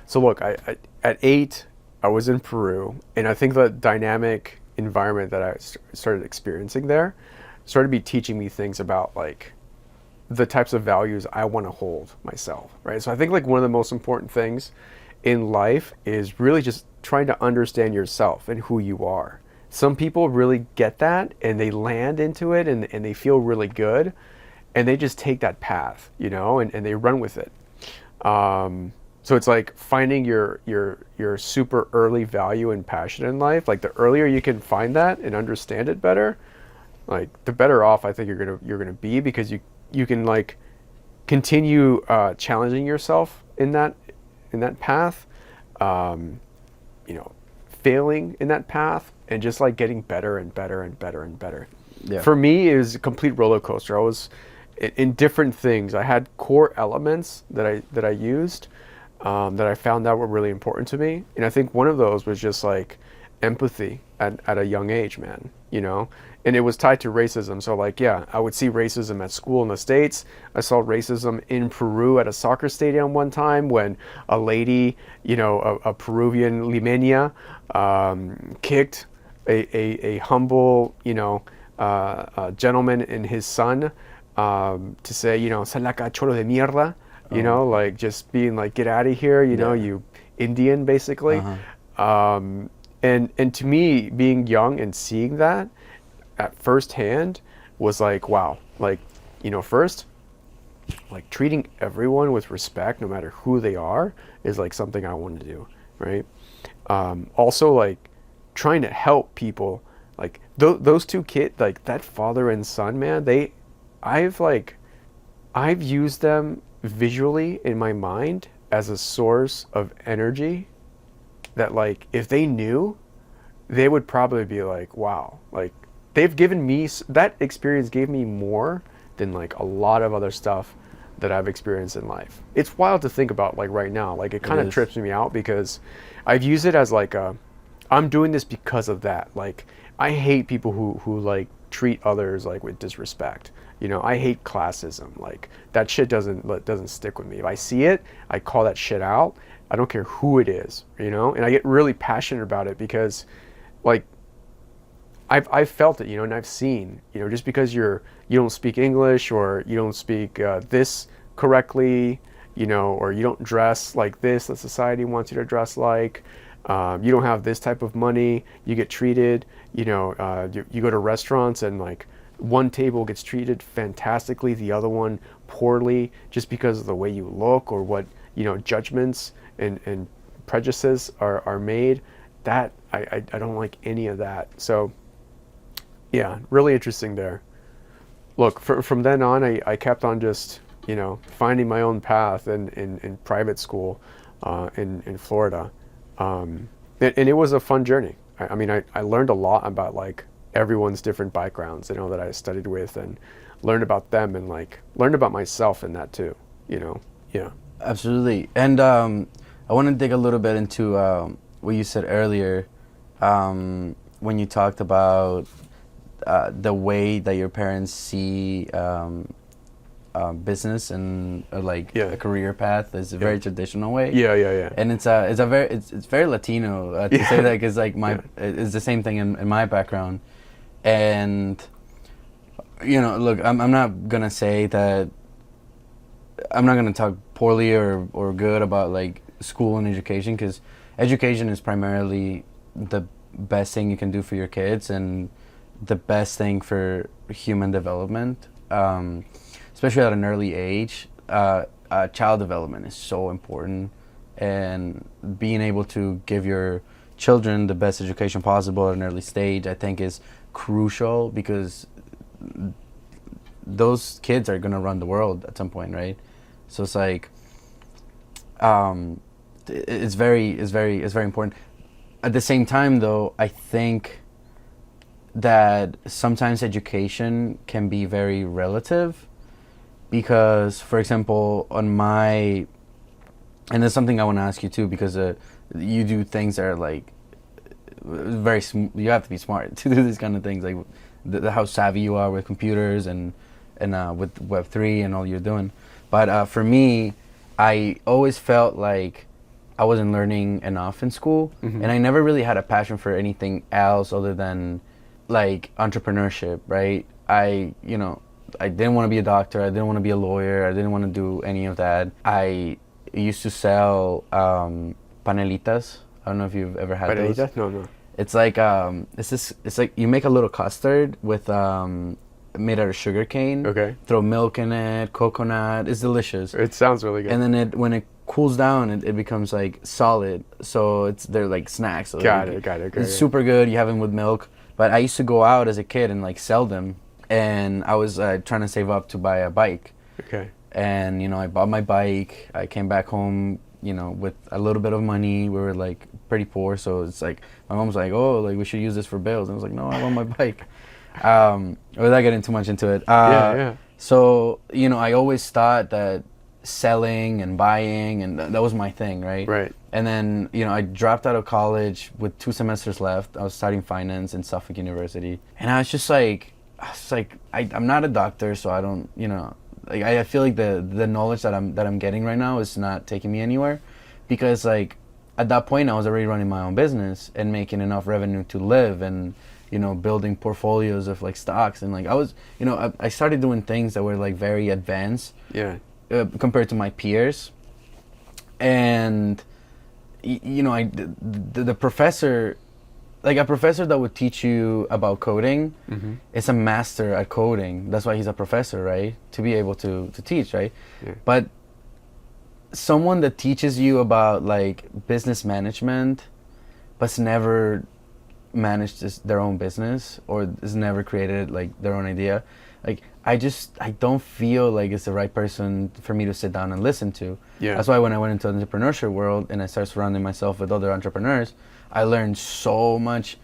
So look, I at 8, I was in Peru, and I think the dynamic environment that started experiencing there started to be teaching me things about like the types of values I want to hold myself, right? So I think like one of the most important things in life is really just trying to understand yourself and who you are. Some people really get that and they land into it and they feel really good and they just take that path, and they run with it. So it's like finding your super early value and passion in life. Like the earlier you can find that and understand it better, like the better off I think you're gonna be, because you can like continue challenging yourself in that path, um, failing in that path, and just like getting better and better and better and better. Yeah. For me, it was a complete roller coaster. I was in different things. I had core elements that I used, that I found out were really important to me, and I think one of those was just like empathy at a young age, man. And it was tied to racism. So like, yeah, I would see racism at school in the States. I saw racism in Peru at a soccer stadium one time when a lady, a Peruvian limeña, kicked a humble, gentleman and his son, to say, salaca cholo de mierda, like just being like, get out of here, you Indian, basically. And to me, being young and seeing that at first hand was like, wow, like, first, like treating everyone with respect, no matter who they are, is like something I want to do, right? Also, like trying to help people, like those two kids, like that father and son, man, I've used them visually in my mind as a source of energy that, like, if they knew, they would probably be like, wow, like they've given me, that experience gave me more than like a lot of other stuff that I've experienced in life. It's wild to think about, like right now, like it kind of trips me out because I've used it as like I'm doing this because of that. Like I hate people who like treat others like with disrespect. I hate classism. Like that shit doesn't stick with me. If I see it, I call that shit out. I don't care who it is, and I get really passionate about it because like I've felt it, and I've seen, just because you don't speak English, or you don't speak this correctly, or you don't dress like this that society wants you to dress like, you don't have this type of money, you get treated, you go to restaurants and like one table gets treated fantastically, the other one poorly, just because of the way you look or what, judgments and prejudices are made. That I don't like any of that. So yeah, really interesting there. Look, from then on, I kept on just, finding my own path in private school in Florida. And it was a fun journey. I mean, I learned a lot about like everyone's different backgrounds, that I studied with, and learned about them, and like learned about myself in that too, Yeah. Absolutely. And I want to dig a little bit into what you said earlier, when you talked about the way that your parents see business and a career path is a very traditional way. Yeah. And it's very Latino to say that, because like it's the same thing in my background. And look, I'm not gonna say that, I'm not gonna talk poorly or good about like school and education, because education is primarily the best thing you can do for your kids and the best thing for human development, especially at an early age. Child development is so important, and being able to give your children the best education possible at an early stage, I think, is crucial, because those kids are gonna run the world at some point, right? So it's like, it's very important. At the same time, though, I think that sometimes education can be very relative, because, for example, and there's something I want to ask you too, because you do things that are like you have to be smart to do these kind of things, like how savvy you are with computers and with Web3 and all you're doing. But for me, I always felt like I wasn't learning enough in school, and I never really had a passion for anything else other than like entrepreneurship, right? I didn't want to be a doctor. I didn't want to be a lawyer. I didn't want to do any of that. I used to sell panelitas. I don't know if you've ever had those. Panelitas? No. It's like it's like you make a little custard with made out of sugar cane. Okay. Throw milk in it, coconut. It's delicious. It sounds really good. And then when it cools down, it becomes like solid. So they're like snacks. So Got it. It's super good. You have them with milk. But I used to go out as a kid and like sell them. And I was trying to save up to buy a bike. Okay. And, I bought my bike. I came back home, with a little bit of money. We were like pretty poor. So it's like, my mom was like, oh, like we should use this for bills. And I was like, no, I want my bike. Without getting too much into it. Yeah. So, I always thought that selling and buying, and that was my thing, right? Right. And then, I dropped out of college with 2 semesters left. I was studying finance in Suffolk University. And I was just like, I'm not a doctor, so I don't, like I feel like the knowledge that I'm getting right now is not taking me anywhere, because like at that point I was already running my own business and making enough revenue to live, and building portfolios of like stocks, and like I was, I started doing things that were like very advanced, compared to my peers, and the professor. Like a professor that would teach you about coding is a master at coding. That's why he's a professor, right? To be able to teach, right? Yeah. But someone that teaches you about like business management, but's never managed their own business, or has never created like their own idea, like I don't feel like it's the right person for me to sit down and listen to. Yeah. That's why when I went into the entrepreneurship world and I started surrounding myself with other entrepreneurs, I learned so much,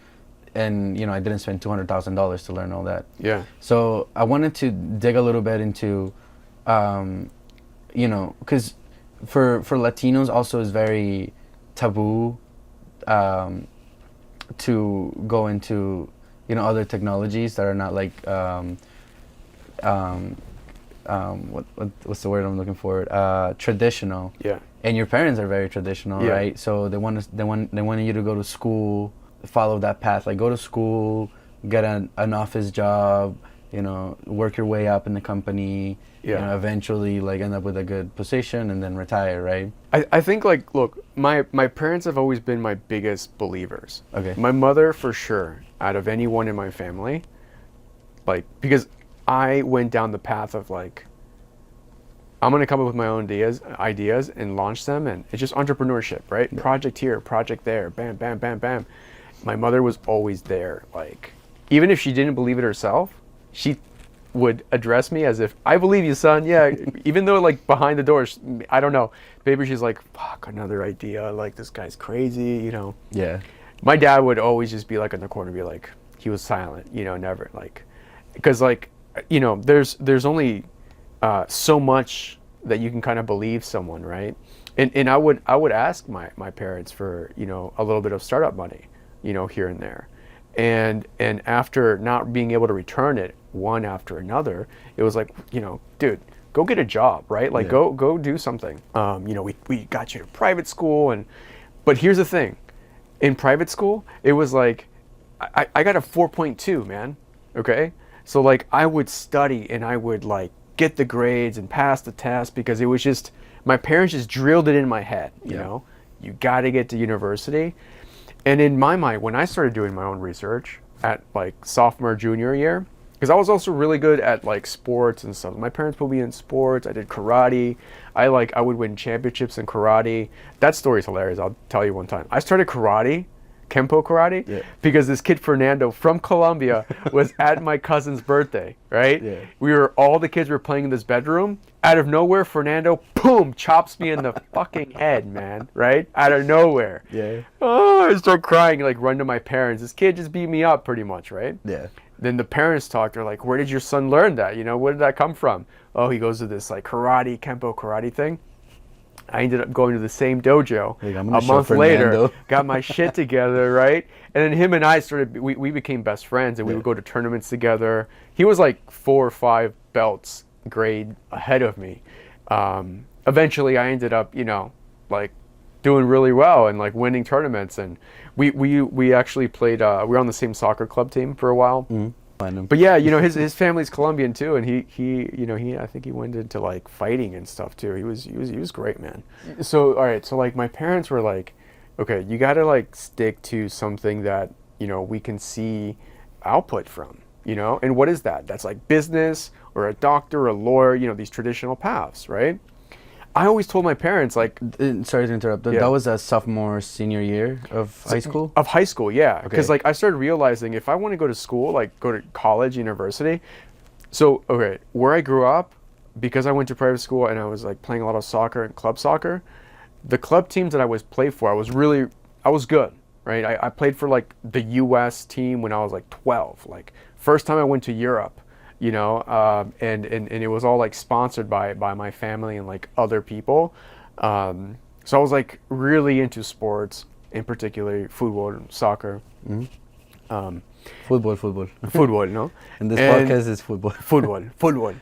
and I didn't spend $200,000 to learn all that. Yeah. So I wanted to dig a little bit into, because for Latinos also is very taboo, to go into other technologies that are not like what's the word I'm looking for? Traditional. Yeah. And your parents are very traditional, right? So they want you to go to school, follow that path. Like go to school, get an office job, work your way up in the company. Yeah. Eventually like end up with a good position and then retire, right? I think like, look, my parents have always been my biggest believers. Okay. My mother for sure, out of anyone in my family, like, because I went down the path of like, I'm going to come up with my own ideas and launch them. And it's just entrepreneurship, right? Yeah. Project here, project there, bam, bam, bam, bam. My mother was always there. Like, even if she didn't believe it herself, she would address me as if, I believe you, son. Yeah. Even though like behind the doors, I don't know, maybe she's like, fuck, another idea. Like this guy's crazy, Yeah. My dad would always just be like in the corner, be like, he was silent, never like, because like, there's only so much that you can kind of believe someone, right? And I would ask my parents for a little bit of startup money, here and there, and after not being able to return it one after another, it was like, dude, go get a job, right? Like go do something. We got you to private school, but here's the thing, in private school it was like I got a 4.2, man. Okay, so like I would study and I would like get the grades and pass the test, because it was just, my parents just drilled it in my head, you got to get to university. And in my mind, when I started doing my own research at like sophomore, junior year, because I was also really good at like sports and stuff. My parents put me in sports. I did karate. I would win championships in karate. That story's hilarious. I'll tell you one time. I started karate, Kempo karate, because this kid Fernando from Colombia was at my cousin's birthday, right? Yeah. All the kids were playing in this bedroom. Out of nowhere, Fernando, boom, chops me in the fucking head, man, right? Out of nowhere. Yeah. Oh, I start crying, like run to my parents. This kid just beat me up pretty much, right? Yeah. Then the parents talk, they're like, where did your son learn that? Where did that come from? Oh, he goes to this like karate, Kempo karate thing. I ended up going to the same dojo a month later, got my shit together, right? And then him and I we became best friends, and we would go to tournaments together. He was like 4 or 5 belts grade ahead of me. Eventually I ended up, like doing really well and like winning tournaments. And we actually played. We were on the same soccer club team for a while. But yeah, you know, his family's Colombian too, and he you know, I think he went into like fighting and stuff too. He was great, man. So all right, so like my parents were like, okay, you got to like stick to something that, you know, we can see output from, you know. And what is that? That's like business or a doctor or a lawyer, you know, these traditional paths, right? I always told my parents, like, Sorry to interrupt. Yeah. That was a sophomore, senior year of high school? Of high school, yeah. Because Okay. like I started realizing if I want to go to school, like go to college, university. So okay, where I grew up, because I went to private school and I was like playing a lot of soccer and club soccer, the club teams that I was played for, I was good, right? I played for like the U.S. team when I was like 12. Like first time I went to Europe, you know, and it was all like sponsored by my family and like other people. So I was like really into sports, in particular football and soccer. Football. Football, no? And this And- podcast is football. football.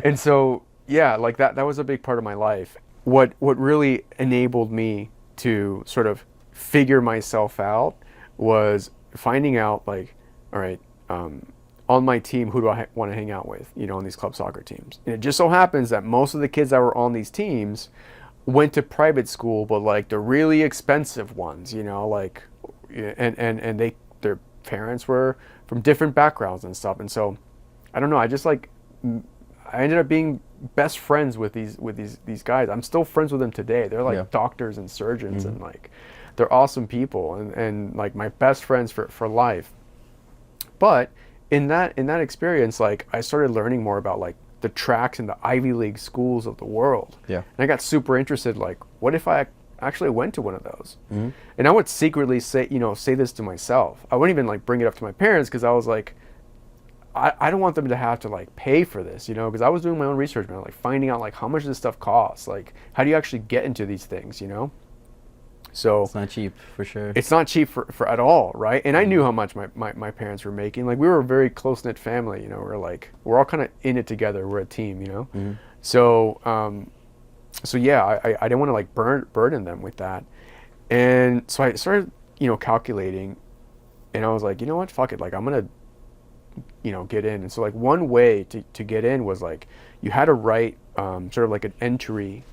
And so yeah, like that was a big part of my life. What really enabled me to sort of figure myself out was finding out like, all right, on my team, who do I want to hang out with, you know, on these club soccer teams. And it just so happens that most of the kids that were on these teams went to private school, but like the really expensive ones, you know, like, and their parents were from different backgrounds and stuff. And so, I don't know, I just like, I ended up being best friends with these guys. I'm still friends with them today. They're like Yeah. doctors and surgeons and like, they're awesome people and like my best friends for life. But in that experience, like I started learning more about like the tracks in the Ivy League schools of the world. Yeah. And I got super interested, like, what if I actually went to one of those? And I would secretly say this to myself. I wouldn't even like bring it up to my parents because I was like, I don't want them to have to like pay for this, you know, because I was doing my own research, man, like finding out like how much this stuff costs, like how do you actually get into these things, you know? So It's not cheap, for sure. it's not cheap for at all, right? And I knew how much my parents were making. Like we were a very close knit family, you know. We're all kind of in it together. We're a team, you know. So so yeah, I didn't want to like burden them with that, and so I started, you know, calculating, and I was like, you know what, fuck it, like I'm gonna, you know, get in. And so like one way to get in was like you had to write sort of like an entry,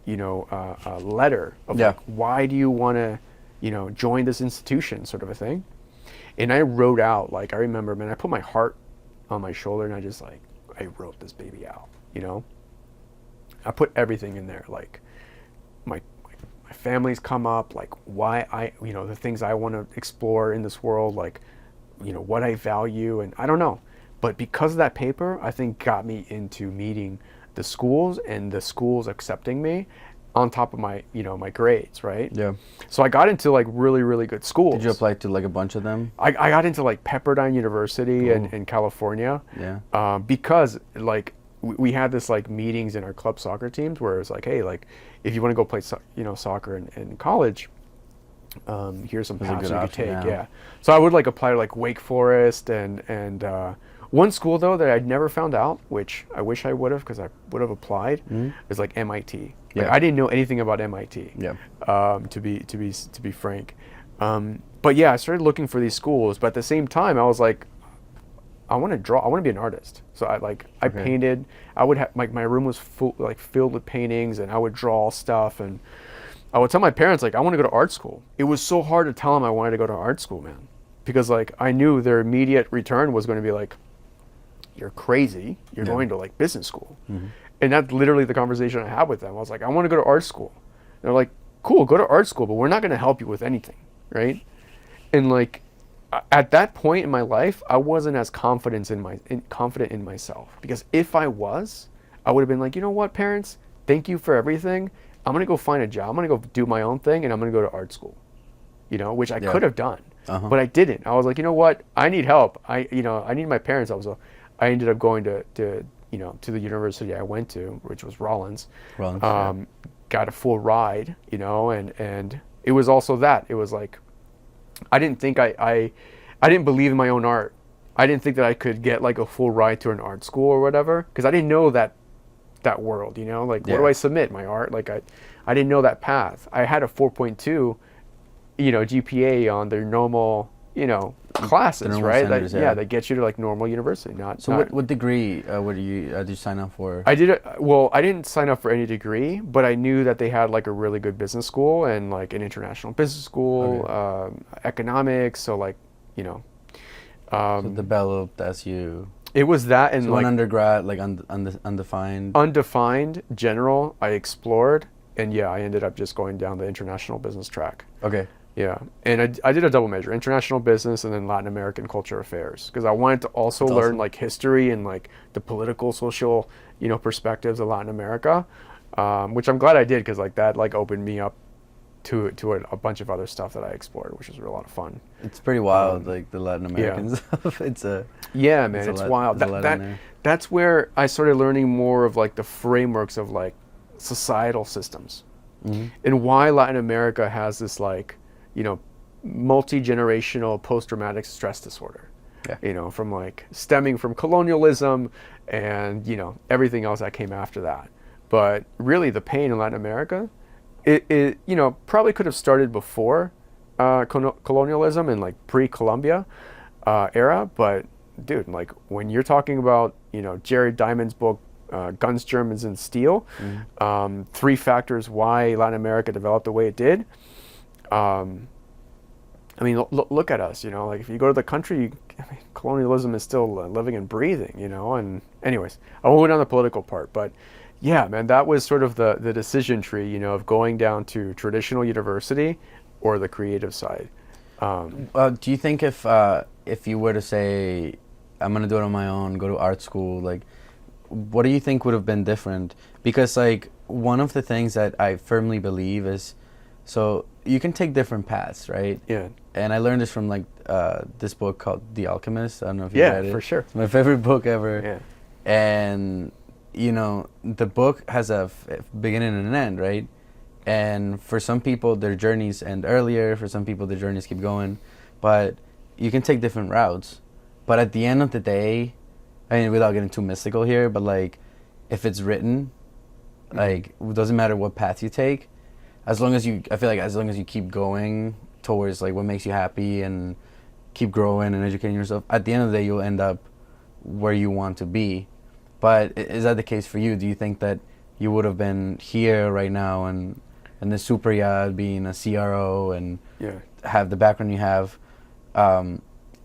you know, a letter of Yeah. like, why do you want to, you know, join this institution, sort of a thing. And I wrote out, like, I remember, man, I put my heart on my shoulder and I wrote this baby out, you know. I put everything in there, like my family's come up, like why you know, the things I want to explore in this world, like, you know, what I value, and I don't know. But because of that paper, I think got me into meeting the schools and the schools accepting me on top of my, you know, my grades, right? Yeah. So I got into like really, really good schools. Did you apply to like a bunch of them? I got into like Pepperdine University in California. Yeah. Because like we had this like meetings in our club soccer teams where it's like, hey, like if you want to go play you know, soccer in college, here's some That's a paths good you could option, take. yeah. Yeah. So I would like apply to like Wake Forest and one school though that I'd never found out, which I wish I would have because I would have applied, is like MIT. Like, Yeah. I didn't know anything about MIT. Yeah. To be frank. But yeah, I started looking for these schools, but at the same time I was like, I want to draw. I want to be an artist. So I Okay. painted. I would have my room was filled with paintings, and I would draw stuff. And I would tell my parents like I want to go to art school. It was so hard to tell them I wanted to go to art school, man, because like I knew their immediate return was going to be like, "You're crazy. You're Yeah. going to like business school." And that's literally the conversation I had with them. I was like, "I want to go to art school." And they're like, "Cool, go to art school, but we're not going to help you with anything, right?" And like, at that point in my life, I wasn't as confident in myself, because if I was, I would have been like, you know what, parents, thank you for everything. I'm gonna go find a job. I'm gonna go do my own thing, and I'm gonna go to art school. You know, which I Yeah. could have done, Uh-huh. but I didn't. I was like, you know what, I need help. I need my parents help. So I ended up going to you know, to the university I went to, which was Rollins. Rollins, yeah. Got a full ride, you know, and it was also that. It was like, I didn't think I didn't believe in my own art. I didn't think that I could get like a full ride to an art school or whatever, because I didn't know that that world, you know, like what Yeah. do I submit? My art? Like I didn't know that path. I had a 4.2, you know, GPA on their normal, you know, classes, normal right? standards, That, yeah. that gets you to like normal university, not. So not, what degree did you sign up for? I did it. Well, I didn't sign up for any degree, but I knew that they had like a really good business school and like an international business school, Okay. economics. So like, you know, So developed as you. it was that and So like one undergrad, like undefined. undefined general. I explored, and yeah, I ended up just going down the international business track. Okay. Yeah, and I did a double major, international business and then Latin American culture affairs, because I wanted to also That's learn awesome. like history and like the political, social, you know, perspectives of Latin America, which I'm glad I did, because like that like opened me up to a bunch of other stuff that I explored, which was a lot of fun. It's pretty wild, like the Latin American stuff. It's a. Yeah, man, a it's lot- wild. there's a lot in there. That's where I started learning more of like the frameworks of like societal systems, and why Latin America has this like, you know, multi-generational post-traumatic stress disorder. Yeah. You know, from like stemming from colonialism and, you know, everything else that came after that. But really the pain in Latin America, it you know, probably could have started before colonialism and like pre-Colombia era. But dude, like when you're talking about, you know, Jared Diamond's book, Guns, Germans, and Steel, 3 factors why Latin America developed the way it did. I mean, look at us, you know, like if you go to the country, I mean, colonialism is still living and breathing, you know, and anyways, I won't go down the political part, but yeah, man, that was sort of the decision tree, you know, of going down to traditional university or the creative side. Do you think if you were to say, I'm gonna do it on my own, go to art school, like, what do you think would have been different? Because like one of the things that I firmly believe is, so you can take different paths, right? Yeah. And I learned this from like this book called The Alchemist. I don't know if you Yeah, read it. for sure. It's my favorite book ever. Yeah. And you know, the book has a beginning and an end, right? And for some people, their journeys end earlier. For some people, their journeys keep going. But you can take different routes. But at the end of the day, I mean, without getting too mystical here, but like, if it's written, like, it doesn't matter what path you take, as long as you, I feel like as long as you keep going towards like what makes you happy and keep growing and educating yourself, at the end of the day, you'll end up where you want to be. But is that the case for you? Do you think that you would have been here right now and the super yacht being a CRO and Yeah. have the background you have,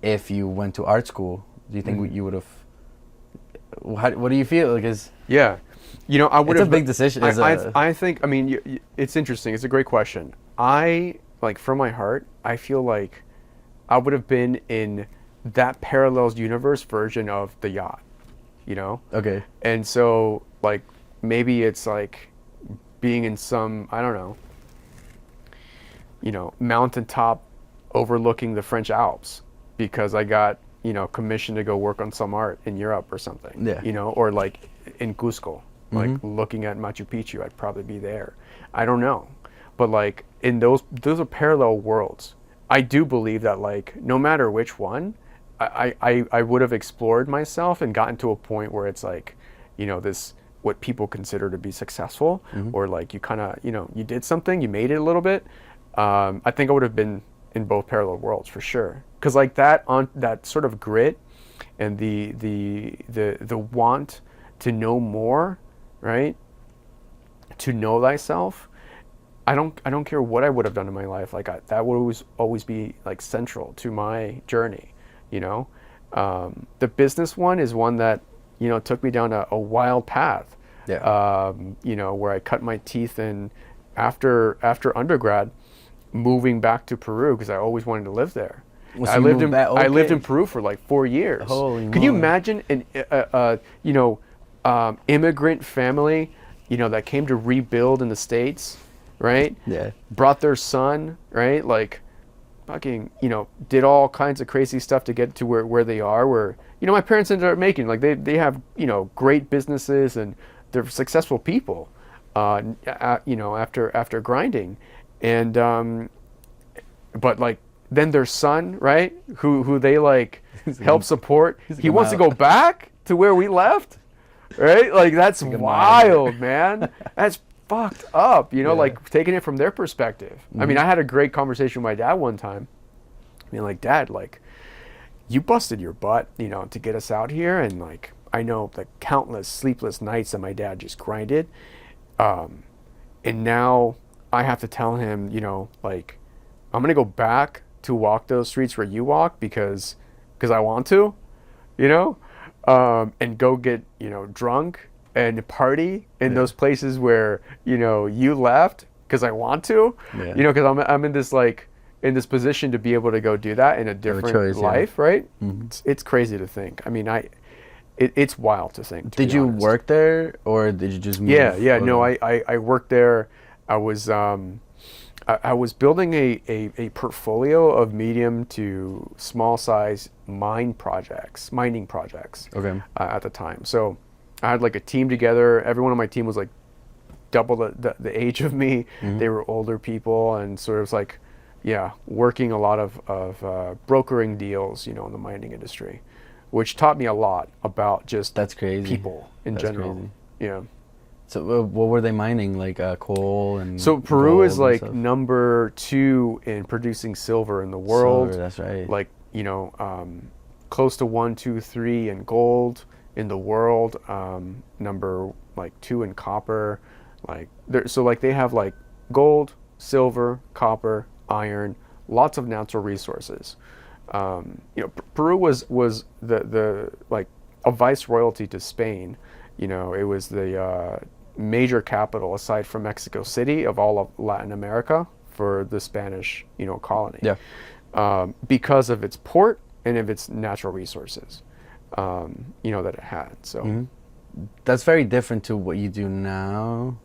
if you went to art school? Do you think you would have? What do you feel? Because Yeah. You know, I would it's a have. big decision. I think, I mean, it's interesting. It's a great question. I, like, from my heart, I feel like I would have been in that parallels universe version of the yacht, you know? Okay. And so, like, maybe it's like being in some, I don't know, you know, mountaintop overlooking the French Alps because I got, you know, commissioned to go work on some art in Europe or something. Yeah. You know, or like in Cusco, like looking at Machu Picchu, I'd probably be there. I don't know. But like in those are parallel worlds. I do believe that like no matter which one, I would have explored myself and gotten to a point where it's like, you know, this what people consider to be successful, or like you kind of, you know, you did something, you made it a little bit. I think I would have been in both parallel worlds for sure, because like that on that sort of grit and the want to know more, right? To know thyself. I don't care what I would have done in my life. Like that would always be like central to my journey, you know. The business one is one that, you know, took me down a wild path. Yeah. You know, where I cut my teeth in after undergrad, moving back to Peru because I always wanted to live there. Well, so I you lived moved in back- I lived okay. in Peru for like 4 years. Holy Can you moly. imagine an you know, immigrant family, you know, that came to rebuild in the States, right? Yeah. Brought their son, right? Like fucking, you know, did all kinds of crazy stuff to get to where they are, where, you know, my parents ended up making, like they have, you know, great businesses and they're successful people, you know, after grinding. And but like then their son, right, who they like help support, he wants to go back to where we left. right? Like that's Like a wild, man. That's fucked up, you know, Yeah. like taking it from their perspective. I mean, I had a great conversation with my dad one time. Being like, Dad, like, you busted your butt, you know, to get us out here, and like, I know the countless sleepless nights that my dad just grinded, and now I have to tell him, you know, like, I'm gonna go back to walk those streets where you walk because I want to, you know, and go get, you know, drunk and party in those places where, you know, you left because I want to, Yeah. you know, because I'm in this like in this position to be able to go do that in a different choice, yeah. life, right? Mm-hmm. It's crazy to think. I mean, it's wild to think. To Did be you honest. work there, or did you just move? Yeah. No, over? I worked there. I was I was building a portfolio of medium to small size mining projects Okay. at the time. So I had like a team together. Everyone on my team was like double the age of me. Mm-hmm. They were older people, and sort of like, yeah, working a lot of brokering deals, you know, in the mining industry, which taught me a lot about just That's crazy. people in That's general. crazy. Yeah. So what were they mining? Like coal and So Peru gold is and like stuff? number 2 in producing silver in the world. Silver, that's right. Like, you know, close to 1, 2, 3 in gold in the world. Number like 2 in copper. Like so like they have like gold, silver, copper, iron, lots of natural resources. You know, Peru was the like a viceroyalty to Spain. You know, it was the major capital aside from Mexico City of all of Latin America for the Spanish, you know, colony. Yeah. Because of its port and of its natural resources, you know, that it had. So Mm-hmm. That's very different to what you do now.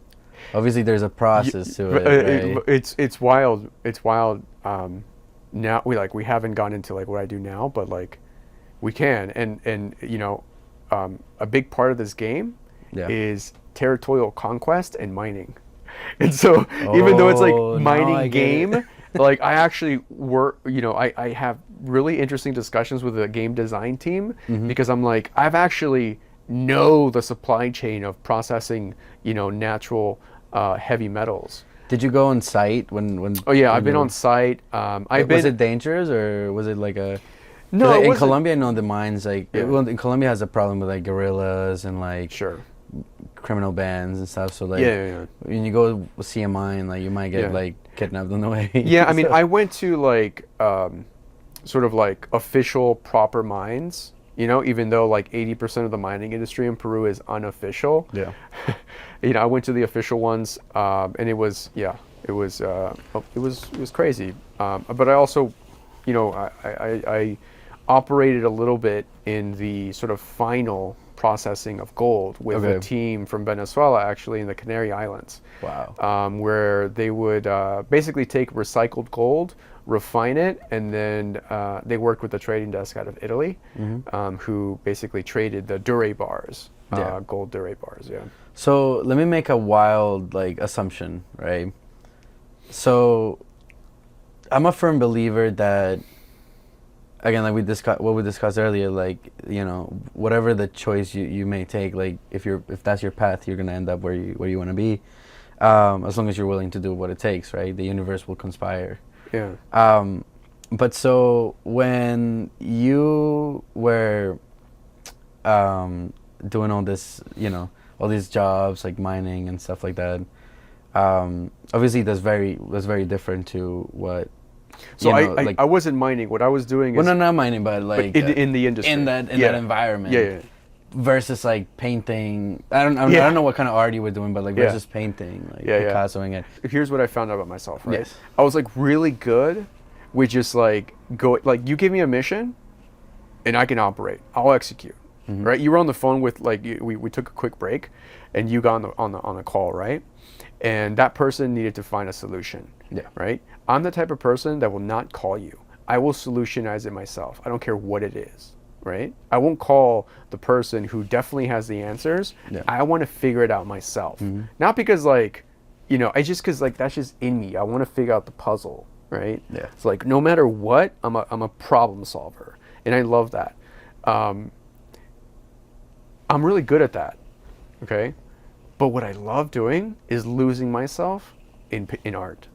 Obviously, there's a process to it, right? It's wild. It's wild. Now we haven't gone into like what I do now, but like we can, and you know, a big part of this game Yeah. is territorial conquest and mining. And so even though it's like Oh, now I mining get it. game, like I actually work, you know, I have really interesting discussions with the game design team because I'm like, I've actually know the supply chain of processing, you know, natural heavy metals. Did you go on site when? Oh yeah, when I've been you- on site. I've been. Was it dangerous, or was it like a? No, 'cause it in wasn't. Colombia, I know the mines like Yeah. well, in Colombia has a problem with like guerrillas and like Sure. criminal bands and stuff. So like Yeah. when you go see a mine, like you might get Yeah. like kidnapped on the way. Yeah, I mean, So- I went to like sort of like official proper mines, you know, even though like 80% of the mining industry in Peru is unofficial. Yeah. You know, I went to the official ones, and it was it was crazy. But I also, you know, I operated a little bit in the sort of final processing of gold with a Okay. team from Venezuela, actually in the Canary Islands. Wow. Where they would basically take recycled gold, refine it, and then they worked with the trading desk out of Italy, who basically traded the Dure bars, Yeah. gold Dure bars. Yeah. So let me make a wild like assumption, right? So I'm a firm believer that again, like what we discussed earlier, like, you know, whatever the choice you may take, like if that's your path, you're gonna end up where you want to be, as long as you're willing to do what it takes, right? The universe will conspire. Yeah. But so when you were doing all this, you know, all these jobs like mining and stuff like that, obviously that's very different to what. So you know, I wasn't mining. What I was doing is well, not mining, but like in the industry, in that Yeah. environment. Yeah. Versus like painting. I don't know what kind of art you were doing, but like Yeah. versus painting, like Yeah, yeah. Picassoing it. Here's what I found out about myself. Right. Yes. I was like really good with just like you give me a mission, and I can operate. I'll execute. Mm-hmm. Right. You were on the phone with like we took a quick break, and you got on the call, right? And that person needed to find a solution. Yeah. Right. I'm the type of person that will not call you. I will solutionize it myself. I don't care what it is. Right. I won't call the person who definitely has the answers. Yeah. I want to figure it out myself. Mm-hmm. Not because like, you know, because like that's just in me. I want to figure out the puzzle. Right. Yeah. It's like no matter what, I'm a problem solver, and I love that. I'm really good at that. Okay. But what I love doing is losing myself in art.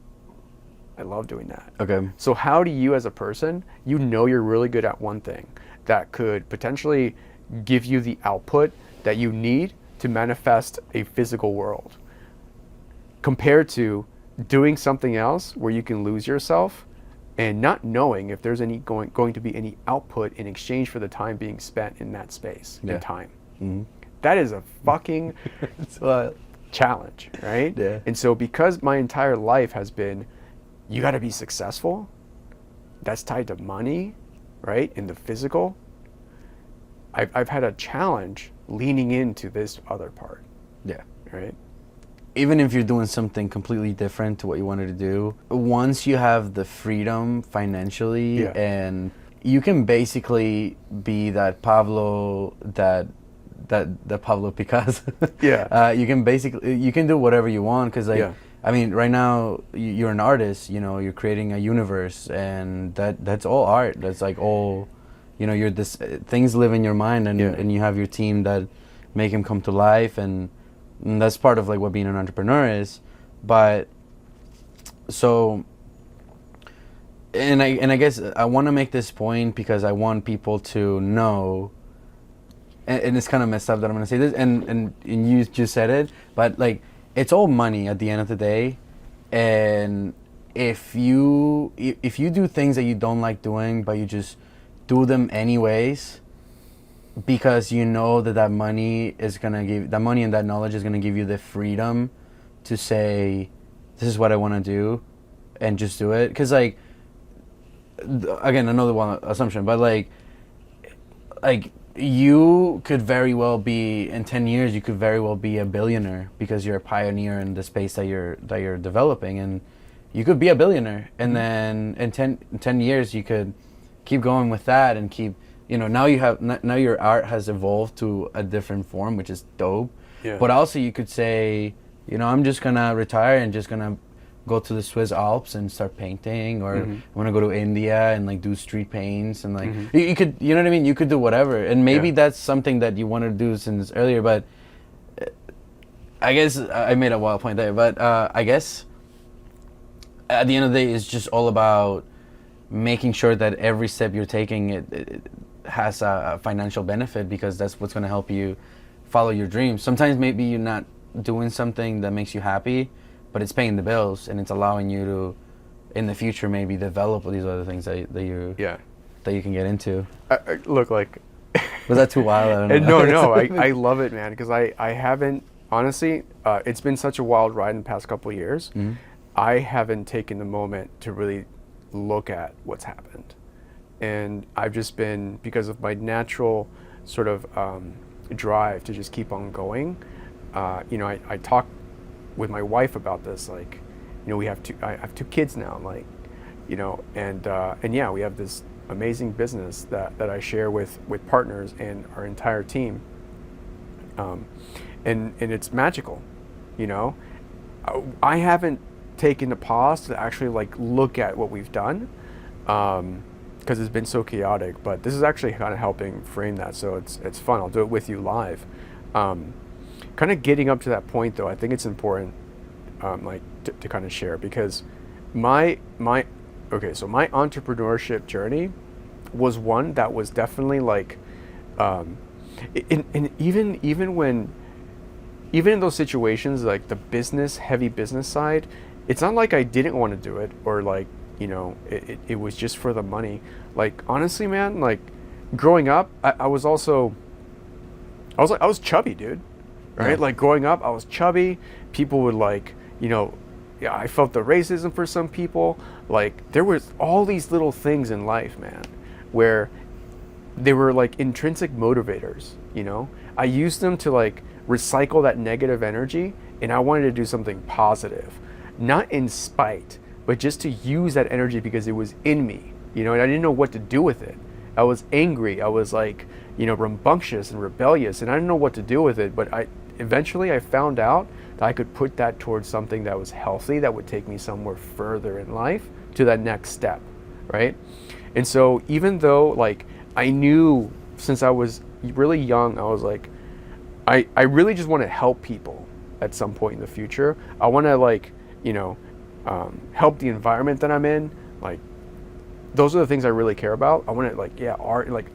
I love doing that. Okay. So how do you as a person, you know you're really good at one thing that could potentially give you the output that you need to manifest a physical world, compared to doing something else where you can lose yourself and not knowing if there's any going to be any output in exchange for the time being spent in that space Yeah. and time. Mm-hmm. That is a fucking challenge, right? Yeah. And so because my entire life has been, you got to be successful, that's tied to money, right? In the physical, I've had a challenge leaning into this other part, Yeah. right? Even if you're doing something completely different to what you wanted to do, once you have the freedom financially, Yeah. and you can basically be that Pablo, that Pablo Picasso. Yeah. You can do whatever you want, because like, Yeah. I mean, right now you're an artist. You know, you're creating a universe, and that's all art. That's like all, you know, you're this things live in your mind, and Yeah. and you have your team that make them come to life, and that's part of like what being an entrepreneur is. But so, and I guess I want to make this point because I want people to know, and it's kind of messed up that I'm going to say this, and you just said it, but like, it's all money at the end of the day. And if you do things that you don't like doing, but you just do them anyways, because you know that money is gonna give, that money and that knowledge is gonna give you the freedom to say, this is what I want to do, and just do it. Because like, again, another one assumption, but like you could very well be, in 10 years you could very well be a billionaire, because you're a pioneer in the space that you're developing, and you could be a billionaire. And then in 10 years you could keep going with that, and keep, you know, now your art has evolved to a different form, which is dope. Yeah. But also you could say, you know, I'm just gonna retire and just gonna go to the Swiss Alps and start painting, or I'm gonna go to India and like do street paints, and like you could, you know what I mean, you could do whatever. And maybe that's something that you wanted to do since earlier, but I guess I made a wild point there. But I guess at the end of the day, it's just all about making sure that every step you're taking, it has a financial benefit, because that's what's going to help you follow your dreams. Sometimes maybe you're not doing something that makes you happy, but it's paying the bills, and it's allowing you to, in the future, maybe develop these other things that you can get into. Look, like, was that too wild? I don't know. No, I love it, man, because I haven't, honestly, it's been such a wild ride in the past couple of years. I haven't taken the moment to really look at what's happened. And I've just been, because of my natural sort of drive to just keep on going, you know, I talk with my wife about this, like, you know, I have 2 kids now, like, you know, and yeah, we have this amazing business that I share with partners and our entire team, and it's magical, you know. I haven't taken the pause to actually like look at what we've done, because it's been so chaotic, but this is actually kind of helping frame that, so it's fun. I'll do it with you live. Kind of getting up to that point though, I think it's important, like to kind of share, because my entrepreneurship journey was one that was definitely like, even in those situations, like the heavy business side, it's not like I didn't want to do it, or like, you know, it was just for the money. Like, honestly, man, like growing up, I was chubby, dude. Right? Yeah. Like growing up, I was chubby. People would like, you know, yeah, I felt the racism for some people. Like, there was all these little things in life, man, where they were like intrinsic motivators, you know? I used them to like recycle that negative energy, and I wanted to do something positive. Not in spite, but just to use that energy because it was in me, you know, and I didn't know what to do with it. I was angry. I was like, you know, rambunctious and rebellious, and I didn't know what to do with it, but eventually I found out that I could put that towards something that was healthy, that would take me somewhere further in life, to that next step, right? And so even though like I knew since I was really young, I was like, I really just want to help people at some point in the future. I want to like, help the environment that I'm in. Like, those are the things I really care about. I want to like, yeah, art, like,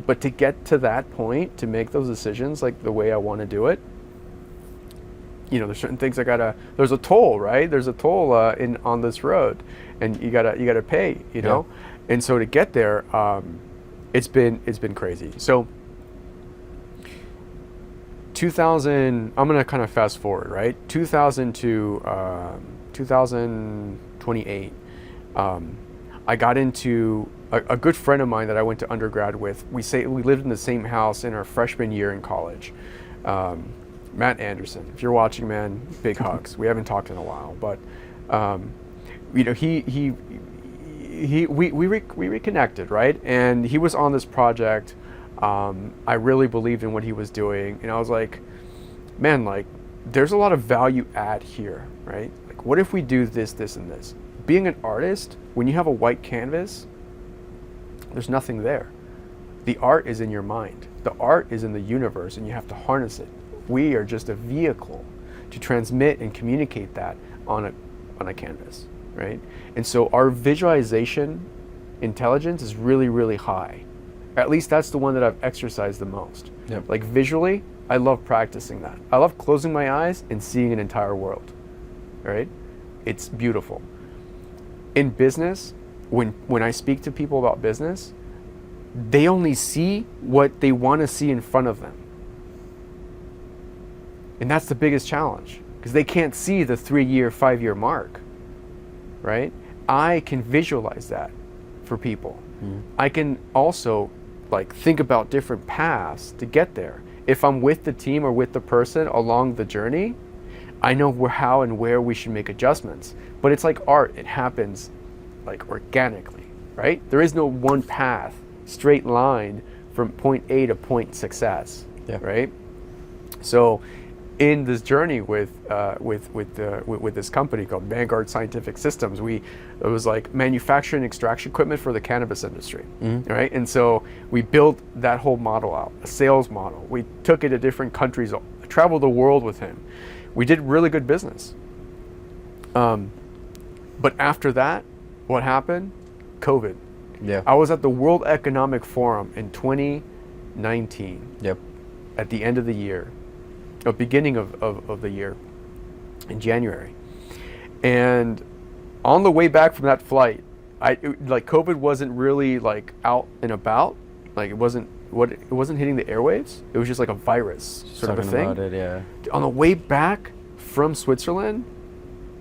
but to get to that point, to make those decisions like the way I want to do it, there's certain things there's a toll, right? There's a toll on this road, and you gotta pay, Yeah. and so to get there, it's been crazy. So 2000, I'm gonna kind of fast forward, right? 2000 to 2028. I got into a good friend of mine that I went to undergrad with. We lived in the same house in our freshman year in college. Matt Anderson, if you're watching, man, big hugs. We haven't talked in a while, but we reconnected, right? And he was on this project. I really believed in what he was doing, and I was like, man, like, there's a lot of value add here, right? Like, what if we do this, this, and this? Being an artist, when you have a white canvas, there's nothing there. The art is in your mind. The art is in the universe, and you have to harness it. We are just a vehicle to transmit and communicate that on a canvas, right? And so our visualization intelligence is really, really high. At least that's the one that I've exercised the most. Yep. Like, visually, I love practicing that. I love closing my eyes and seeing an entire world, right? It's beautiful. In business, when I speak to people about business, they only see what they want to see in front of them. And that's the biggest challenge, because they can't see the 3-year, 5-year mark, right? I can visualize that for people. Mm-hmm. I can also like think about different paths to get there. If I'm with the team or with the person along the journey, I know how and where we should make adjustments. But it's like art, it happens like organically, right? There is no one path, straight line from point A to point success, Yeah. right? So in this journey with this company called Vanguard Scientific Systems, it was like manufacturing extraction equipment for the cannabis industry, right? And so we built that whole model out, a sales model. We took it to different countries, traveled the world with him. We did really good business. But after that, what happened? COVID. Yeah. I was at the World Economic Forum in 2019. Yep. At the end of the year, or beginning of the year, in January. And on the way back from that flight, COVID wasn't really like out and about. Like, it wasn't hitting the airwaves. It was just like a virus sort of a thing. About it, yeah. On the way back from Switzerland,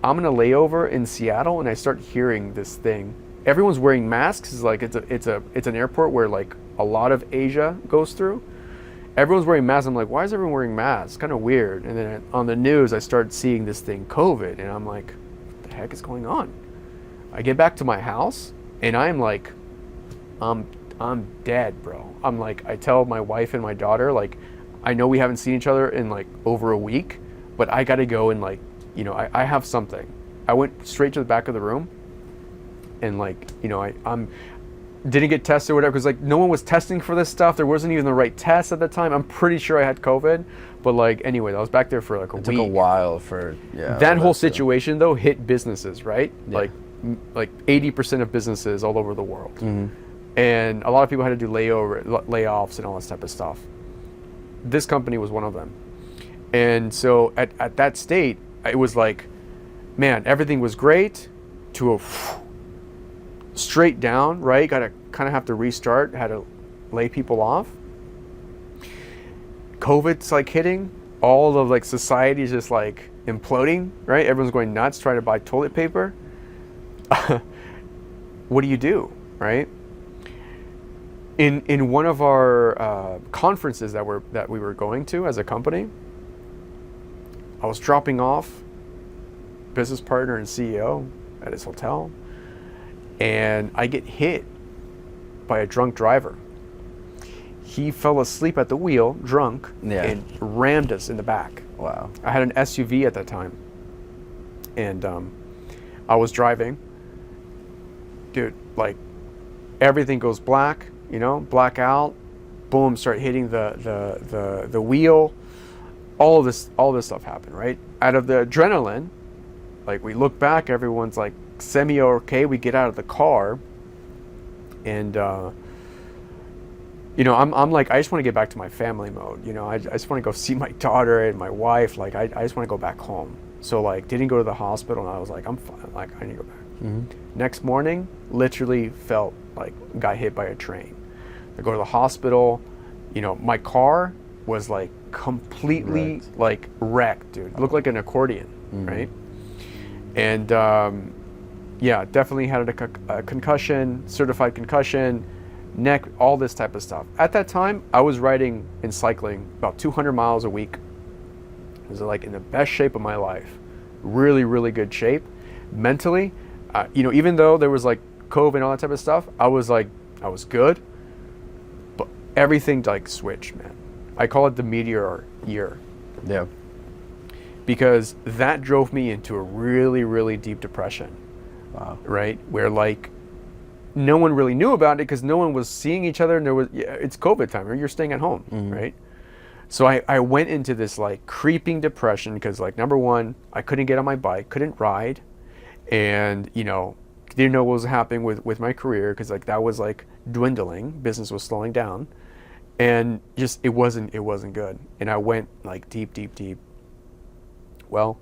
I'm in a layover in Seattle, and I start hearing this thing. Everyone's wearing masks. It's like it's an airport where like a lot of Asia goes through. Everyone's wearing masks. I'm like, why is everyone wearing masks? Kind of weird. And then on the news, I started seeing this thing, COVID, and I'm like, what the heck is going on? I get back to my house, and I'm like, I'm dead, bro. I'm like, I tell my wife and my daughter, like, I know we haven't seen each other in like over a week, but I gotta go and like, I have something. I went straight to the back of the room, and like, I'm didn't get tested or whatever, because like no one was testing for this stuff. There wasn't even the right test at the time. I'm pretty sure I had COVID, but like, anyway, I was back there for like a week. It took a while for that whole situation though hit businesses, right? Yeah. Like 80% of businesses all over the world. Mm-hmm. And a lot of people had to do layoffs and all this type of stuff. This company was one of them. And so at that state, it was like, man, everything was great to a straight down, right? Got to kind of have to restart, had to lay people off. COVID's like hitting, all of like society's just like imploding, right? Everyone's going nuts trying to buy toilet paper. What do you do, right? In one of our conferences that we were going to as a company, I was dropping off business partner and CEO at his hotel, and I get hit by a drunk driver. He fell asleep at the wheel, drunk, and rammed us in the back. Wow. I had an SUV at that time, and I was driving. Dude, like, everything goes black, black out. Boom, start hitting the wheel. all this stuff happened, right? Out of the adrenaline, like we look back, everyone's like semi okay. We get out of the car, and I'm like, I just want to get back to my family mode. I just want to go see my daughter and my wife. Like, I just want to go back home. So like, didn't go to the hospital, and I was like, I'm fine. Like, I need to go back. Mm-hmm. Next morning, literally felt like got hit by a train. I go to the hospital. My car was like completely like wrecked, dude. It looked like an accordion, right? And yeah, definitely had a concussion, certified concussion, neck, all this type of stuff. At that time, I was riding and cycling about 200 miles a week. I was like in the best shape of my life, really, really good shape. Mentally, even though there was like COVID and all that type of stuff, I was good, but everything like switched, man. I call it the meteor year. Yeah. Because that drove me into a really, really deep depression. Wow. Right? Where like no one really knew about it because no one was seeing each other, and it's COVID time, or you're staying at home, right? So I went into this like creeping depression because like, number one, I couldn't get on my bike, couldn't ride, and didn't know what was happening with my career because like that was like dwindling, business was slowing down, and just it wasn't good. And I went like deep. Well,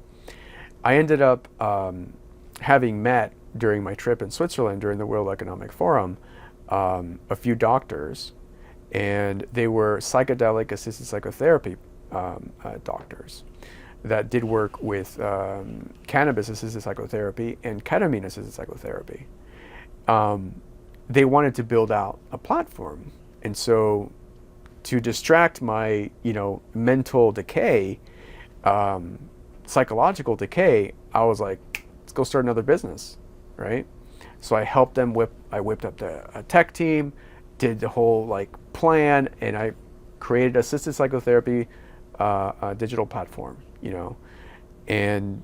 I ended up having met during my trip in Switzerland during the World Economic Forum a few doctors, and they were psychedelic assisted psychotherapy doctors that did work with cannabis assisted psychotherapy and ketamine assisted psychotherapy. They wanted to build out a platform, and so to distract my mental decay, psychological decay, I was like, let's go start another business, right? So I helped them I whipped up a tech team, did the whole like plan, and I created assisted psychotherapy digital platform, and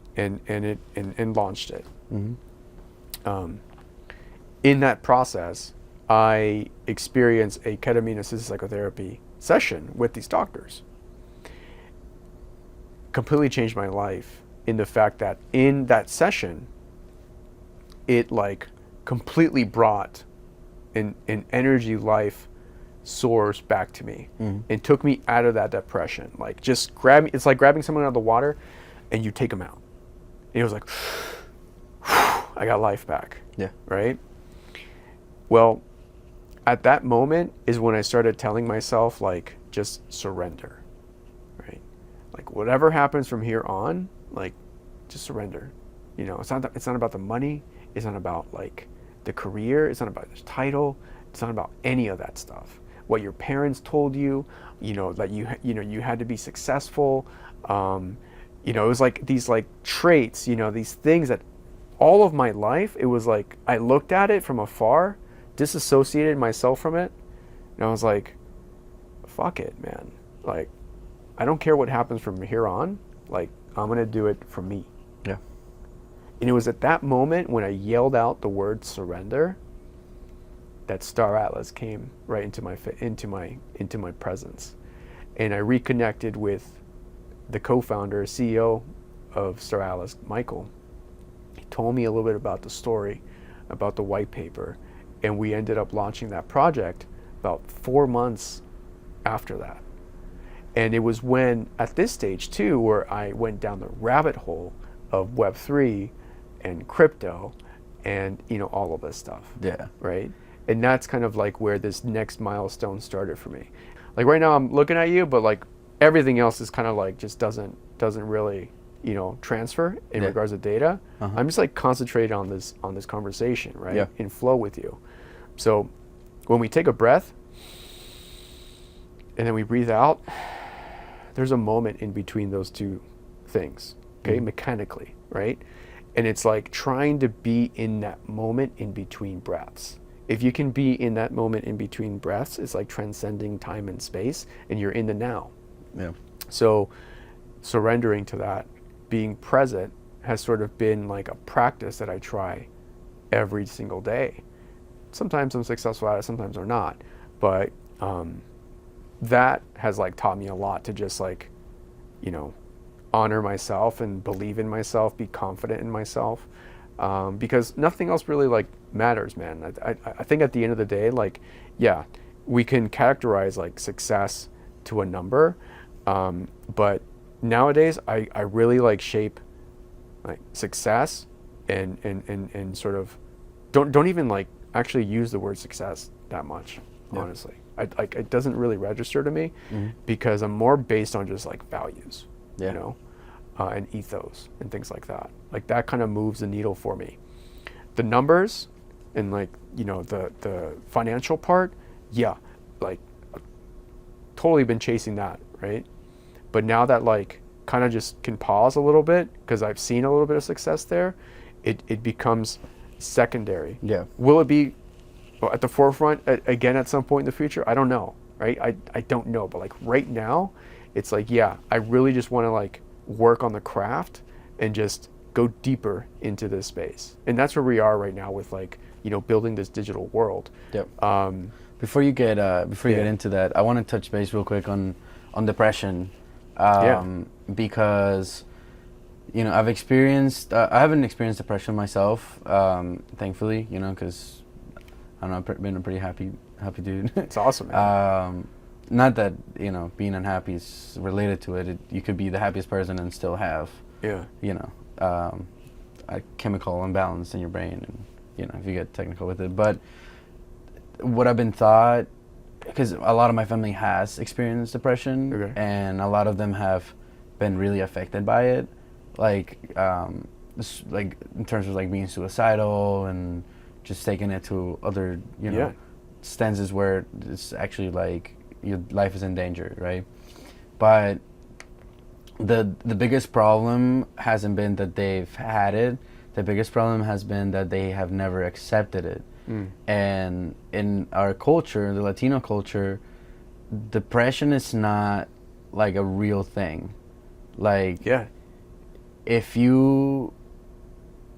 launched it. In that process, I experienced a ketamine assisted psychotherapy session with these doctors. Completely changed my life in the fact that in that session, it like completely brought an energy life source back to me and took me out of that depression. Like just it's like grabbing someone out of the water and you take them out. And it was like, I got life back. Yeah. Right? Well, at that moment is when I started telling myself like, just surrender. Right? Like whatever happens from here on, like just surrender. It's not about the money. It's not about like the career. It's not about the title. It's not about any of that stuff. What your parents told you, that you had to be successful. It was like these like traits, these things that all of my life, it was like I looked at it from afar, disassociated myself from it, and I was like, fuck it, man. Like, I don't care what happens from here on. Like, I'm gonna do it for me. Yeah. And it was at that moment when I yelled out the word surrender that Star Atlas came right into my presence, and I reconnected with the co-founder, CEO of Star Atlas, Michael. He told me a little bit about the story, about the white paper, and we ended up launching that project about 4 months after that. And it was when, at this stage too, where I went down the rabbit hole of Web3 and crypto and all of this stuff. Yeah. Right? And that's kind of like where this next milestone started for me. Like right now I'm looking at you, but like everything else is kind of like just doesn't really transfer in regards to data. I'm just like concentrated on this conversation, right? Yeah. In flow with you. So when we take a breath and then we breathe out, there's a moment in between those two things, okay? Mechanically, right? And it's like trying to be in that moment in between breaths. If you can be in that moment in between breaths, it's like transcending time and space, and you're in the now. Yeah. So surrendering to that, being present, has sort of been like a practice that I try every single day. Sometimes I'm successful at it, sometimes I'm not. But that has like taught me a lot to just like you know, honor myself and believe in myself, be confident in myself, because nothing else really like matters, man. I think at the end of the day, like, yeah, we can characterize like success to a number, but nowadays I really like shape like success and sort of don't even like actually use the word success that much, honestly. Like it doesn't really register to me because I'm more based on just like values, you know, and ethos and things like that. Like that kind of moves the needle for me. The numbers and like, you know, the financial part, yeah, like totally been chasing that, right? But now that like kind of just can pause a little bit because I've seen a little bit of success there, it becomes secondary. Yeah. Will it be at the forefront again at some point in the future? I don't know, right? I don't know, but like right now, it's like, yeah, I really just want to like work on the craft and just go deeper into this space. And that's where we are right now with like, you know, building this digital world. Yep. Before you get into that, I want to touch base real quick on depression, because, you know, I haven't experienced depression myself, thankfully, you know, because I don't know, I've been a pretty happy dude. It's awesome, man. Not that, you know, being unhappy is related to it. You could be the happiest person and still have, you know, a chemical imbalance in your brain, and, you know, if you get technical with it. But what I've been taught, because a lot of my family has experienced depression, and a lot of them have been really affected by it, like in terms of like being suicidal and just taking it to other, you know, stances where it's actually like your life is in danger, right? But the biggest problem hasn't been that they've had it. The biggest problem has been that they have never accepted it. And in our culture, the Latino culture, depression is not like a real thing. Like, if you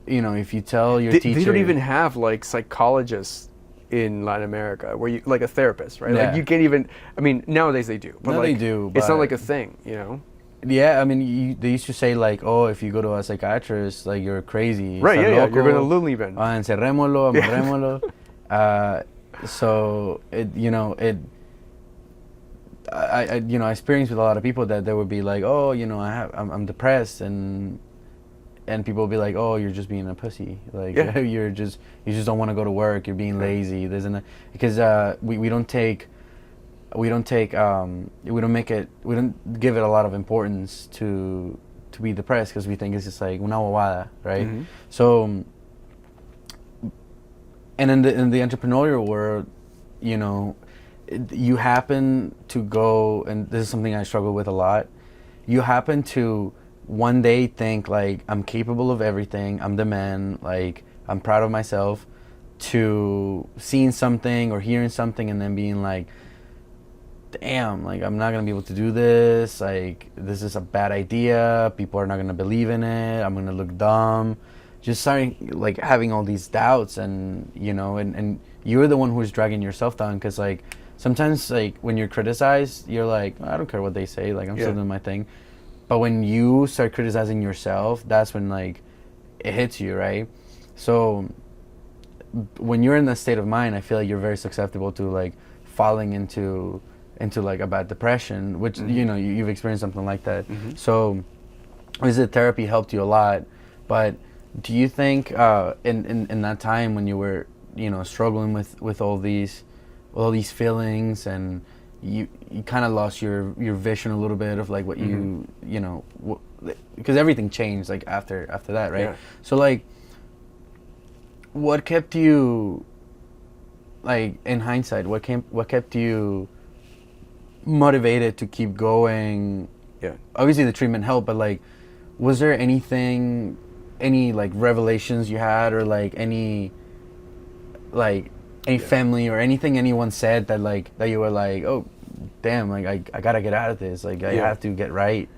know, if you tell your teacher... They don't even have like psychologists in Latin America where you, like a therapist, right? Like you can't even, I mean, nowadays they do. But no, like, they do. It's not like a thing, you know? Yeah, I mean, they used to say like, oh, if you go to a psychiatrist, like you're crazy. Right, you're going to loony bin. Encerrémoslo, amarrémoslo. So, you know, I you know, I experienced with a lot of people that they would be like, oh, you know, I'm depressed, and people would be like, oh, you're just being a pussy, like you just don't want to go to work, you're being lazy, this and that, because we don't give it a lot of importance to be depressed, because we think it's just like una bobada, right? So, and in the entrepreneurial world, you know, you happen to go, and this is something I struggle with a lot, you happen to one day think like, I'm capable of everything, I'm the man, like I'm proud of myself, to seeing something or hearing something and then being like, damn, like I'm not gonna be able to do this, like this is a bad idea, people are not gonna believe in it, I'm gonna look dumb, just starting like having all these doubts, and you know, and you're the one who's dragging yourself down, because like sometimes like when you're criticized, you're like, I don't care what they say, like I'm still doing my thing. But when you start criticizing yourself, that's when like it hits you, right? So when you're in that state of mind, I feel like you're very susceptible to like falling into like a bad depression, which you know, you've experienced something like that. So visit therapy helped you a lot. But do you think in that time when you were, you know, struggling with all these feelings, and you kind of lost your vision a little bit of like what you know, because everything changed like after that, right? So like, what kept you, like in hindsight, what kept you motivated to keep going? Obviously the treatment helped, but like, was there any like revelations you had, or like any family or anything anyone said that you were like, oh damn, like I gotta get out of this, like I have to get right?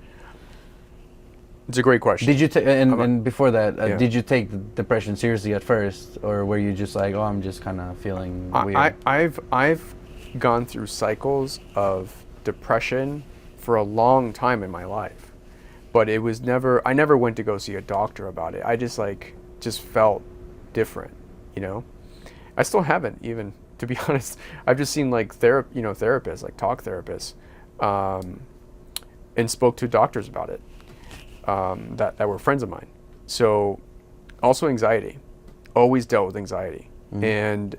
It's a great question. Did you and before that, did you take the depression seriously at first, or were you just like, oh, I'm just kind of feeling weird? I've gone through cycles of depression for a long time in my life. but it was never, I never went to go see a doctor about it. I just just felt different, you know? I still haven't even, to be honest. I've just seen like therapists, like talk therapists, and spoke to doctors about it, that were friends of mine. So also anxiety, always dealt with anxiety. And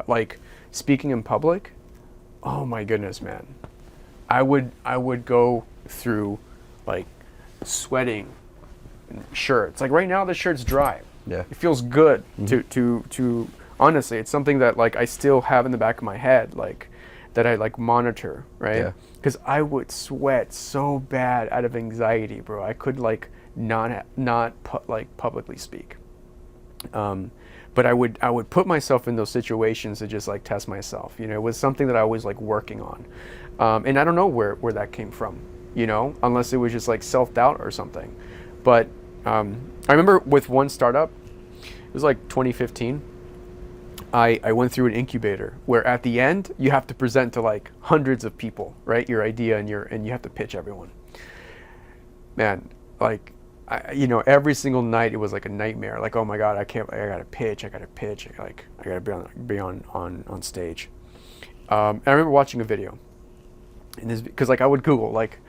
like speaking in public, oh my goodness, man. I would go through like sweating shirts. Like right now the shirt's dry. Yeah. It feels good to honestly, it's something that like I still have in the back of my head, like that I like monitor, right? Yeah. Because I would sweat so bad out of anxiety, bro. I could like not publicly speak. But I would put myself in those situations to just like test myself. You know, it was something that I was like working on, and I don't know where that came from. You know, unless it was just like self-doubt or something. But I remember with one startup, it was like 2015. I went through an incubator where at the end you have to present to like hundreds of people, right? Your idea and you have to pitch everyone. Man, like, every single night it was like a nightmare. Like, oh my God, I gotta pitch. I gotta be on stage. And I remember watching a video, and this, because like I would Google like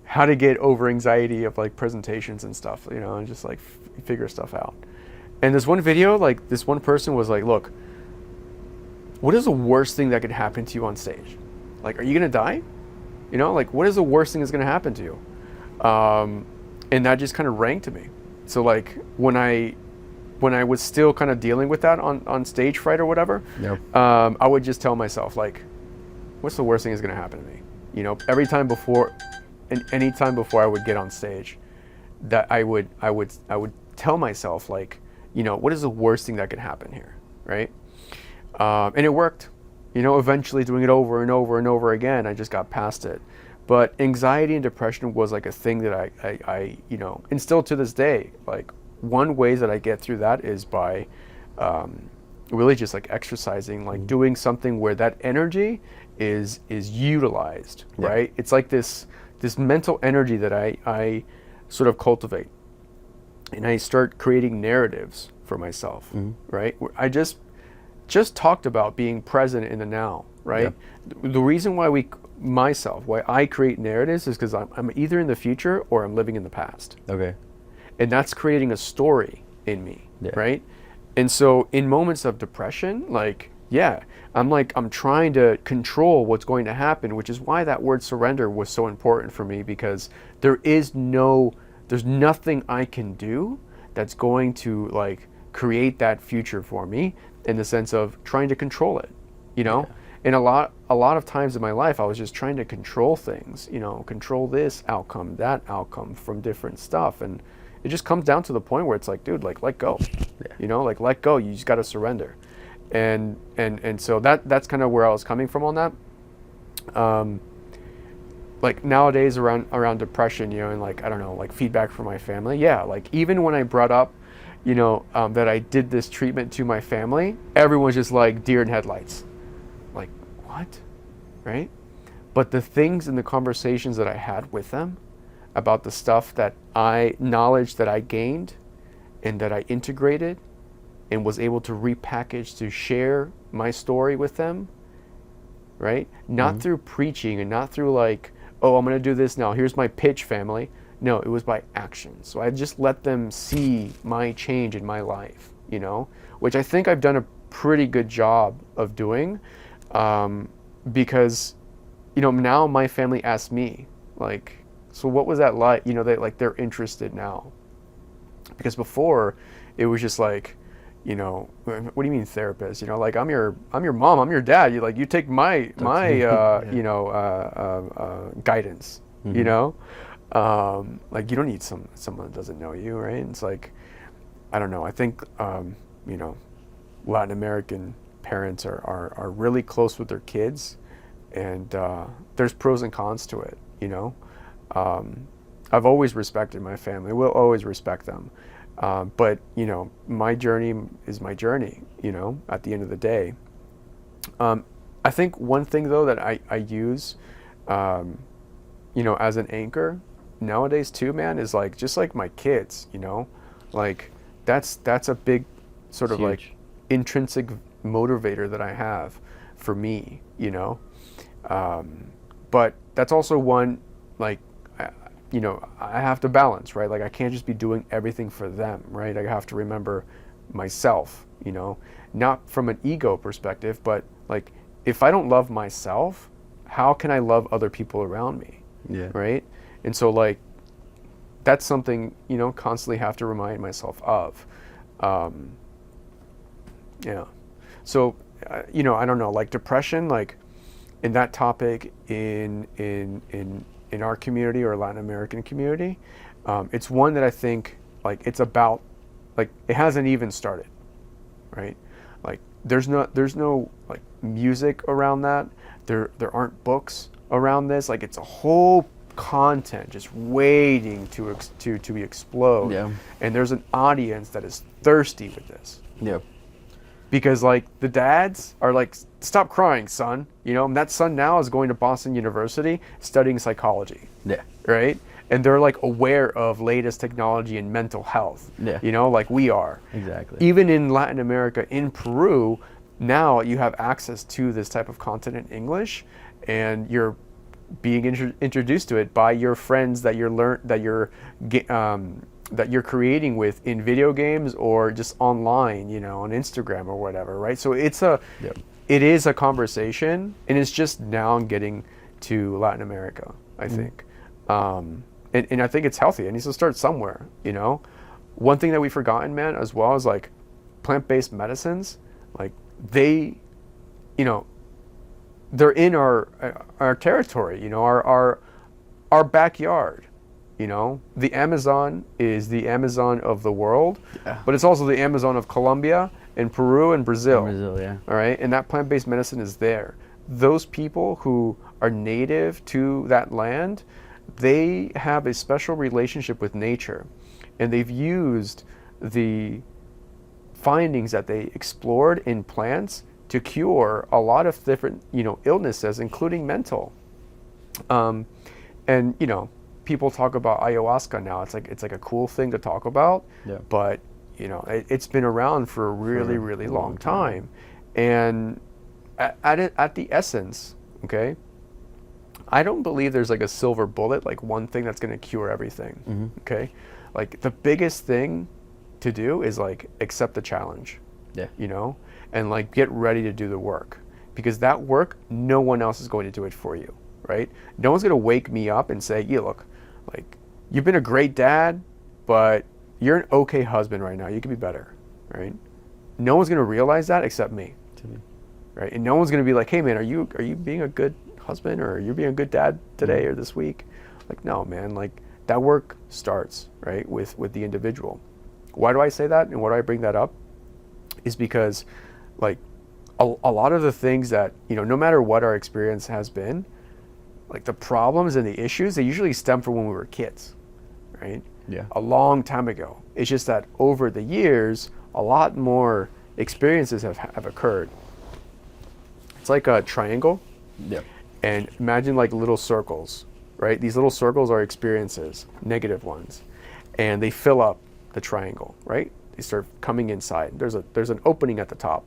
how to get over anxiety of like presentations and stuff, and just like figure stuff out. And this one video, like this one person was like, look, what is the worst thing that could happen to you on stage? Like, are you gonna die? Like what is the worst thing that's gonna happen to you? And that just kind of rang to me. So like when I was still kind of dealing with that on stage fright or whatever, Yep. I would just tell myself like, what's the worst thing that's gonna happen to me? Every time before, and any time before I would get on stage, that I would tell myself like, what is the worst thing that could happen here, right? And it worked. Eventually doing it over and over and over again, I just got past it. But anxiety and depression was like a thing that I and still to this day, like one way that I get through that is by really just like exercising, like doing something where that energy is utilized, Yeah. right? It's like this mental energy that I sort of cultivate, and I start creating narratives for myself, right? Where I just talked about being present in the now, right? Yeah. The reason why why I create narratives is because I'm either in the future or I'm living in the past. Okay. And that's creating a story in me, Yeah. right? And so in moments of depression, like, yeah, I'm trying to control what's going to happen, which is why that word surrender was so important for me, because there's nothing I can do that's going to like create that future for me, in the sense of trying to control it, Yeah. And a lot of times in my life, I was just trying to control things, control this outcome, that outcome from different stuff. And it just comes down to the point where it's like, dude, like let go, Yeah. like let go. You just got to surrender. And so that's kind of where I was coming from on that. Like nowadays around depression, and like, I don't know, like feedback from my family. Yeah. Like even when I brought up, that I did this treatment to my family, everyone's just like deer in headlights. Like, what? Right? But the things and the conversations that I had with them about the stuff knowledge that I gained and that I integrated and was able to repackage to share my story with them, right? Not through preaching and not through like, oh, I'm going to do this now. Here's my pitch, family. No, it was by action. So I just let them see my change in my life, which I think I've done a pretty good job of doing, because, now my family asks me, like, so what was that like? They're interested now. Because before, it was just like, what do you mean therapist? Like I'm your mom, I'm your dad. You take my guidance. Like you don't need someone that doesn't know you, right? And it's like, I don't know. I think Latin American parents are really close with their kids, and there's pros and cons to it. I've always respected my family. Will always respect them. But my journey is my journey. At the end of the day, I think one thing though that I use, as an anchor nowadays too, man, is like just like my kids, you know, like that's a big sort of like intrinsic motivator that I have for me, you know. But that's also one, like, you know, I have to balance, right? Like I can't just be doing everything for them, right? I have to remember myself, you know, not from an ego perspective, but like if I don't love myself, how can I love other people around me? Yeah. Right. And so like that's something, you know, constantly have to remind myself of. Yeah. So, you know, I don't know, like depression, like in that topic in our community or Latin American community, it's one that I think like it's about, like it hasn't even started, right? Like there's no like music around that. There aren't books around this. Like it's a whole content just waiting to explode. Yeah. And there's an audience that is thirsty with this. Yeah. Because like the dads are like, stop crying, son. You know, and that son now is going to Boston University studying psychology. Yeah. Right? And they're like aware of latest technology and mental health. Yeah. You know, like we are. Exactly. Even in Latin America, in Peru, now you have access to this type of content in English, and you're being introduced to it by your friends that you're creating with in video games or just online, you know, on Instagram or whatever, right? So it is a conversation, and it's just now getting to Latin America, I think. And I think it's healthy. It needs to start somewhere, you know? One thing that we've forgotten, man, as well, is like plant-based medicines, like they, you know, they're in our territory, you know, our backyard. You know, the Amazon is the Amazon of the world, but it's also the Amazon of Colombia and Peru and Brazil. Yeah. All right, and that plant-based medicine is there. Those people who are native to that land, they have a special relationship with nature, and they've used the findings that they explored in plants to cure a lot of different, you know, illnesses, including mental. And you know, people talk about ayahuasca now. It's like a cool thing to talk about. Yeah. But you know, it's been around for a really long time. And at the essence, okay, I don't believe there's like a silver bullet, like one thing that's going to cure everything. Okay, like the biggest thing to do is like accept the challenge. Yeah. You know, and like get ready to do the work, because that work, no one else is going to do it for you. Right? No one's going to wake me up and say, yeah, look, like you've been a great dad, but you're an okay husband right now. You could be better. Right? No one's going to realize that except me. Right? And no one's going to be like, hey man, are you being a good husband, or are you being a good dad today or this week? Like, no, man, like that work starts, right, with the individual. Why do I say that, and why do I bring that up? Is because like a lot of the things that, you know, no matter what our experience has been, like the problems and the issues, they usually stem from when we were kids, right? Yeah. A long time ago. It's just that over the years, a lot more experiences have occurred. It's like a triangle. Yeah. And imagine like little circles, right? These little circles are experiences, negative ones, and they fill up the triangle, right? They start coming inside. There's an opening at the top.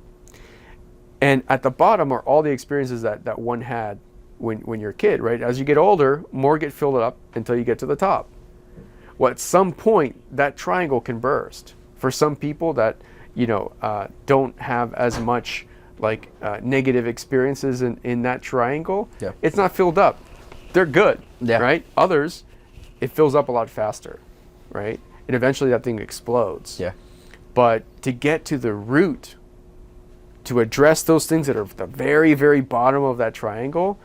And at the bottom are all the experiences that one had when you're a kid, right? As you get older, more get filled up until you get to the top. Well, at some point, that triangle can burst. For some people that, you know, don't have as much like negative experiences in that triangle, yeah, it's not filled up. They're good, yeah, right? Others, it fills up a lot faster, right? And eventually that thing explodes. Yeah. But to get to the root, to address those things that are at the very, very bottom of that triangle,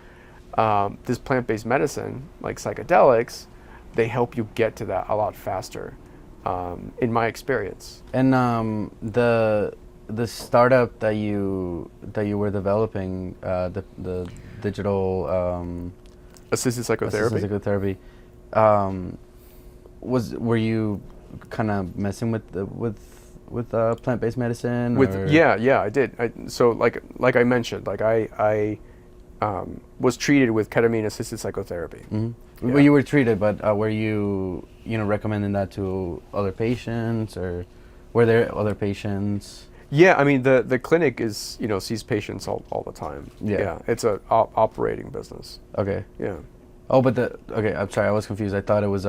this plant-based medicine, like psychedelics, they help you get to that a lot faster, in my experience. And the startup that you were developing, the digital assisted psychotherapy. Were you kind of messing with plant-based medicine? Yeah, I did. So like I mentioned, like I was treated with ketamine assisted psychotherapy. Well, you were treated, but were you, recommending that to other patients, or were there other patients? Yeah, I mean the clinic is sees patients all the time. Yeah. It's a operating business. Okay. Yeah. Oh, but okay, I'm sorry, I was confused. I thought it was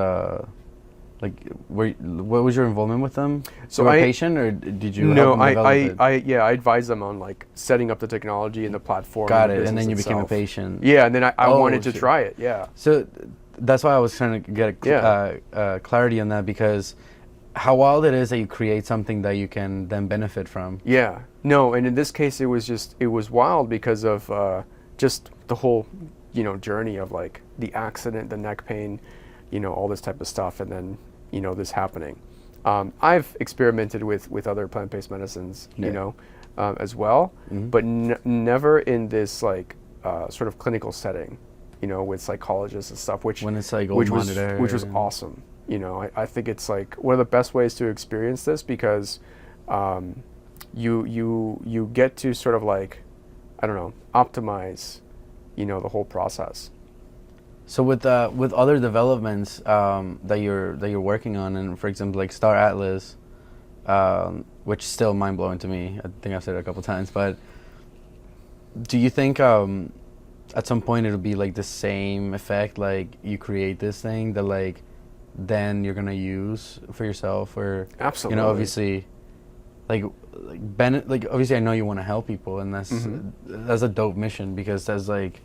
what was your involvement with them? So you were I- a patient, or did you No, help them develop it? I advise them on like setting up the technology and the platform. Got and the it, and then you business became a itself. patient. Yeah, and then I Oh, wanted to shit. try it. Yeah. So that's why I was trying to get clarity on that, because how wild it is that you create something that you can then benefit from. Yeah. No, and in this case, it was wild because of just the whole journey of like the accident, the neck pain, all this type of stuff, and then this happening. I've experimented with other plant-based medicines, Yeah. As well, Mhm. but never in this like sort of clinical setting, with psychologists and stuff, which When it's like which all was monitored which was and- awesome. I think it's like one of the best ways to experience this because you get to sort of like, I don't know, optimize, the whole process. So with other developments that you're working on, and for example like Star Atlas, which is still mind blowing to me. I think I've said it a couple times, but do you think at some point it'll be like the same effect, like you create this thing that like then you're gonna use for yourself, or Absolutely. obviously like obviously I know you want to help people, and that's a dope mission, because that's like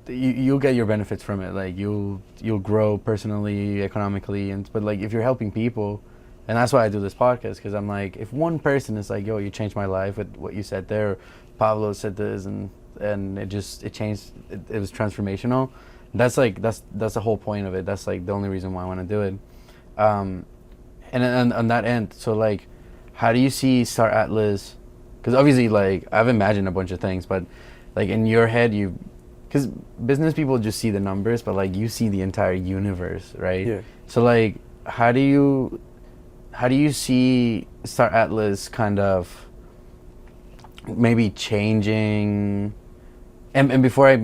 you'll get your benefits from it, like you'll grow personally, economically, but like if you're helping people, and that's why I do this podcast, because I'm like, if one person is like, yo, you changed my life with what you said there, Pablo said this, and it changed, it was transformational. That's the whole point of it. That's like the only reason why I want to do it. And on that end, so like, how do you see Star Atlas? Because obviously, like, I've imagined a bunch of things, but like in your head, because business people just see the numbers, but like you see the entire universe, right? Yeah. So like, how do you see Star Atlas kind of maybe changing? And before I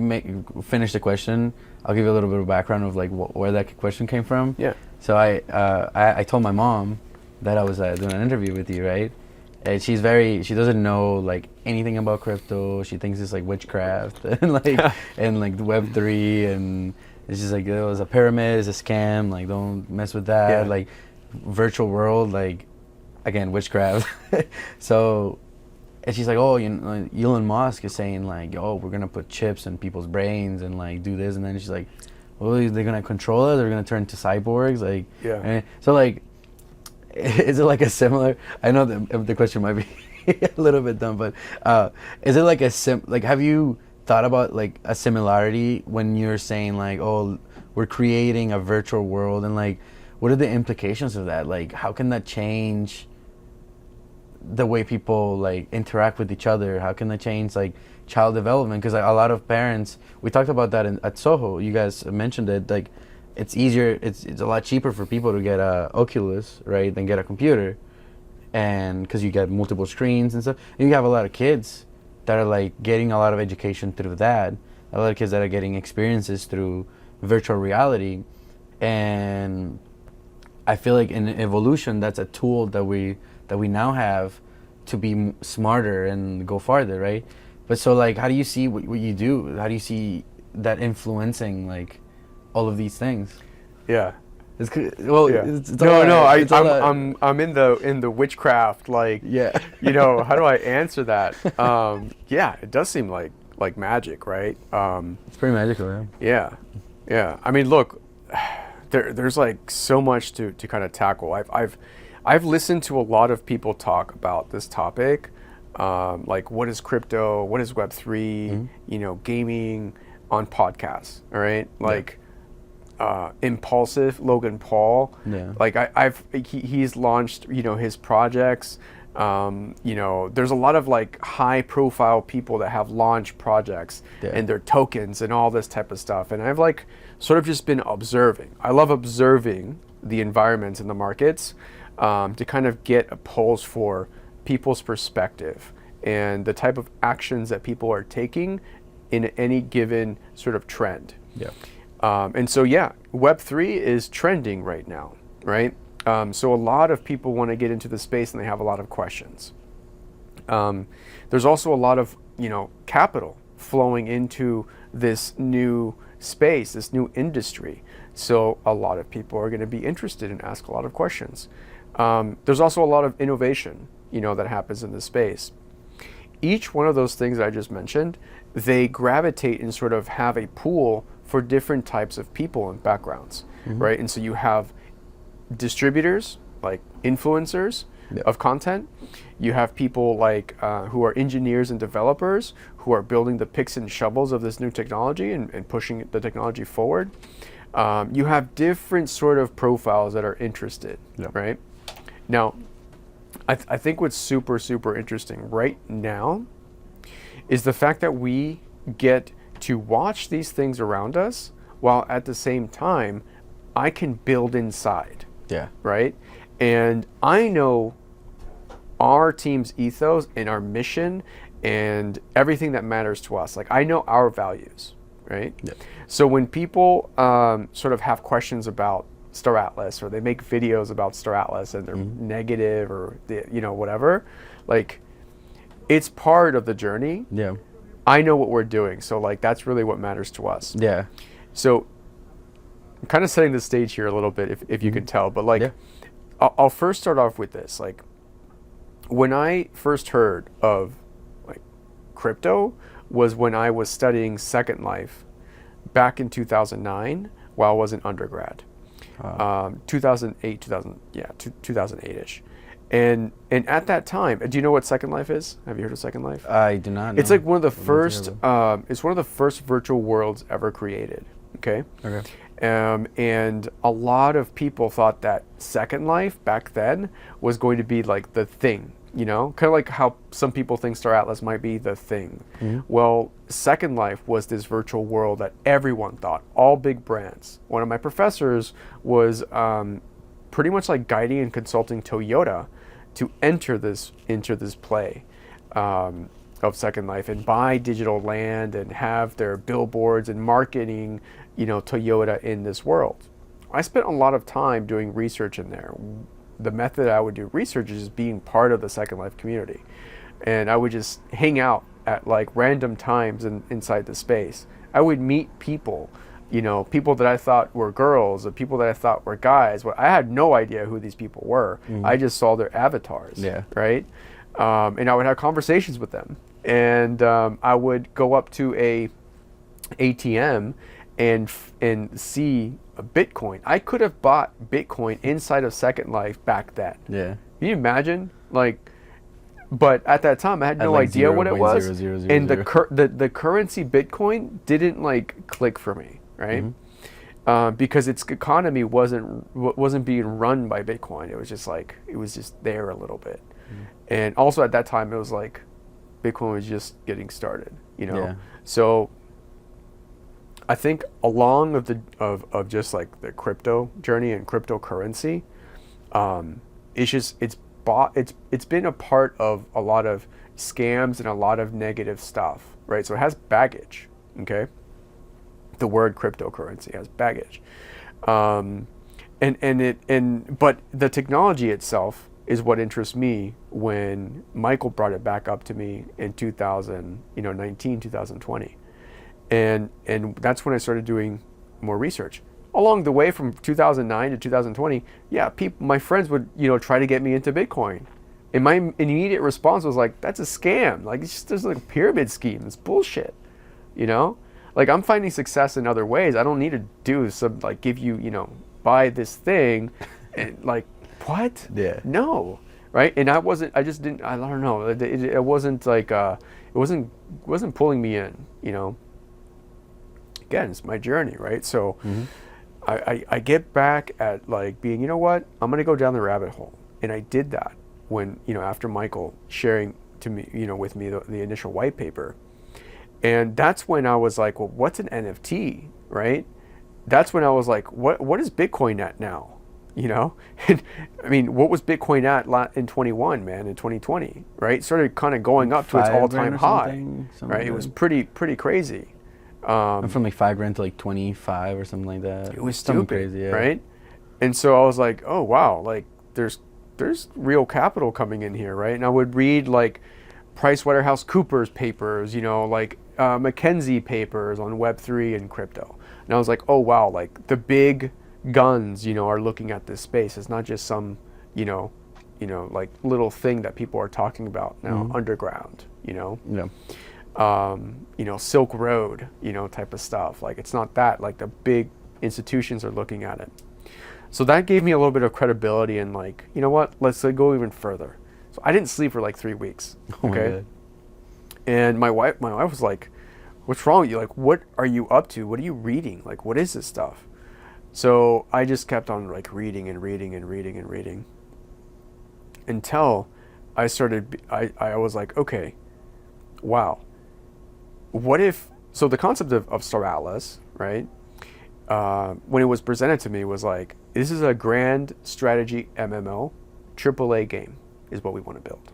finish the question, I'll give you a little bit of background of like where that question came from. Yeah. So I told my mom that I was doing an interview with you, right? And she doesn't know like anything about crypto. She thinks it's like witchcraft and like and like the Web3, and it's just like it was a pyramid, it's a scam. Like don't mess with that. Yeah. Like virtual world, like again witchcraft. So, and she's like, oh, Elon Musk is saying like, oh, we're gonna put chips in people's brains and like do this, and then she's like, well, they're gonna control us. They're gonna turn to cyborgs, like. Yeah. And so like, is it like a similar? I know the question might be a little bit dumb, but is it like like, have you thought about like a similarity when you're saying like, oh, we're creating a virtual world, and like, what are the implications of that? Like, how can that change the way people like interact with each other? How can that change like child development? Because like, a lot of parents, we talked about that at Soho. You guys mentioned it. Like, it's easier. It's a lot cheaper for people to get a Oculus, right, than get a computer, and because you get multiple screens and stuff. And you have a lot of kids that are like getting a lot of education through that. A lot of kids that are getting experiences through virtual reality, and I feel like in evolution, that's a tool that we now have to be smarter and go farther, right? But so like, how do you see what you do? How do you see that influencing like all of these things? Yeah. It's well, Yeah. it's I'm in the witchcraft, like, Yeah. how do I answer that? Yeah, it does seem like magic, right? It's pretty magical, yeah. Yeah. I mean, look, there's like so much to kind of tackle. I've listened to a lot of people talk about this topic, like what is crypto, what is Web3, gaming, on podcasts. All right, like Impulsive, Logan Paul. Yeah. Like he's launched his projects. There's a lot of like high profile people that have launched projects and their tokens and all this type of stuff. And I've like sort of just been observing. I love observing the environments in the markets to kind of get a pulse for people's perspective and the type of actions that people are taking in any given sort of trend. Yeah. And so, yeah, Web3 is trending right now, right? So a lot of people want to get into the space and they have a lot of questions. There's also a lot of, capital flowing into this new space, this new industry. So a lot of people are going to be interested and ask a lot of questions. There's also a lot of innovation, that happens in this space. Each one of those things I just mentioned, they gravitate and sort of have a pool for different types of people and backgrounds, right? And so you have distributors, like influencers of content. You have people like who are engineers and developers who are building the picks and shovels of this new technology and pushing the technology forward. You have different sort of profiles that are interested, right? Now, I think what's super, super interesting right now is the fact that we get to watch these things around us while at the same time I can build inside. Yeah. Right? And I know our team's ethos and our mission and everything that matters to us. Like, I know our values, right? Yeah. So when people sort of have questions about Star Atlas, or they make videos about Star Atlas and they're negative, or whatever, like, it's part of the journey. Yeah. I know what we're doing, so like that's really what matters to us. Yeah. So I'm kind of setting the stage here a little bit, if you can tell, but like, I'll first start off with this. Like, when I first heard of like crypto was when I was studying Second Life back in 2009 while I was in undergrad. 2008, 2008-ish. And at that time, do you know what Second Life is? Have you heard of Second Life? I do not know. It's like one of the first, it's one of the first virtual worlds ever created. Okay. Okay. And a lot of people thought that Second Life back then was going to be like the thing, kind of like how some people think Star Atlas might be the thing. Well, Second Life was this virtual world that everyone thought, all big brands. One of my professors was pretty much like guiding and consulting Toyota to enter this play of Second Life and buy digital land and have their billboards and marketing, Toyota in this world. I spent a lot of time doing research in there. The method I would do research is just being part of the Second Life community. And I would just hang out at like random times inside the space. I would meet people, people that I thought were girls, or people that I thought were guys. Well, I had no idea who these people were. I just saw their avatars, right? And I would have conversations with them. And I would go up to a ATM and see a Bitcoin. I could have bought Bitcoin inside of Second Life back then. Yeah. Can you imagine? Like, but at that time I had no idea what it was. And the currency Bitcoin didn't like click for me, right? Because its economy wasn't being run by Bitcoin. It was just there a little bit. And also at that time it was like Bitcoin was just getting started, So I think along of just like the crypto journey and cryptocurrency, it's been a part of a lot of scams and a lot of negative stuff, right? So it has baggage, okay? The word cryptocurrency has baggage, but the technology itself is what interests me. When Michael brought it back up to me in 2019, 2020. And that's when I started doing more research. Along the way from 2009 to 2020, my friends would, try to get me into Bitcoin. And my immediate response was like, that's a scam. Like, it's just, there's like a pyramid scheme. It's bullshit, Like, I'm finding success in other ways. I don't need to do some, like, give you, buy this thing. And like, what? Yeah. No. Right? And I don't know. It wasn't like, it wasn't pulling me in, Again, it's my journey, right? So I get back at like being, what? I'm going to go down the rabbit hole. And I did that when, after Michael sharing to me, with me the initial white paper. And that's when I was like, well, what's an NFT, right? That's when I was like, what is Bitcoin at now? And I mean, what was Bitcoin at in 21, man, in 2020, right? Started kind of going up to its all-time high, right? It was pretty crazy. Went from like $5 grand to like 25 or something like that. It was something stupid, crazy, yeah. right? And so I was like, oh wow, like there's real capital coming in here, right? And I would read like PricewaterhouseCoopers papers, you know, like McKinsey papers on Web3 and crypto. And I was like, oh wow, like the big guns, you know, are looking at this space. It's not just some, you know, like little thing that people are talking about now underground, you know. Yeah. You know, Silk Road, you know, type of stuff. Like it's not that, like the big institutions are looking at it. So that gave me a little bit of credibility and like, you know what, let's go even further. So I didn't sleep for like 3 weeks. Oh my Okay. God. And my wife was like, what's wrong with you? Like, what are you up to? What are you reading? Like, what is this stuff? So I just kept on like reading and reading and reading and reading until I started, I was like, okay, wow. What if, so the concept of Star Atlas, right? When it was presented to me was like, this is a grand strategy MMO, AAA game is what we want to build.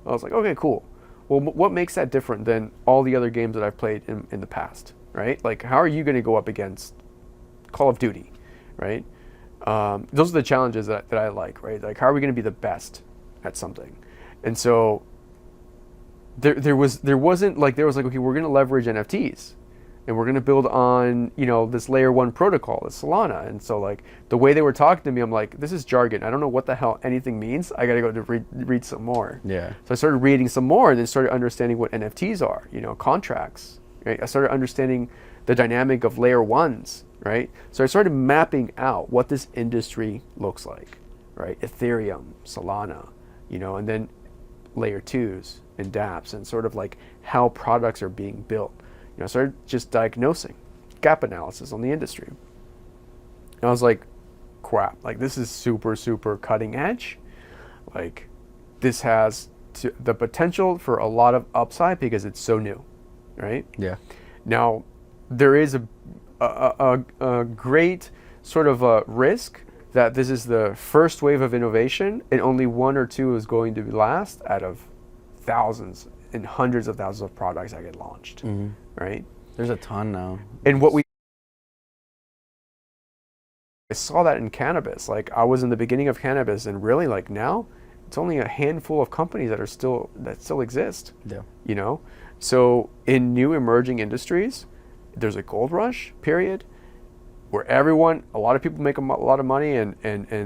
I was like, okay, cool. Well, what makes that different than all the other games that I've played in the past, right? Like, how are you going to go up against Call of Duty, right? Those are the challenges that I like, right? Like, how are we going to be the best at something? And so there was like, okay, we're going to leverage NFTs. And we're going to build on, you know, this layer 1 protocol, this Solana. And so like the way they were talking to me, I'm like, this is jargon. I don't know what the hell anything means. I got to go to read some more. Yeah. So I started reading some more and then started understanding what NFTs are, you know, contracts, right? I started understanding the dynamic of layer 1s, right? So I started mapping out what this industry looks like, right? Ethereum, Solana, you know, and then layer 2s and dApps and sort of like how products are being built. You know, I started just diagnosing, gap analysis on the industry. And I was like, crap, like this is super, super cutting edge. Like this has the potential for a lot of upside because it's so new, right? Yeah. Now, there is a great sort of a risk that this is the first wave of innovation and only 1 or 2 is going to last out of thousands and hundreds of thousands of products that get launched. Right? There's a ton now. And I saw that in cannabis. Like I was in the beginning of cannabis and really like now it's only a handful of companies that still exist. Yeah. You know? So in new emerging industries, there's a gold rush period where a lot of people make a lot of money and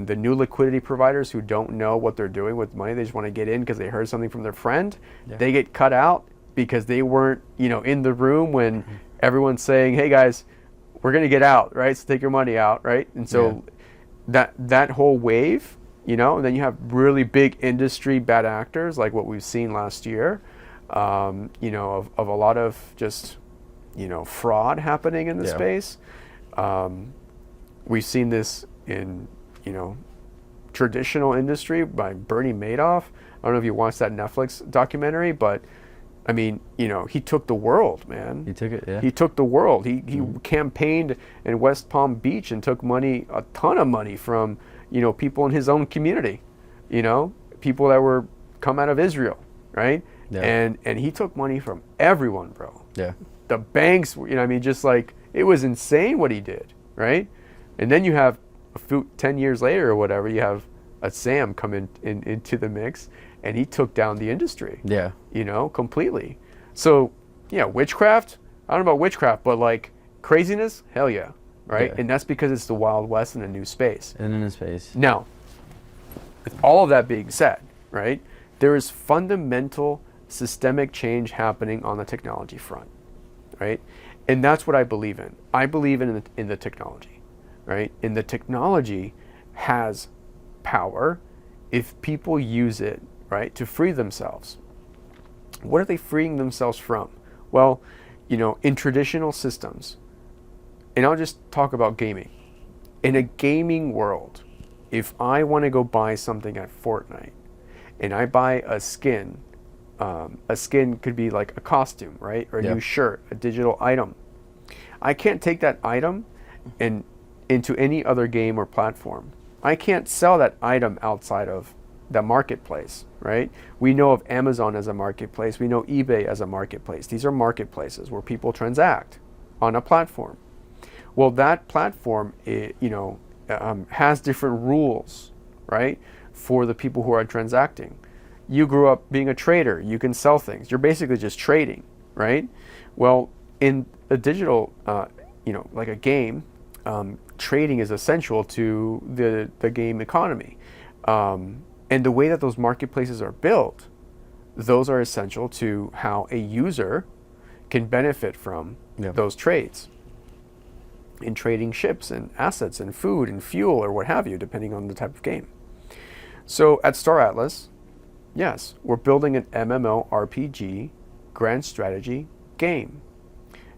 the new liquidity providers who don't know what they're doing with money, they just want to get in because they heard something from their friend. Yeah. They get cut out because they weren't, you know, in the room when everyone's saying, hey guys, we're going to get out, right? So take your money out, right? And so that whole wave, you know, and then you have really big industry bad actors like what we've seen last year, you know, of a lot of just, you know, fraud happening in the space. We've seen this in, you know, traditional industry by Bernie Madoff. I don't know if you watched that Netflix documentary, but I mean, you know, he took the world, man. He took it, yeah. He took the world. He campaigned in West Palm Beach and took money, a ton of money from, you know, people in his own community, you know, people that were come out of Israel, right? Yeah. And he took money from everyone, bro. Yeah. The banks, you know, I mean, just like, it was insane what he did, right? And then you have 10 years later or whatever, you have a Sam come into the mix, and he took down the industry. Yeah. You know, completely. So, yeah, witchcraft, I don't know about witchcraft, but like craziness, hell yeah, right? Yeah. And that's because it's the Wild West in a new space. In a new space. Now, with all of that being said, right, there is fundamental systemic change happening on the technology front, right? And that's what I believe in. I believe in the technology, right? And the technology has power if people use it, right, to free themselves. What are they freeing themselves from? Well, you know, in traditional systems, and I'll just talk about gaming. In a gaming world, if I want to go buy something at Fortnite, and I buy a skin could be like a costume, right? Or a new shirt, a digital item. I can't take that item and into any other game or platform. I can't sell that item outside of the marketplace, right? We know of Amazon as a marketplace. We know eBay as a marketplace. These are marketplaces where people transact, on a platform. Well, that platform, has different rules, right, for the people who are transacting. You grew up being a trader. You can sell things. You're basically just trading, right? Well, in a digital, like a game, trading is essential to the game economy. And the way that those marketplaces are built, those are essential to how a user can benefit from those trades in trading ships and assets and food and fuel or what have you, depending on the type of game. So at Star Atlas, yes, we're building an MMORPG grand strategy game.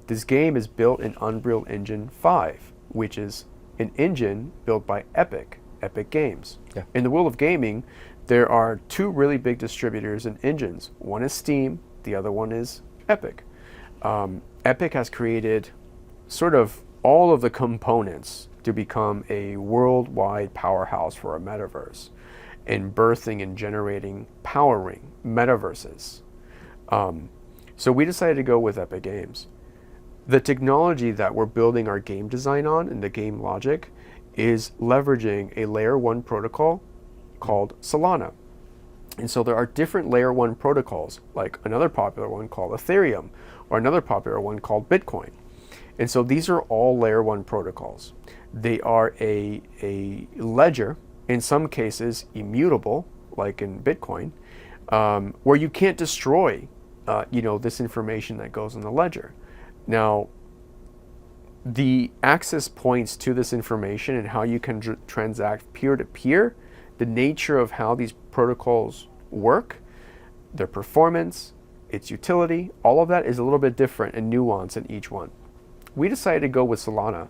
This game is built in Unreal Engine 5, which is an engine built by Epic Games. Yeah. In the world of gaming, there are two really big distributors and engines. One is Steam, the other one is Epic. Epic has created sort of all of the components to become a worldwide powerhouse for a metaverse, and birthing and generating, powering metaverses. So we decided to go with Epic Games. The technology that we're building our game design on and the game logic is leveraging a layer 1 protocol called Solana. And so there are different layer 1 protocols, like another popular one called Ethereum, or another popular one called Bitcoin. And so these are all layer 1 protocols. They are a ledger, in some cases immutable, like in Bitcoin, where you can't destroy this information that goes in the ledger. Now, the access points to this information and how you can transact peer-to-peer, the nature of how these protocols work, their performance, its utility, all of that is a little bit different and nuanced in each one. We decided to go with Solana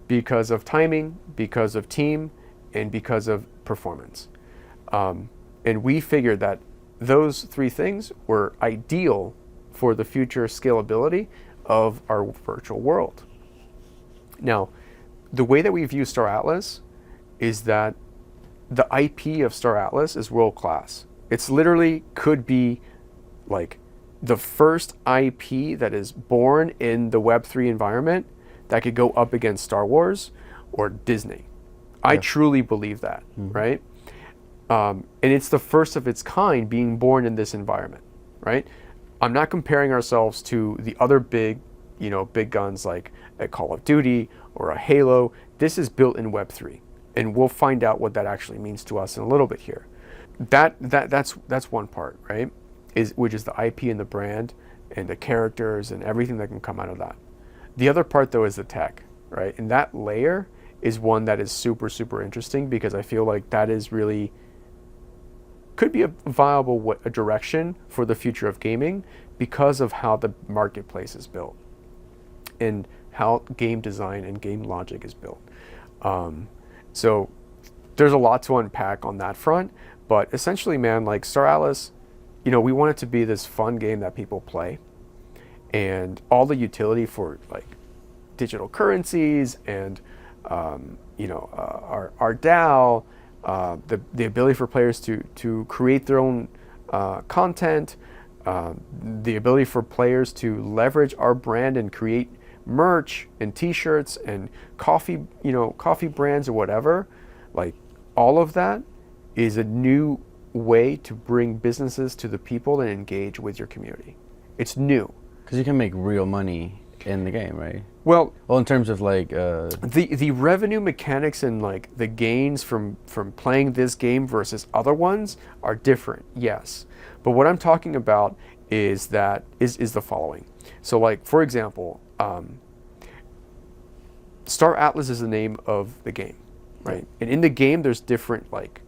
because of timing, because of team, and because of performance. And we figured that those three things were ideal for the future scalability of our virtual world. Now, the way that we view Star Atlas is that the IP of Star Atlas is world class. It's literally could be like the first IP that is born in the Web3 environment that could go up against Star Wars or Disney. I truly believe that, right? And it's the first of its kind being born in this environment, right? I'm not comparing ourselves to the other big guns like a Call of Duty or a Halo. This is built in Web3, and we'll find out what that actually means to us in a little bit here. That's one part, right? Which is the IP and the brand and the characters and everything that can come out of that. The other part though is the tech, right? And that layer is one that is super, super interesting because I feel like that is really could be a viable direction for the future of gaming because of how the marketplace is built and how game design and game logic is built. So there's a lot to unpack on that front, but essentially, man, like Star Atlas, we want it to be this fun game that people play, and all the utility for like digital currencies and our DAO, the ability for players to create their own content, the ability for players to leverage our brand and create merch and T-shirts and coffee brands or whatever, like all of that is a new way to bring businesses to the people and engage with your community. It's new. Because you can make real money in the game, right? Well, in terms of like the revenue mechanics and like the gains from playing this game versus other ones are different, yes. But what I'm talking about is the following. So like, for example, Star Atlas is the name of the game, right? And in the game, there's different like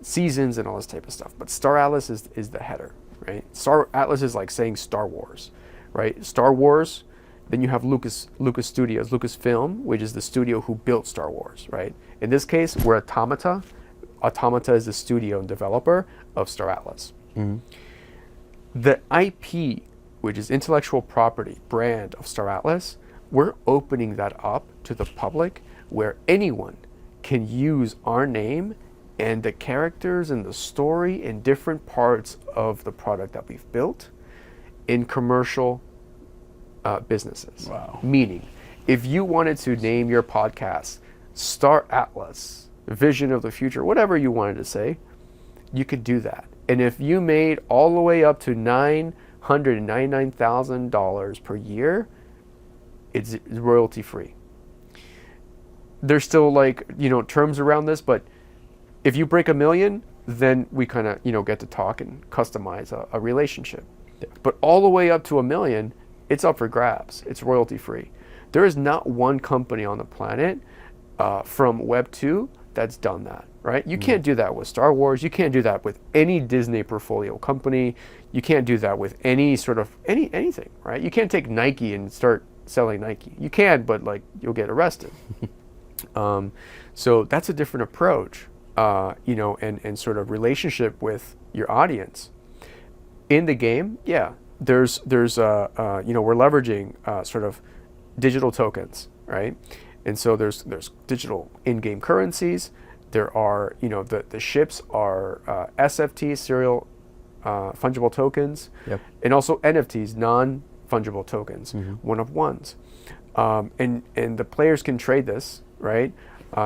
seasons and all this type of stuff. But Star Atlas is the header, right? Star Atlas is like saying Star Wars, right? Star Wars. Then you have Lucas Studios, Lucasfilm, which is the studio who built Star Wars, right? In this case, we're Automata. Automata is the studio and developer of Star Atlas. Mm-hmm. The IP, which is intellectual property, brand of Star Atlas, we're opening that up to the public where anyone can use our name and the characters and the story in different parts of the product that we've built in commercial businesses. Wow. Meaning, if you wanted to name your podcast Star Atlas, Vision of the Future, whatever you wanted to say, you could do that. And if you made all the way up to $999,000 per year, it's royalty free. There's still terms around this, but if you break $1 million, then we kind of get to talk and customize a relationship. Yeah. But all the way up to $1 million, it's up for grabs. It's royalty free. There is not one company on the planet from Web 2 that's done that, right? You can't do that with Star Wars. You can't do that with any Disney portfolio company. You can't do that with any sort of anything, right? You can't take Nike and start selling Nike. You can, but you'll get arrested. So that's a different approach, and sort of relationship with your audience. In the game, there's we're leveraging sort of digital tokens, right? And so there's digital in-game currencies. There are, the ships are SFT, serial fungible tokens, Yep. and also NFTs, non-fungible tokens, one-of-ones. And the players can trade this, right,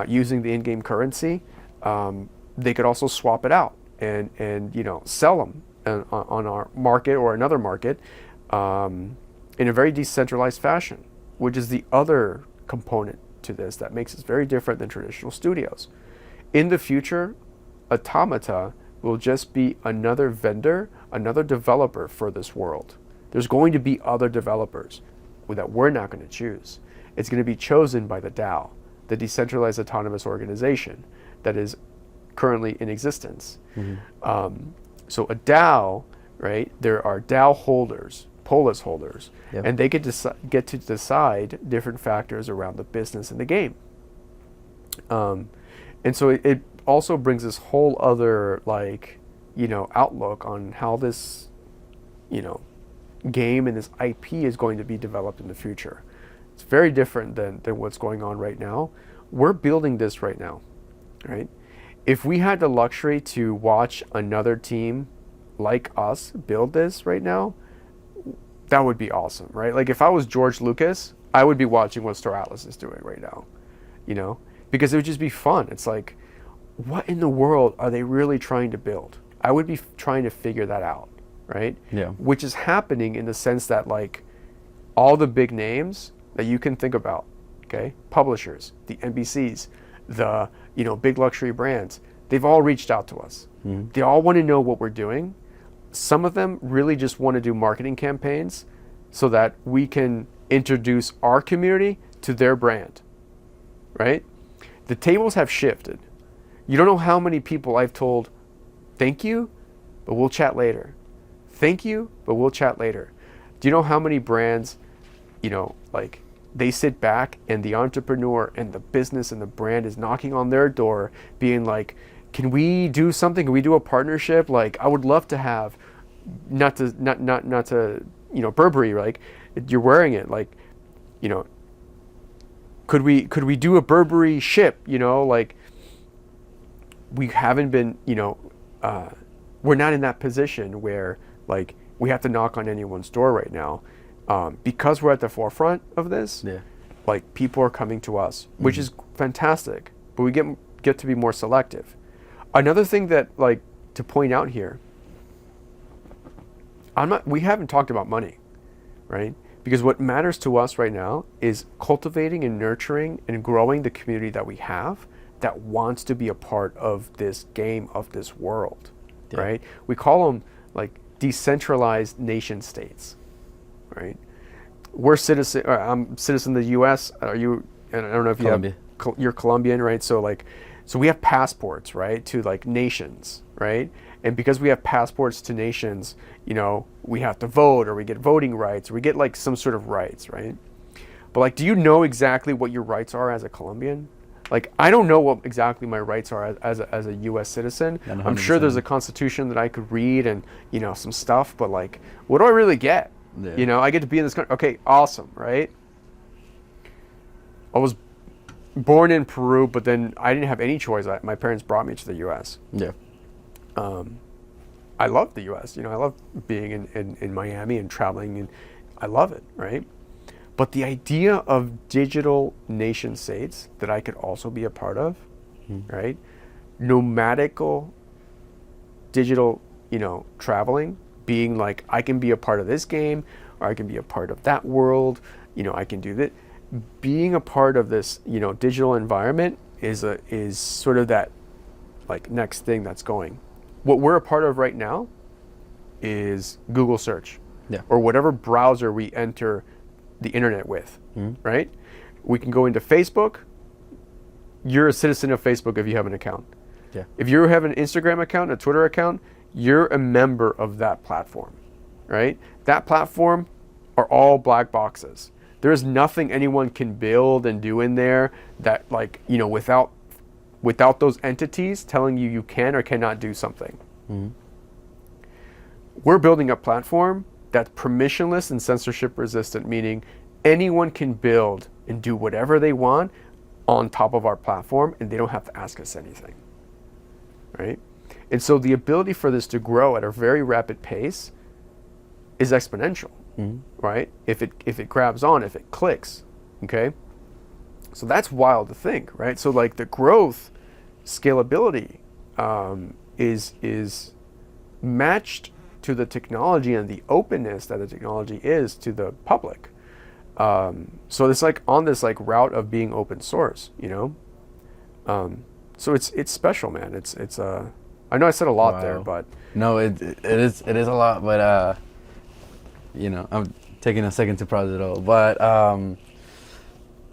using the in-game currency. They could also swap it out and sell them on our market or another market in a very decentralized fashion, which is the other component to this that makes it very different than traditional studios. In the future, Automata will just be another vendor, another developer for this world. There's going to be other developers that we're not going to choose. It's going to be chosen by the DAO, the Decentralized Autonomous Organization, that is currently in existence. So a DAO, right, there are DAO holders, polis holders, Yep. and they get to decide different factors around the business in the game. And so it also brings this whole other outlook on how this game and this IP is going to be developed in the future. It's very different than what's going on right now. We're building this right now, right? If we had the luxury to watch another team like us build this right now, that would be awesome, right? Like if I was George Lucas, I would be watching what Star Atlas is doing right now, because it would just be fun. It's like, what in the world are they really trying to build? I would be trying to figure that out, right? Yeah. Which is happening in the sense that all the big names that you can think about, okay, publishers, the NBCs, the big luxury brands, they've all reached out to us. They all want to know what we're doing. Some of them really just want to do marketing campaigns so that we can introduce our community to their brand, right? The tables have shifted. You don't know how many people I've told, thank you, but we'll chat later. Thank you, but we'll chat later. Do you know how many brands, they sit back and the entrepreneur and the business and the brand is knocking on their door being like, can we do something? Can we do a partnership? I would love to have, not to Burberry, you're wearing it, could we do a Burberry ship? We haven't been, we're not in that position where we have to knock on anyone's door right now. Because we're at the forefront of this, people are coming to us, which is fantastic, but we get to be more selective. Another thing that to point out here, we haven't talked about money, right? Because what matters to us right now is cultivating and nurturing and growing the community that we have that wants to be a part of this game, of this world, right? We call them decentralized nation states, right? We're citizen. I'm citizen of the U.S. Are you? And I don't know if Colombia. You're Colombian, right? So so we have passports, right, to nations, right? And because we have passports to nations, we have to vote, or we get voting rights, or we get some sort of rights, right? But do you know exactly what your rights are as a Colombian? I don't know what exactly my rights are as a U.S. citizen. 100%. I'm sure there's a constitution that I could read and some stuff, but what do I really get? Yeah. I get to be in this country. Okay, awesome, right? I was born in Peru, but then I didn't have any choice. My parents brought me to the U.S. Yeah. I love the U.S. I love being in Miami and traveling, and I love it, right? But the idea of digital nation states that I could also be a part of, right? Nomadical digital, traveling, being like, I can be a part of this game, or I can be a part of that world, I can do that. Being a part of this, digital environment is sort of that like next thing that's going. What we're a part of right now is Google search, or whatever browser we enter the internet with, right? We can go into Facebook. You're a citizen of Facebook if you have an account. Yeah. If you have an Instagram account, a Twitter account, you're a member of that platform, right? That platform are all black boxes. There's nothing anyone can build and do in there that, like, without those entities telling you can or cannot do something. We're building a platform that's permissionless and censorship resistant, meaning anyone can build and do whatever they want on top of our platform, and they don't have to ask us anything, right? And so the ability for this to grow at a very rapid pace is exponential, right? If it grabs on, if it clicks, okay? So that's wild to think, right? So like the growth, scalability is matched to the technology and the openness that the technology is to the public. So it's like on this like route of being open source, so it's special, man. It's I know I said a lot there, but no, it is a lot, but I'm taking a second to process it all. But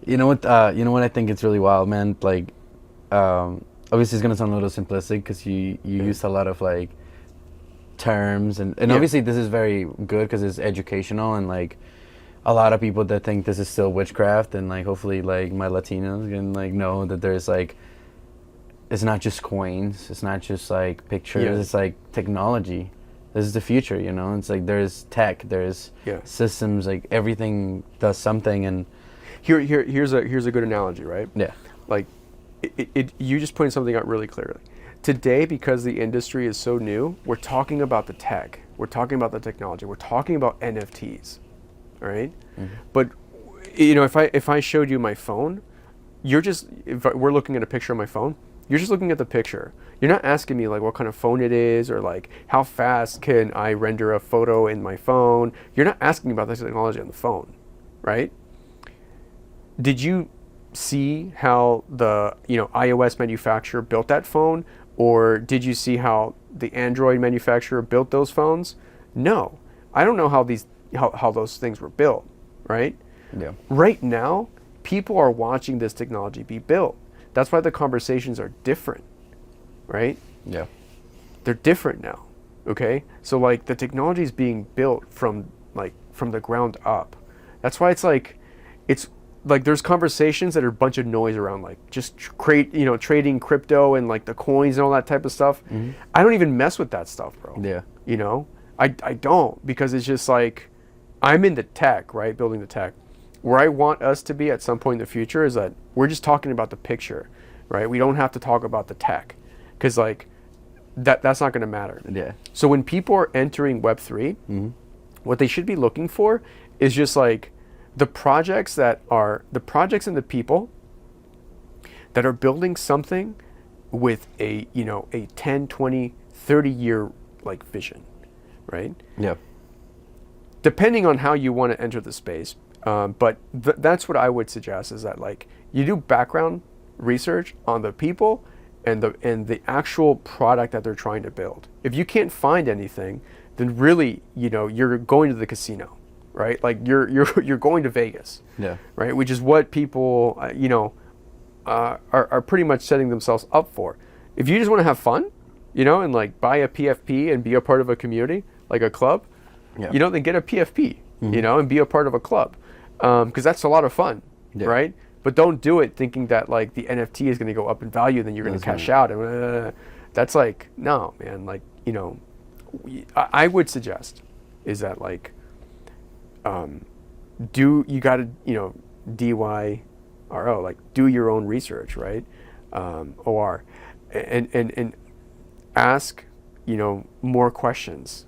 you know what I think it's really wild, man. Like, obviously it's gonna sound a little simplistic because you used a lot of like terms and obviously this is very good because it's educational, and like a lot of people that think this is still witchcraft, and like hopefully like my Latinos can like know that there's like, it's not just coins, it's not just like pictures, it's like technology. This is the future, It's like there's tech, there's systems, like everything does something. And here's a good analogy, right? Yeah. Like you just pointed something out really clearly. Today, because the industry is so new, we're talking about the tech, we're talking about the technology, we're talking about NFTs, all right? But if I showed you my phone, if we're looking at a picture of my phone, you're just looking at the picture. You're not asking me like what kind of phone it is, or like how fast can I render a photo in my phone. You're not asking about the technology on the phone, right? Did you see how the iOS manufacturer built that phone, or did you see how the Android manufacturer built those phones? No, I don't know how those things were built, right? Yeah. Right now, people are watching this technology be built. That's why the conversations are different, right? Yeah. They're different now, okay? So like the technology is being built from the ground up. That's why it's like there's conversations that are a bunch of noise around like just trading crypto and like the coins and all that type of stuff. I don't even mess with that stuff, bro. Yeah. I don't, because it's just like I'm in the tech, right? Building the tech. Where I want us to be at some point in the future is that we're just talking about the picture, right? We don't have to talk about the tech, because like that's not going to matter. Yeah. So when people are entering Web3, what they should be looking for is just like the projects and the people that are building something with a 10, 20, 30 year like vision, right? Yeah. Depending on how you want to enter the space. But that's what I would suggest, is that like you do background research on the people and the actual product that they're trying to build. If you can't find anything, then really, you're going to the casino, right? Like you're going to Vegas, right? Which is what people, are pretty much setting themselves up for. If you just want to have fun, and like buy a PFP and be a part of a community, like a club, then get a PFP, and be a part of a club. Because that's a lot of fun, right? But don't do it thinking that like the NFT is going to go up in value, then you're going to cash out. And that's like, no, man. Like, I would suggest is that like, you got to, DYRO, like do your own research, right? OR, and ask, more questions,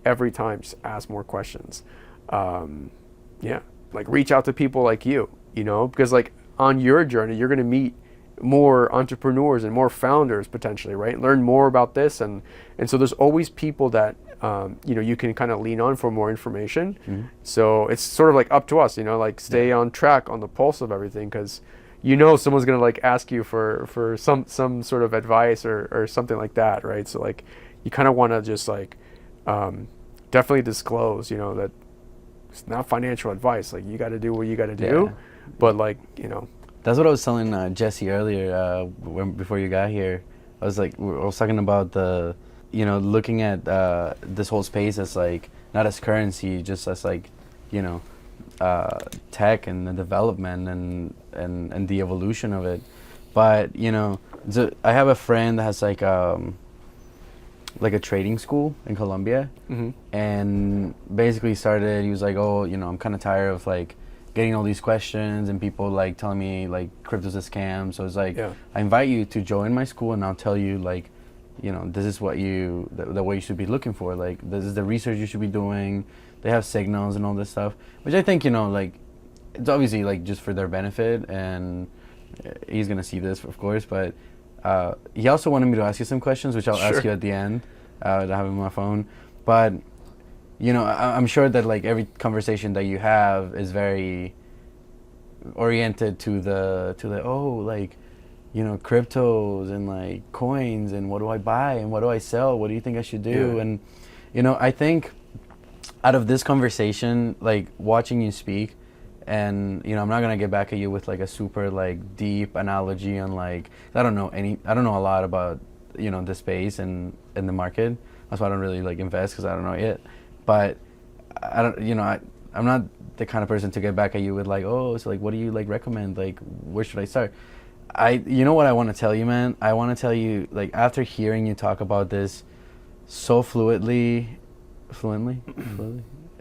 every time. Just ask more questions. Yeah. like reach out to people like you know, because like on your journey, you're going to meet more entrepreneurs and more founders potentially, right? Learn more about this, and so there's always people that you know, you can kind of lean on for more information. Mm-hmm. So it's sort of like up to us, you know, like stay on track, on the pulse of everything, because you know someone's gonna like ask you for some sort of advice or something like that, right? So like you kind of want to just like definitely disclose, you know, that it's not financial advice. Like you got to do what you got to do, but like, you know. That's what I was telling Jesse earlier before you got here. I was talking about the, you know, looking at this whole space as like not as currency, just as like, you know, tech and the development and the evolution of it. But you know, I have a friend that has like a trading school in Colombia, Mm-hmm. and basically started. He was like, oh, you know, I'm kind of tired of like getting all these questions and people like telling me like crypto's a scam. So it's like, I invite you to join my school and I'll tell you like, you know, this is what the way you should be looking for. Like, this is the research you should be doing. They have signals and all this stuff, which I think, you know, like, it's obviously like just for their benefit, and he's gonna see this, of course. But he also wanted me to ask you some questions, which I'll ask you at the end. I have him on my phone, but you know, I'm sure that like every conversation that you have is very oriented to the like, you know, cryptos and like coins and what do I buy and what do I sell? What do you think I should do? Yeah. And you know, I think out of this conversation, like watching you speak, and you know, I'm not gonna get back at you with like a super like deep analogy on like I don't know a lot about, you know, the space and the market. That's why I don't really like invest, because I don't know yet. But I don't, you know, I'm not the kind of person to get back at you with like, oh, so like what do you like recommend? Like where should I start? You know what I want to tell you, man? I want to tell you, like, after hearing you talk about this so fluently,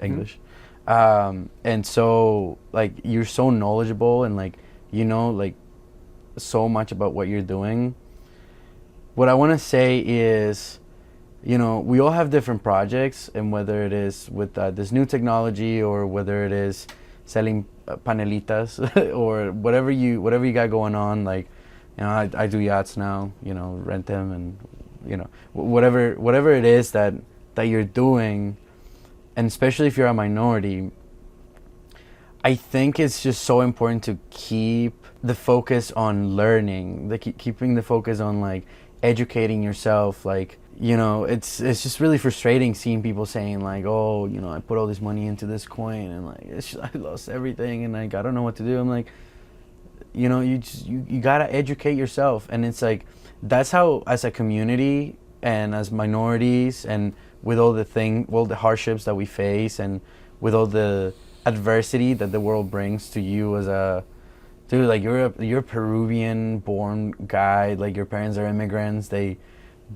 English, and so, like, you're so knowledgeable and, like, you know, like, so much about what you're doing. What I want to say is, you know, we all have different projects, and whether it is with this new technology or whether it is selling panelitas or whatever you got going on, like, you know, I do yachts now, you know, rent them, and you know, whatever it is that you're doing, and especially if you're a minority, I think it's just so important to keep the focus on learning, keeping the focus on like educating yourself. Like, you know, it's just really frustrating seeing people saying like, oh, you know, I put all this money into this coin and like I lost everything and like I don't know what to do. I'm like, you know, you gotta educate yourself, and it's like that's how, as a community and as minorities, and with all the hardships that we face, and with all the adversity that the world brings to you as a dude, like you're a Peruvian born guy, like your parents are immigrants, they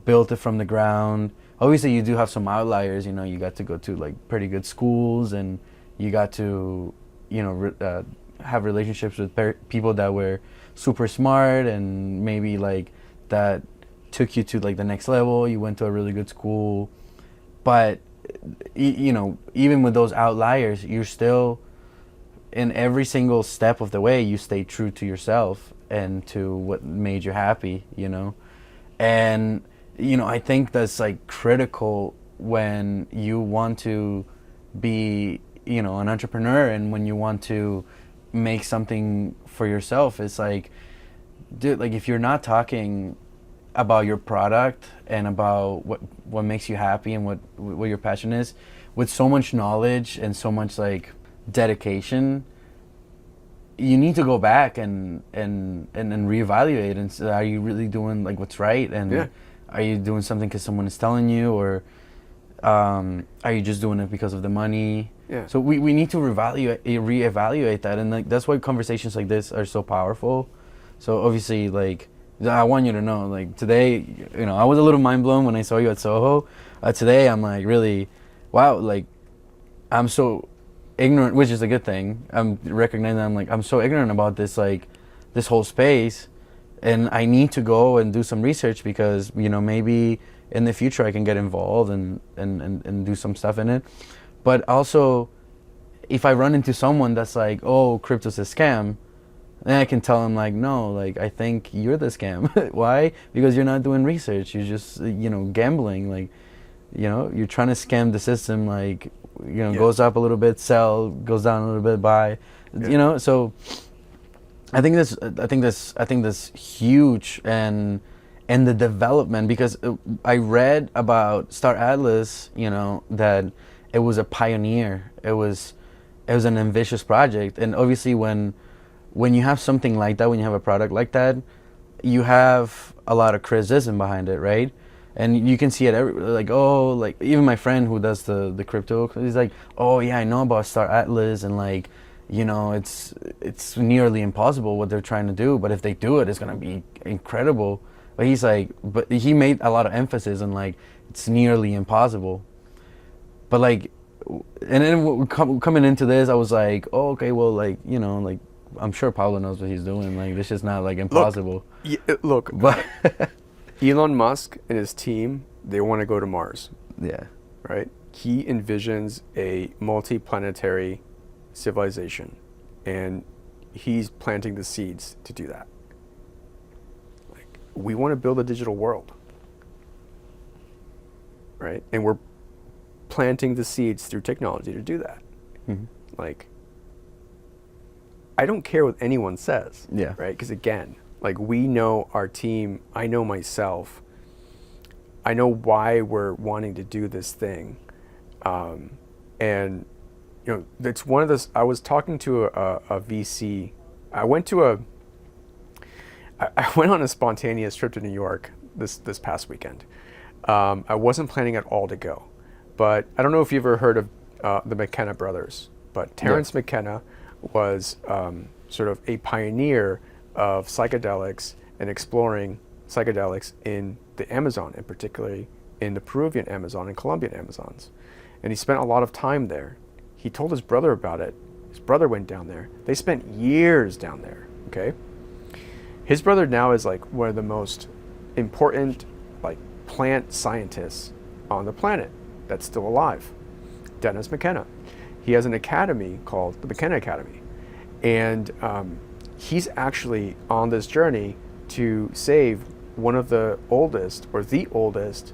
built it from the ground. Obviously you do have some outliers, you know, you got to go to like pretty good schools, and you got to, you know, have relationships with people that were super smart, and maybe like that took you to like the next level. You went to a really good school, but you know, even with those outliers, you're still, in every single step of the way, you stay true to yourself and to what made you happy, you know. And you know, I think that's like critical when you want to be, you know, an entrepreneur, and when you want to make something for yourself. It's like, dude, like if you're not talking about your product and about what makes you happy and what your passion is with so much knowledge and so much like dedication, you need to go back and reevaluate and say, are you really doing like what's right? And are you doing something because someone is telling you, or are you just doing it because of the money? So we need to reevaluate that, and like that's why conversations like this are so powerful. So obviously, like, I want you to know, like, today, you know, I was a little mind blown when I saw you at Soho. Today I'm like, really, wow, like, I'm so ignorant, which is a good thing. I'm recognizing that I'm so ignorant about this, like, this whole space, and I need to go and do some research, because, you know, maybe in the future I can get involved and do some stuff in it. But also, if I run into someone that's like, oh, crypto's a scam, then I can tell them like, no, like I think you're the scam. Why? Because you're not doing research. You're just gambling. Like, you're trying to scam the system. Like, goes up a little bit, sell, goes down a little bit, buy. So I think this huge and the development, because I read about Star Atlas, that it was a pioneer. It was an ambitious project, and obviously when you have something like that, when you have a product like that, you have a lot of criticism behind it, right? And you can see it like even my friend who does the crypto, he's like, oh yeah, I know about Star Atlas, and like, it's nearly impossible what they're trying to do, but if they do it, it's gonna be incredible. But he's like, but he made a lot of emphasis on like, it's nearly impossible. But like, and then coming into this, I was like, oh, okay, well, like, like, I'm sure Pablo knows what he's doing. Like, this is not like impossible. Look, but Elon Musk and his team, they want to go to Mars. Yeah. Right? He envisions a multi-planetary civilization, and he's planting the seeds to do that. Like, we want to build a digital world. Right? And we're planting the seeds through technology to do that. Mm-hmm. Like, I don't care what anyone says. Yeah. Right? Because again, like, we know our team, I know myself, I know why we're wanting to do this thing. And, it's one of those, I was talking to a VC. I went on a spontaneous trip to New York this past weekend. I wasn't planning at all to go, but I don't know if you've ever heard of the McKenna brothers, but Terrence McKenna was sort of a pioneer of psychedelics and exploring psychedelics in the Amazon, and particularly in the Peruvian Amazon and Colombian Amazons. And he spent a lot of time there. He told his brother about it. His brother went down there. They spent years down there, okay? His brother now is like one of the most important like plant scientists on the planet that's still alive, Dennis McKenna. He has an academy called the McKenna Academy. And he's actually on this journey to save one of the oldest, or the oldest,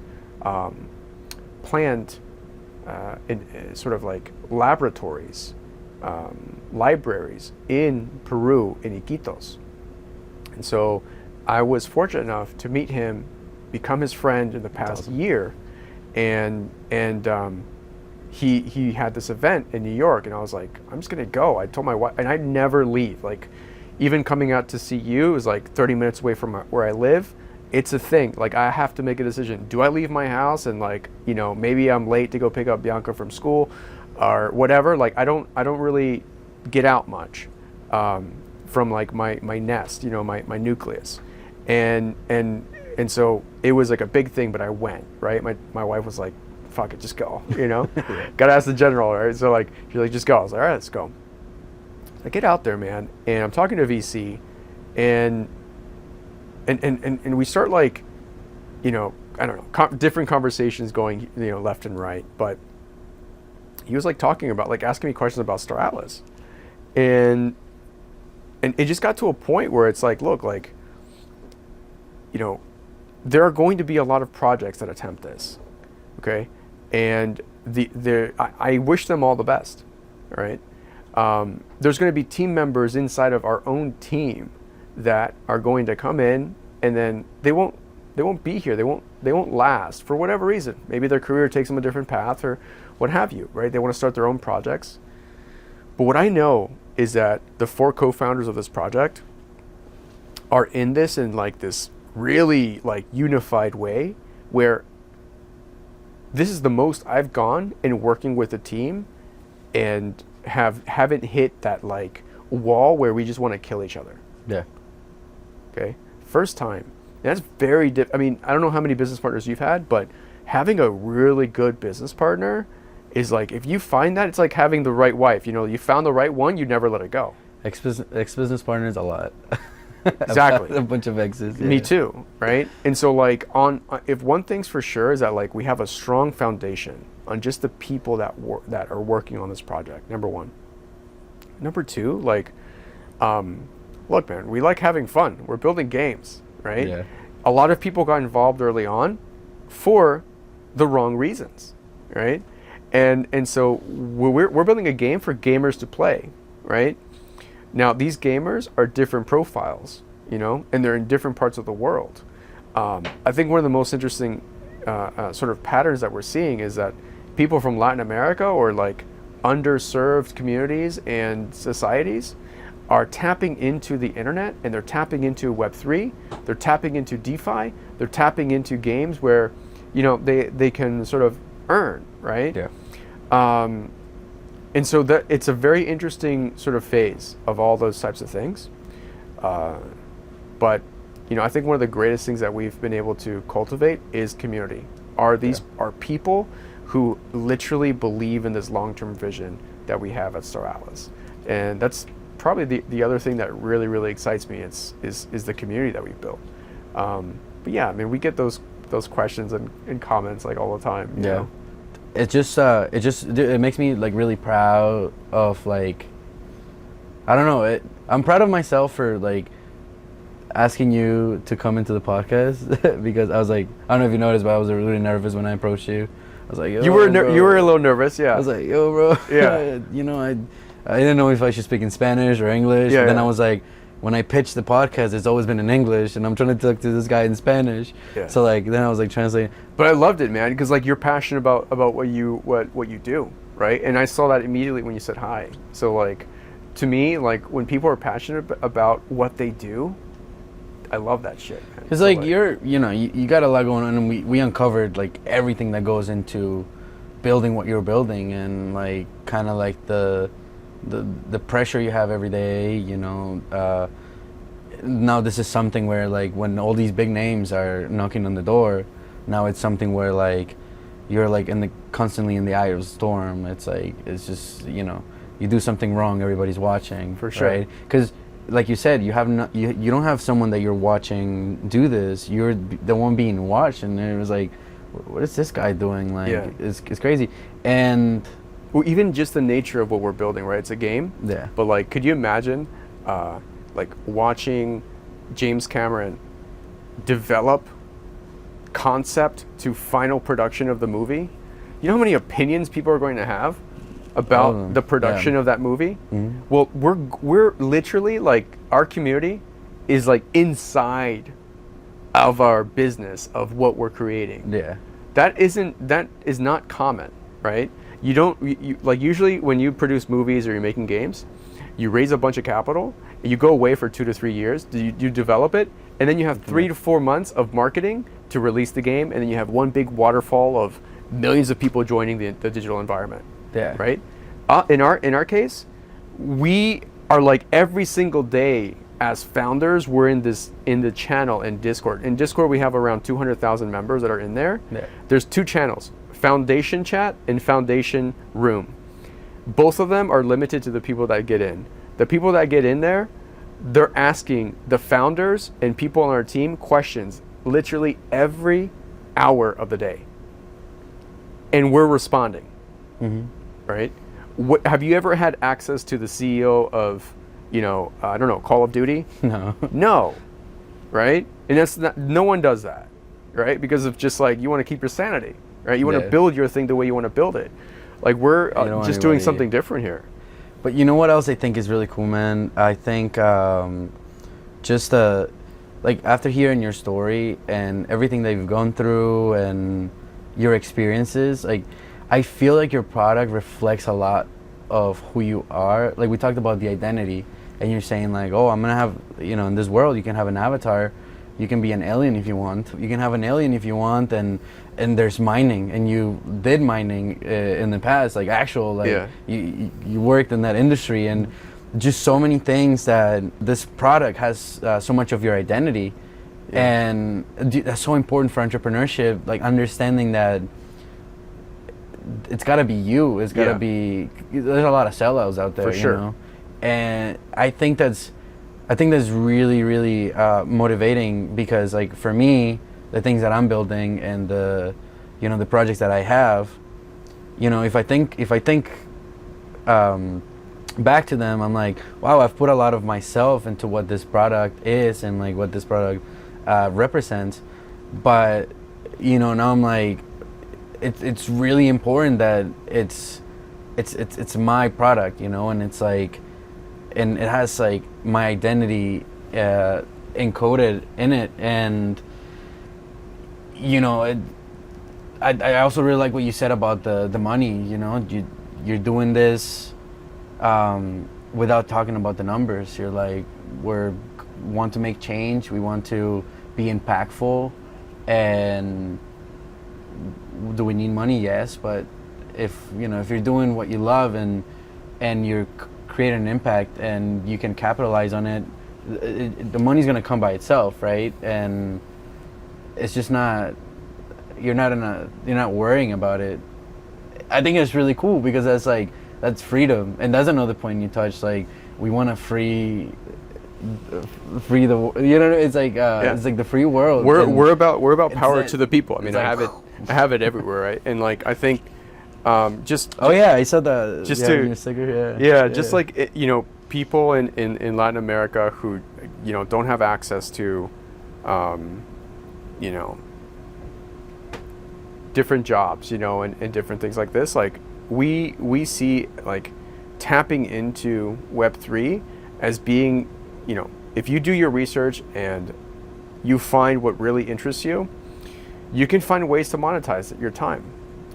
plant in sort of like laboratories, libraries in Peru, in Iquitos. And so I was fortunate enough to meet him, become his friend in the past year, and he had this event in New York, and I was like, I'm just gonna go. I told my wife, and I never leave. Like, even coming out to see you is like 30 minutes away from where I live. It's a thing. Like, I have to make a decision. Do I leave my house and like, maybe I'm late to go pick up Bianca from school, or whatever? Like, I don't really get out much from like my nest, my nucleus, and so it was like a big thing. But I went, right. My wife was like, fuck it, just go, gotta ask the general, right? So like, she's like, just go. I was like, all right, let's go. I get out there, man, and I'm talking to VC, and we start like, I don't know, different conversations going, left and right. But he was like talking about, like, asking me questions about Star Atlas, and it just got to a point where it's like, look, like, there are going to be a lot of projects that attempt this, okay, and I wish them all the best, right? There's going to be team members inside of our own team that are going to come in, and then they won't be here. They won't last for whatever reason. Maybe their career takes them a different path or what have you, right? They want to start their own projects. But what I know is that the 4 co-founders of this project are in this in like this really like unified way, where this is the most I've gone in working with a team and haven't hit that like wall where we just want to kill each other. Yeah. Okay. First time. And that's very I mean, I don't know how many business partners you've had, but having a really good business partner is like, if you find that, it's like having the right wife. You found the right one, you never let it go. Ex-business partners, a lot. Exactly. A bunch of exes. Yeah. Me too, right? And so like if one thing's for sure is that like we have a strong foundation on just the people that are working on this project, number one. number two, like, look, man, we like having fun. We're building games, right? Yeah. A lot of people got involved early on for the wrong reasons, right? And so we're building a game for gamers to play, right? Now, these gamers are different profiles, and they're in different parts of the world. I think one of the most interesting sort of patterns that we're seeing is that people from Latin America, or like underserved communities and societies, are tapping into the internet, and they're tapping into Web3, they're tapping into DeFi, they're tapping into games where, they can sort of earn, right? Yeah. And so that it's a very interesting sort of phase of all those types of things. But, I think one of the greatest things that we've been able to cultivate is community. Are people who literally believe in this long-term vision that we have at Star Atlas. And that's probably the other thing that really, really excites me is the community that we've built. But yeah, I mean, we get those questions and comments like all the time. You know? It makes me like really proud of, like, I don't know, I'm proud of myself for like asking you to come into the podcast because I was like, I don't know if you noticed, but I was really nervous when I approached you. I was like, yo, you were a little nervous, yeah. I was like, yo, bro. Yeah. I didn't know if I should speak in Spanish or English. Yeah, and then yeah. I was like, when I pitched the podcast, it's always been in English, and I'm trying to talk to this guy in Spanish. Yeah. So like, then I was like translating. But I loved it, man, because like you're passionate about what you do, right? And I saw that immediately when you said hi. So like, to me, like when people are passionate about what they do, I love that shit, man. Because like you got a lot going on, and we uncovered like everything that goes into building what you're building, and like kind of like the pressure you have every day, now this is something where like when all these big names are knocking on the door, now it's something where like you're like constantly in the eye of the storm. It's like, it's just, you do something wrong, everybody's watching. For sure. Right? Because like you said, you don't have someone that you're watching do this. You're the one being watched, and it was like, what is this guy doing? Like, Yeah. it's crazy. And Well, even just the nature of what we're building, right? It's a game. yeah. But like, could you imagine, like watching James Cameron develop concept to final production of the movie? You know how many opinions people are going to have about the production of that movie? Mm-hmm. Well, we're literally like, our community is like inside of our business of what we're creating. Yeah. That is not common, right? You don't like, usually when you produce movies or you're making games, you raise a bunch of capital, you go away for 2 to 3 years, you develop it, and then you have 3 to 4 months of marketing to release the game, and then you have one big waterfall of millions of people joining the digital environment. Yeah. Right? In our case, we are like every single day as founders, we're in the channel in Discord. In Discord, we have around 200,000 members that are in there. Yeah. There's 2 channels, Foundation Chat and Foundation Room. Both of them are limited to the people that get in. The people that get in there, they're asking the founders and people on our team questions literally every hour of the day. And we're responding, right? Have you ever had access to the CEO of, I don't know, Call of Duty? No. No, right? And that's not, no one does that, right? Because of just like, you want to keep your sanity, right? You want to build your thing the way you want to build it. Like, we're just doing something different here. But you know what else I think is really cool, man? I think just like after hearing your story and everything that you've gone through and your experiences, like I feel like your product reflects a lot of who you are. Like we talked about the identity, and you're saying like, oh, I'm gonna have, in this world you can have an avatar, you can be an alien if you want, you can have an alien if you want, and there's mining, and you did mining in the past, like actual, like you worked in that industry, and just so many things that this product has so much of your identity, and that's so important for entrepreneurship, like understanding that it's got to be you, it's got to be, there's a lot of sellouts out there, for sure. You know? And I think that's really, really motivating, because like for me, the things that I'm building and the projects that I have, if I think back to them, I'm like, wow, I've put a lot of myself into what this product is and like what this product represents. But now I'm like, it's really important that it's my product, and it's like, and it has like my identity encoded in it. And I also really like what you said about the money. You're doing this without talking about the numbers. You're like, want to make change, we want to be impactful. And do we need money? Yes, but if you're doing what you love and you're creating an impact and you can capitalize on it, the money's gonna come by itself, right? And it's just not, you're not worrying about it. I think it's really cool because that's freedom. And that's another point you touched, like, we want to free the, it's like it's like the free world. We're about power to the people. I mean, like, I have it everywhere, right? And like, I think just I said that just to to sticker, just like people in Latin America who don't have access to different jobs, and different things like this. Like, we see like tapping into Web3 as being, if you do your research and you find what really interests you, you can find ways to monetize your time,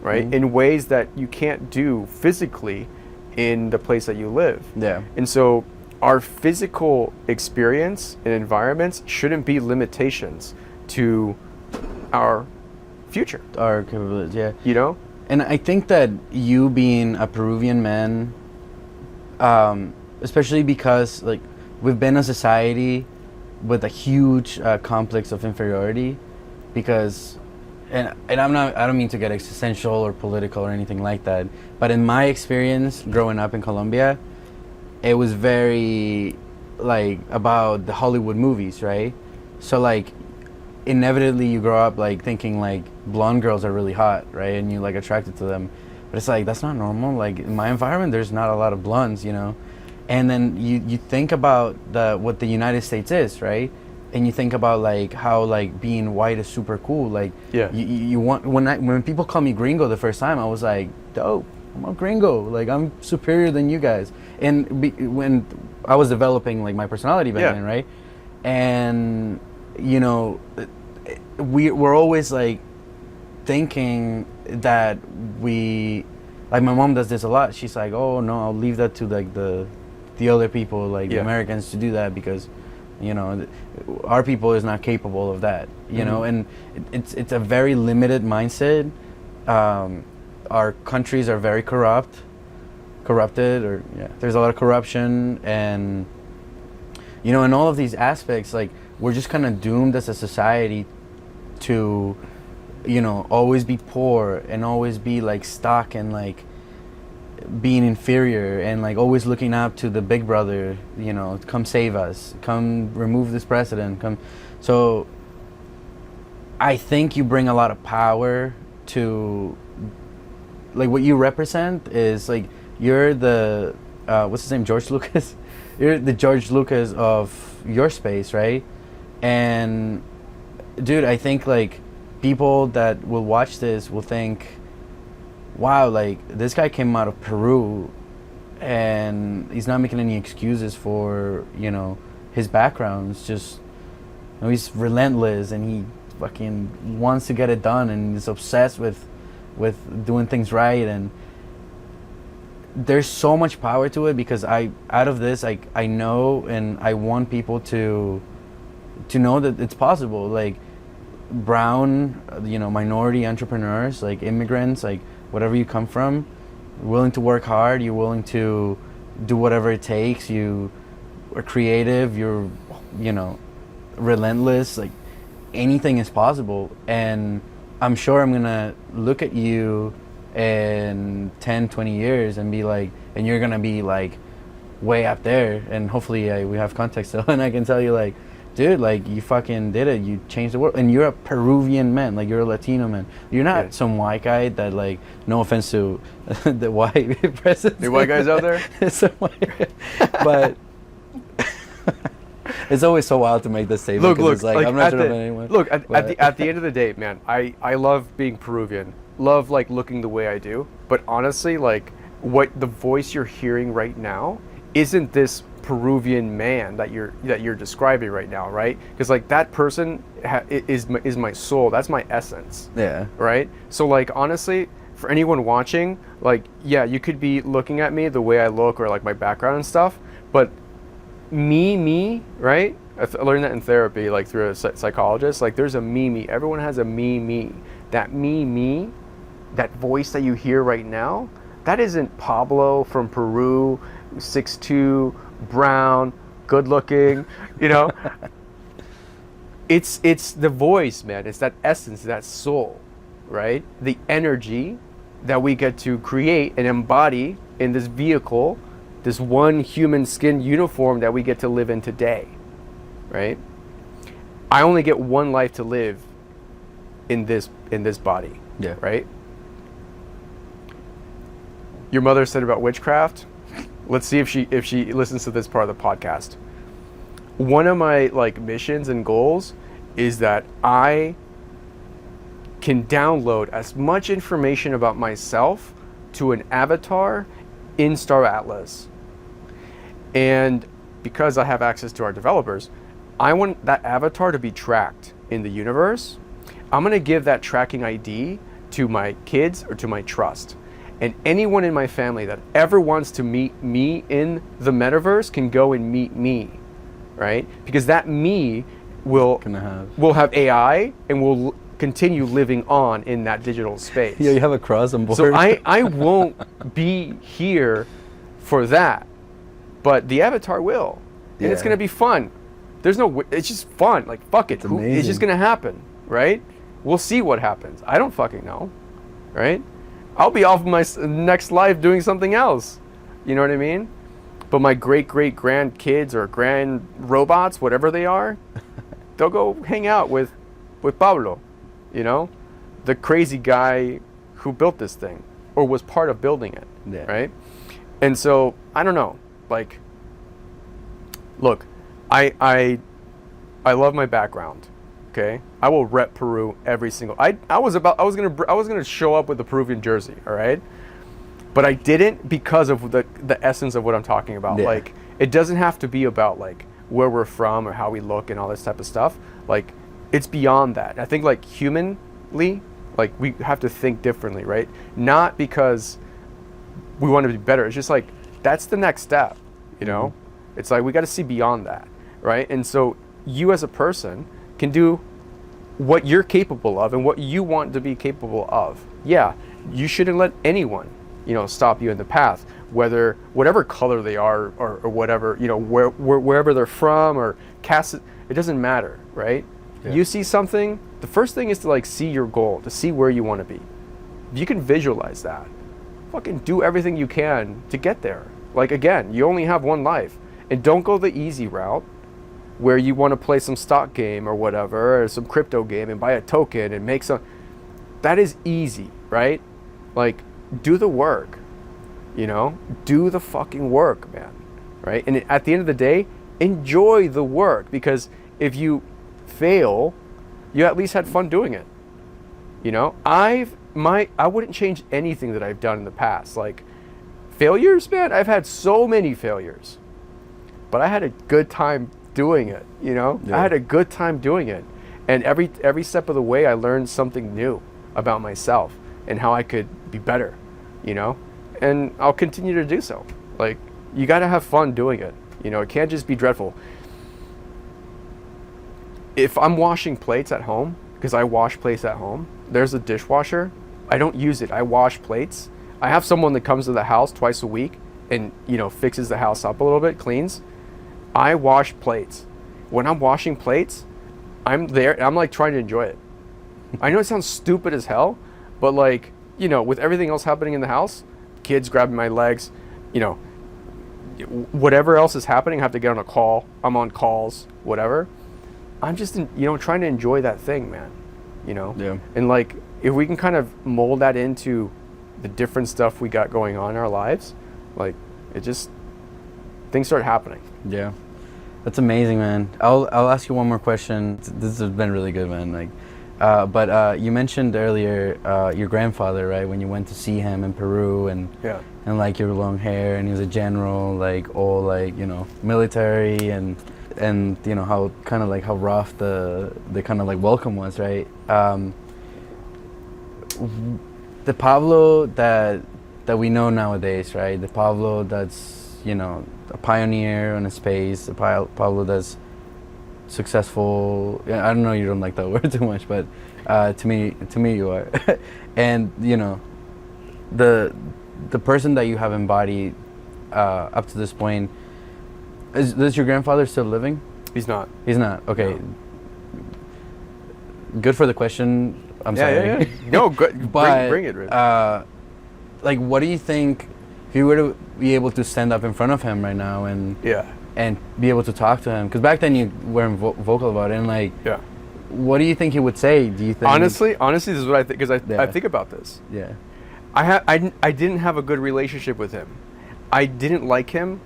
right? Mm-hmm. In ways that you can't do physically in the place that you live. Yeah. And so our physical experience and environments shouldn't be limitations to our future. Our capabilities, yeah. And I think that you being a Peruvian man, especially because like we've been a society with a huge complex of inferiority, because, and I don't mean to get existential or political or anything like that, but in my experience growing up in Colombia, it was very like about the Hollywood movies, right? So like inevitably you grow up like thinking like blonde girls are really hot, right? And you like attracted to them, but it's like, that's not normal. Like in my environment there's not a lot of blondes, and then you think about what the United States is, right? And you think about like how like being white is super cool. Like you want, when people call me gringo the first time, I was like, dope, I'm a gringo, like I'm superior than you guys. And when I was developing like my personality back then, right? And we're always like thinking that like my mom does this a lot. She's like, oh no, I'll leave that to like the other people, like the Americans, to do that, because our people is not capable of that, and it's a very limited mindset. Our countries are very corrupted, or there's a lot of corruption, and in all of these aspects, like we're just kind of doomed as a society to always be poor and always be like stuck and like being inferior and like always looking up to the big brother, come save us, come remove this president, come. So I think you bring a lot of power to, like, what you represent is like, you're the what's his name, George Lucas. You're the George Lucas of your space, right? And dude, I think like people that will watch this will think, wow, like this guy came out of Peru and he's not making any excuses for his background. It's just he's relentless and he fucking wants to get it done and is obsessed with doing things right. And there's so much power to it, because out of this I know, and I want people to know that it's possible. Like brown, minority entrepreneurs, like immigrants, like whatever you come from, you're willing to work hard, you're willing to do whatever it takes, you are creative, you're relentless, like anything is possible. And I'm sure I'm gonna look at you in 10-20 years and be like, and you're gonna be like way up there, and hopefully we have context still, and I can tell you like, dude, like, you fucking did it. You changed the world. And you're a Peruvian man. Like, you're a Latino man. You're not Yeah. some white guy that, like, no offense to the white president. The white guys out there? Some white, but it's always so wild to make this statement. Look, 'cause look, it's like, like, I'm not at sure of the, anyone. look at but- the end of the day, man, I love being Peruvian, love like looking the way I do, but honestly, like what the voice you're hearing right now isn't this Peruvian man that you're describing right now, right? Because like that person is my soul, that's my essence, yeah. right? So like honestly, for anyone watching, like yeah, you could be looking at me the way I look or like my background and stuff, but me, right? I learned that in therapy, like through a psychologist. Like, there's a me. Everyone has a me. That me, that voice that you hear right now, that isn't Pablo from Peru, 6'2", brown, good looking, you know? It's the voice, man. It's that essence, that soul, right? The energy that we get to create and embody in this vehicle, this one human skin uniform that we get to live in today, right? I only get one life to live in this body, Yeah. right? Your mother said about witchcraft. Let's see if she listens to this part of the podcast. One of my like missions and goals is that I can download as much information about myself to an avatar in Star Atlas. And because I have access to our developers, I want that avatar to be tracked in the universe. I'm going to give that tracking ID to my kids or to my trust. And anyone in my family that ever wants to meet me in the metaverse can go and meet me, right? Because that me will have AI and will continue living on in that digital space. Yeah, you have a cross on board. So I won't be here for that, but the avatar will, and it's Yeah. gonna be fun. It's just fun. Like fuck it, It's it's amazing. just gonna happen, right? We'll see what happens. I don't fucking know, right? I'll be off my next life doing something else. You know what I mean? But my great grandkids or grand robots, whatever they are, they'll go hang out with Pablo, you know, the crazy guy who built this thing or was part of building it, Yeah. right? And so I don't know. Like, look, I love my background. Okay, I will rep Peru every single. I was gonna show up with the Peruvian jersey. All right, but I didn't because of the essence of what I'm talking about. Yeah. Like, it doesn't have to be about like where we're from or how we look and all this type of stuff. Like, it's beyond that. I think like humanly, like we have to think differently, right? Not because we want to be better. It's just like that's the next step. You know, it's like we got to see beyond that, right? And so you as a person can do what you're capable of and what you want to be capable of. Yeah, you shouldn't let anyone, you know, stop you in the path, whatever color they are or whatever, you know, wherever they're from or caste, it doesn't matter, right? Yeah. You see something, the first thing is to like see your goal, to see where you want to be. If you can visualize that, fucking do everything you can to get there. Like, again, you only have one life, and don't go the easy route where you want to play some stock game or whatever, or some crypto game and buy a token and make some. That is easy, right? Like, do the work, you know? Do the fucking work, man, right? And at the end of the day, enjoy the work, because if you fail, you at least had fun doing it, you know? I wouldn't change anything that I've done in the past. Like, failures, man, I've had so many failures, but I had a good time doing it, you know? Yeah. I had a good time doing it. And every step of the way, I learned something new about myself and how I could be better, you know? And I'll continue to do so. Like, you got to have fun doing it. You know, it can't just be dreadful. If I'm washing plates at home, because I wash plates at home, there's a dishwasher. I don't use it. I wash plates. I have someone that comes to the house twice a week and, you know, fixes the house up a little bit, cleans. I wash plates. When I'm washing plates, I'm there and I'm like trying to enjoy it. I know it sounds stupid as hell, but like, you know, with everything else happening in the house, kids grabbing my legs, you know, whatever else is happening, I have to get on a call. I'm on calls, whatever. I'm just, trying to enjoy that thing, man. Yeah. And like, if we can kind of mold that into the different stuff we got going on in our lives, like, things start happening. Yeah. That's amazing, man. I'll ask you one more question. This has been really good, man. Like, but you mentioned earlier your grandfather, right? When you went to see him in Peru, and Yeah. and like your long hair, and he was a general, like all like military, and how kind of like how rough the kind of like welcome was, right? The Pablo that we know nowadays, right? The Pablo that's a pioneer in a space, the Pablo that's successful. I don't know, you don't like that word too much, but to me you are. And the person that you have embodied up to this point, is your grandfather still living? He's not. He's not. Okay. No. Good for the question. I'm sorry. Yeah. No, good. But bring it, Rich. like, what do you think if you were to be able to stand up in front of him right now and be able to talk to him? Because back then you weren't vocal about it, and like, yeah. What do you think he would say? Do you think Honestly, this is what I think, because I think about this. Yeah. I didn't have a good relationship with him. I didn't like him,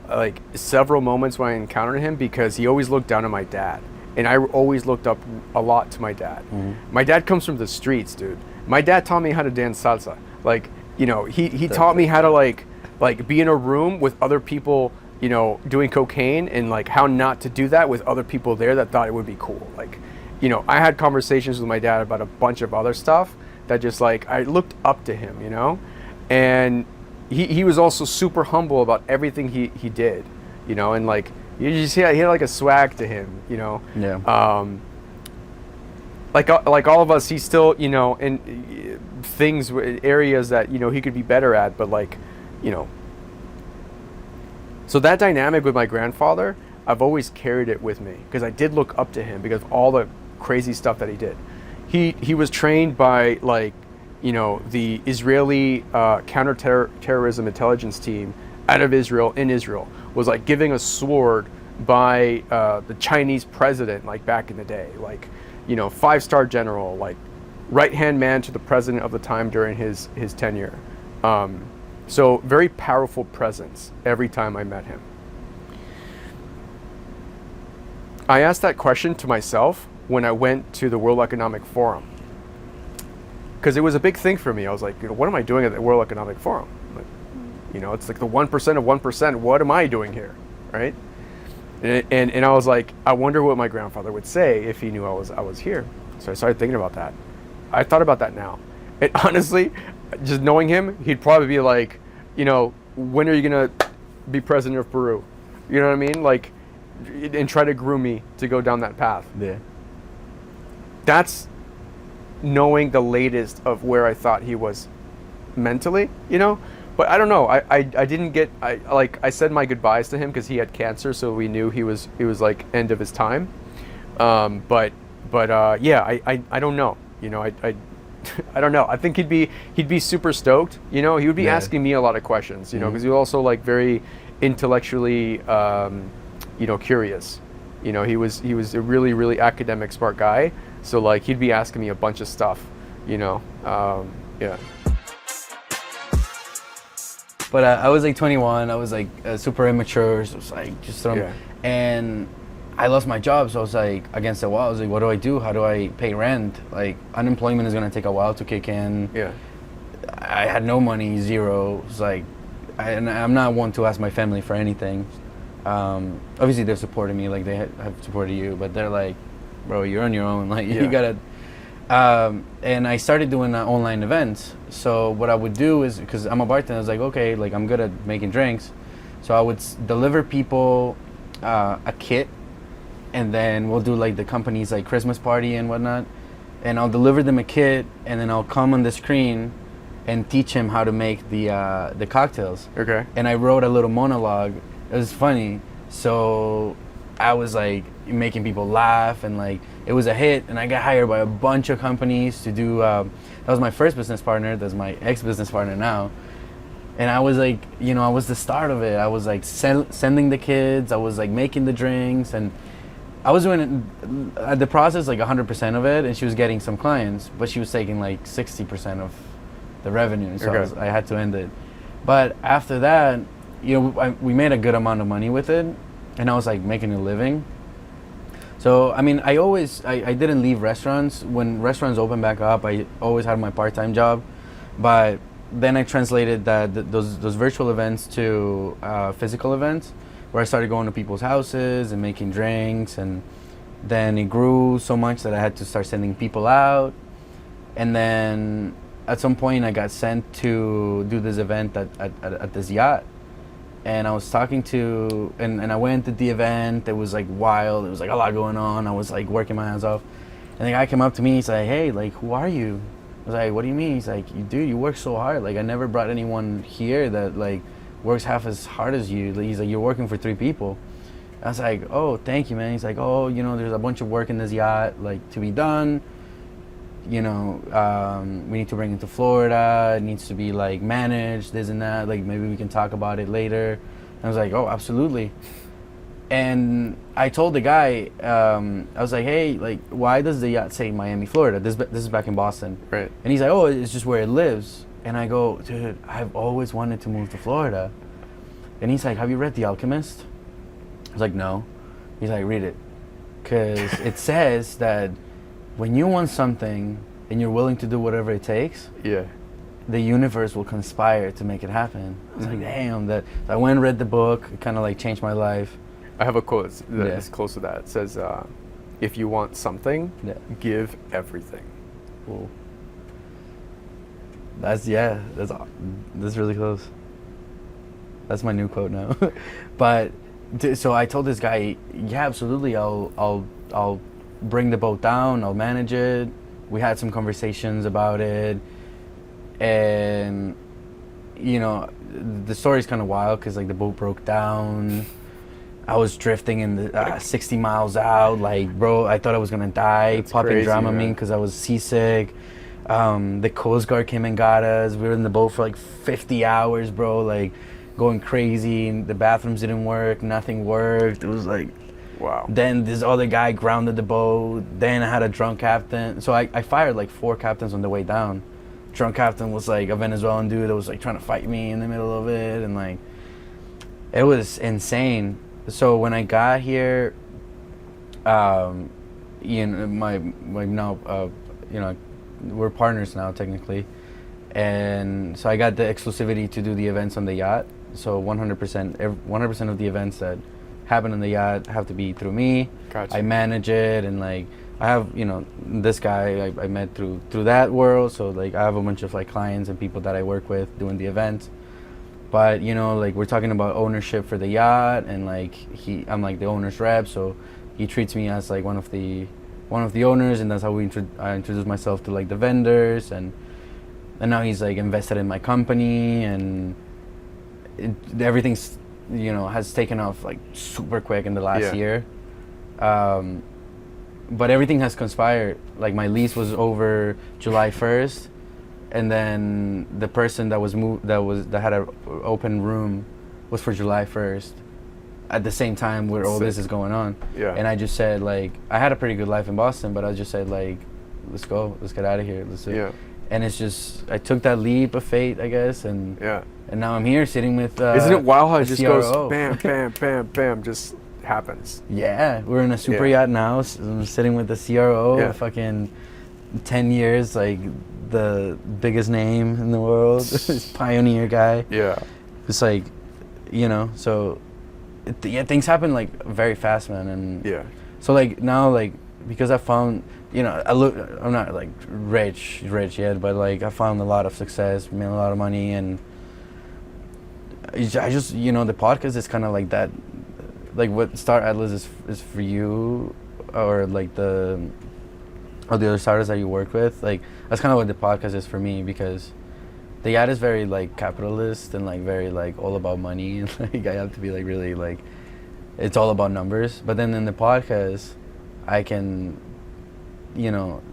like several moments when I encountered him, because he always looked down on my dad, and I always looked up a lot to my dad. Mm-hmm. My dad comes from the streets, dude. My dad taught me how to dance salsa. Like, he taught me how to like be in a room with other people, doing cocaine, and like how not to do that with other people there that thought it would be cool. Like, I had conversations with my dad about a bunch of other stuff that just like, I looked up to him, and he was also super humble about everything he did, and like, he had like a swag to him, Yeah. Like all of us, he's still, in things, areas that, he could be better at, but like, so that dynamic with my grandfather, I've always carried it with me, because I did look up to him because of all the crazy stuff that he did. He was trained by like, the Israeli counterterrorism intelligence team out of Israel, in Israel, was like giving a sword by the Chinese president, like back in the day, like, 5-star general, like right-hand man to the president of the time during his tenure. So very powerful presence every time I met him. I asked that question to myself when I went to the World Economic Forum, because it was a big thing for me. I was like, what am I doing at the World Economic Forum? Like, it's like the 1% of 1%. What am I doing here, right? And I was like, I wonder what my grandfather would say if he knew I was here. So I started thinking about that. I thought about that now. And honestly, just knowing him, he'd probably be like, when are you gonna be president of Peru? You know what I mean? Like, and try to groom me to go down that path. Yeah. That's knowing the latest of where I thought he was mentally, But I don't know. I didn't get. I said my goodbyes to him because he had cancer, so we knew he was like end of his time. But yeah, I don't know. I don't know. I think he'd be super stoked. He would be asking me a lot of questions. Because he was also like very intellectually, curious. He was a really, really academic, smart guy. So like he'd be asking me a bunch of stuff. Yeah. But I was like 21. I was like super immature. So it was like just and I lost my job. So I was like against the wall. I was like, what do I do? How do I pay rent? Like, unemployment is gonna take a while to kick in. Yeah. I had no money, zero. It was like, and I'm not one to ask my family for anything. Obviously they've supported me, like they have supported you, but they're like, bro, you're on your own. Like you gotta. And I started doing online events. So what I would do is, because I'm a bartender, I was like, okay, like I'm good at making drinks. So I would deliver people a kit, and then we'll do like the company's like Christmas party and whatnot. And I'll deliver them a kit, and then I'll come on the screen and teach him how to make the cocktails. Okay. And I wrote a little monologue. It was funny. So I was like making people laugh, and like it was a hit, and I got hired by a bunch of companies to do that was my first business partner. That's my ex-business partner now. And I was like, I was the start of it. I was like sending the kids, I was like making the drinks, and I was doing the process like 100% of it, and she was getting some clients, but she was taking like 60% of the revenue, so Okay. I had to end it. But after that, we made a good amount of money with it, and I was like making a living. So I mean, I didn't leave restaurants. When restaurants opened back up, I always had my part-time job, but then I translated those virtual events to physical events, where I started going to people's houses and making drinks, and then it grew so much that I had to start sending people out, and then at some point I got sent to do this event at this yacht, and I was talking to, and I went to the event. It was like wild. It was like a lot going on. I was like working my hands off, and the guy came up to me. He's like, "Hey, like, who are you?" I was like, "What do you mean?" He's like, "Dude, you work so hard. Like, I never brought anyone here that like works half as hard as you." He's like, "You're working for 3 people." I was like, "Oh, thank you, man." He's like, "Oh, there's a bunch of work in this yacht like to be done. We need to bring it to Florida. It needs to be like managed, this and that. Like, maybe we can talk about it later." I was like, "Oh, absolutely." And I told the guy, I was like, "Hey, like, why does the yacht say Miami, Florida? This is back in Boston." Right. And he's like, "Oh, it's just where it lives." And I go, "Dude, I've always wanted to move to Florida." And he's like, "Have you read The Alchemist?" I was like, "No." He's like, "Read it. Because it says that when you want something and you're willing to do whatever it takes, Yeah. the universe will conspire to make it happen." I was like, "Damn." So I went and read the book. It kind of like changed my life. I have a quote that Yeah. is close to that. It says, "If you want something, Yeah. give everything." Cool. That's really close. That's my new quote now. But so I told this guy, "Yeah, absolutely. I'll bring the boat down. I'll manage it." We had some conversations about it, and the story's kind of wild because like the boat broke down. I was drifting in the 60 miles out, like, bro, I thought I was gonna die. That's Popping crazy, Dramamine man. because I was seasick. The Coast Guard came and got us. We were in the boat for like 50 hours, bro, like going crazy. The bathrooms didn't work. Nothing worked. It was like, Wow. then this other guy grounded the boat. Then I had a drunk captain. So I fired like 4 captains on the way down. Drunk captain was like a Venezuelan dude that was like trying to fight me in the middle of it, and like it was insane. So when I got here, my now, we're partners now technically, and so I got the exclusivity to do the events on the yacht. So 100% of the events that happen on the yacht have to be through me. Gotcha. I manage it, and like I have, this guy I met through that world. So like I have a bunch of like clients and people that I work with doing the events. But like we're talking about ownership for the yacht, and like I'm like the owner's rep, so he treats me as like one of the owners, and that's how I introduce myself to like the vendors, and now he's like invested in my company, and everything's has taken off like super quick in the last year. But everything has conspired. Like my lease was over July 1st. And then the person that was that had an open room was for July 1st, at the same time where all this is going on. Yeah. And I just said like I had a pretty good life in Boston, but I just said like, let's go, let's get out of here, let's do it. Yeah. And it's just I took that leap of faith, I guess, and now I'm here sitting with. Isn't it wild how it just CRO. goes bam, bam, bam, bam, just happens? Yeah, we're in a super yacht now. I'm sitting with the CRO. Yeah. Fucking 10 years, like the biggest name in the world, this pioneer guy. Yeah. It's like, so things happen like very fast, man. And Yeah. so like now, like because I found, I'm not like rich yet, but like I found a lot of success, made a lot of money, and I just the podcast is kind of like that, like what Star Atlas is for you, or like the other starters that you work with. Like that's kind of what the podcast is for me, because the ad is very like capitalist and like very like all about money, and like I have to be like really like it's all about numbers. But then in the podcast I can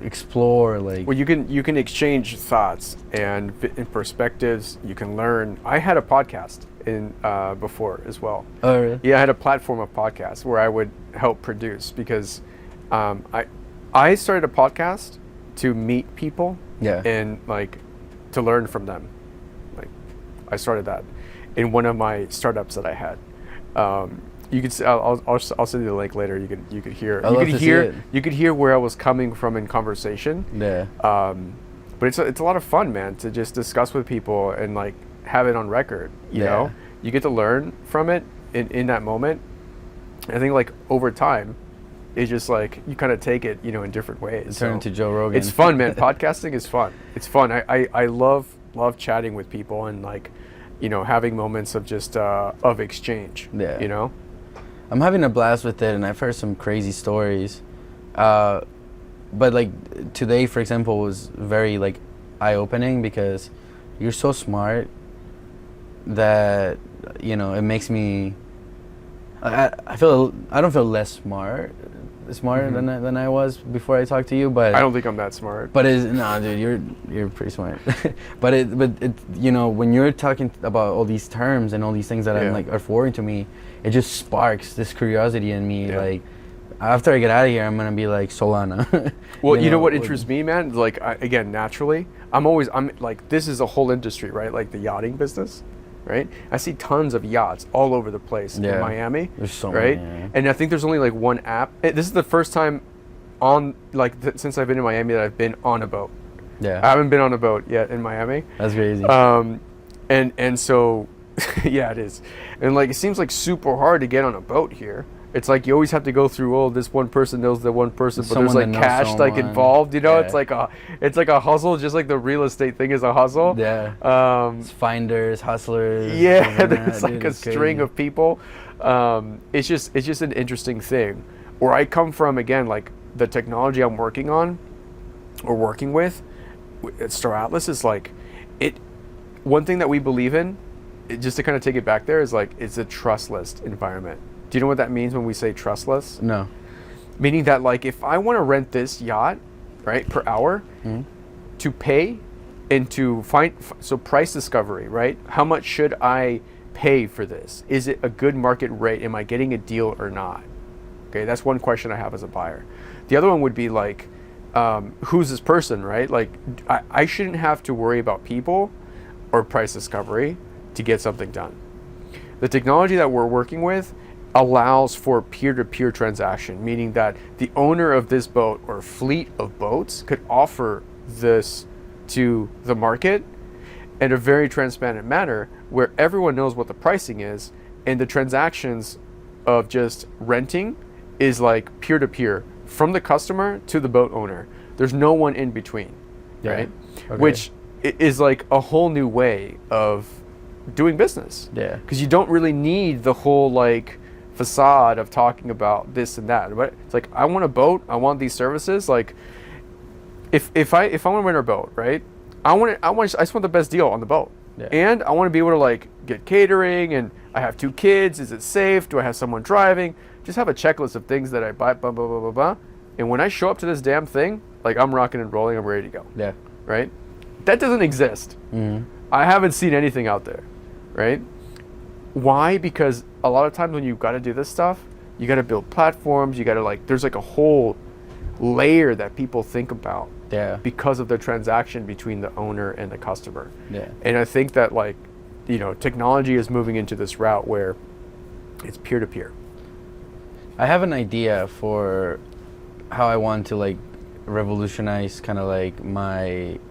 explore like, well, you can exchange thoughts and perspectives. You can learn. I had a podcast, in before as well. Oh, really? Yeah, I had a platform of podcasts where I would help produce because I started a podcast to meet people Yeah. and like to learn from them. Like I started that in one of my startups that I had. You could I'll send you the link later. You could hear I'd love to see it. you could hear where I was coming from in conversation. Yeah. But it's a lot of fun, man, to just discuss with people and like have it on record. You Yeah. know, you get to learn from it in that moment. I think like over time, it's just like you kind of take it, you know, in different ways. Turn into Joe Rogan. It's fun, man. Podcasting is fun. It's fun. I love chatting with people and like, you know, having moments of just of exchange. Yeah. You know. I'm having a blast with it, and I've heard some crazy stories. But like today, for example, was very like eye-opening because you're so smart that, you know, it makes me. I don't feel less smarter than I was before I talked to you, but I don't think I'm that smart. But no, dude, you're pretty smart. but it you know, when you're talking about all these terms and all these things that I'm like are foreign to me, it just sparks this curiosity in me. Yeah. Like after I get out of here, I'm gonna be like Solana. Well, you know what interests me, man? Like again, naturally, I'm like, this is a whole industry, right? Like the yachting business, right? I see tons of yachts all over the place in Miami. There's so right? many, yeah. And I think there's only like one app. This is the first time on like since I've been in Miami that I've been on a boat. Yeah. I haven't been on a boat yet in Miami. That's crazy. And so yeah, it is. And like it seems like super hard to get on a boat here. It's like you always have to go through, this one person knows the one person, but there's like cash like involved, you know? Yeah. It's like a hustle, just like the real estate thing is a hustle. Yeah. It's finders, hustlers. Yeah, there's like a string crazy. of people. It's just an interesting thing. Where I come from, again, like the technology I'm working on or working with at Star Atlas is like one thing that we believe in, just to kind of take it back there, is like it's a trustless environment. Do you know what that means when we say trustless? No. Meaning that like if I want to rent this yacht, right, per hour, to pay and to so price discovery, right? How much should I pay for this? Is it a good market rate? Am I getting a deal or not? Okay, that's one question I have as a buyer. The other one would be like, who's this person, right? Like I shouldn't have to worry about people or price discovery to get something done. The technology that we're working with allows for peer-to-peer transaction, meaning that the owner of this boat or fleet of boats could offer this to the market in a very transparent manner where everyone knows what the pricing is, and the transactions of just renting is like peer-to-peer from the customer to the boat owner. There's no one in between, right? Okay. Which is like a whole new way of doing business. Yeah. Because you don't really need the whole like facade of talking about this and that. But it's like, I want a boat, I want these services. Like if I want to rent a boat, right? I just want the best deal on the boat. Yeah. And I want to be able to like get catering, and I have 2 kids. Is it safe? Do I have someone driving? Just have a checklist of things that I buy, blah, blah, blah, blah, blah. And when I show up to this damn thing, like I'm rocking and rolling, I'm ready to go. Yeah. Right? That doesn't exist. I haven't seen anything out there, right? Why? Because a lot of times when you've got to do this stuff, you got to build platforms. You got to like, there's like a whole layer that people think about. Yeah. Because of the transaction between the owner and the customer. Yeah. And I think that like, you know, technology is moving into this route where it's peer to peer. I have an idea for how I want to like revolutionize kind of like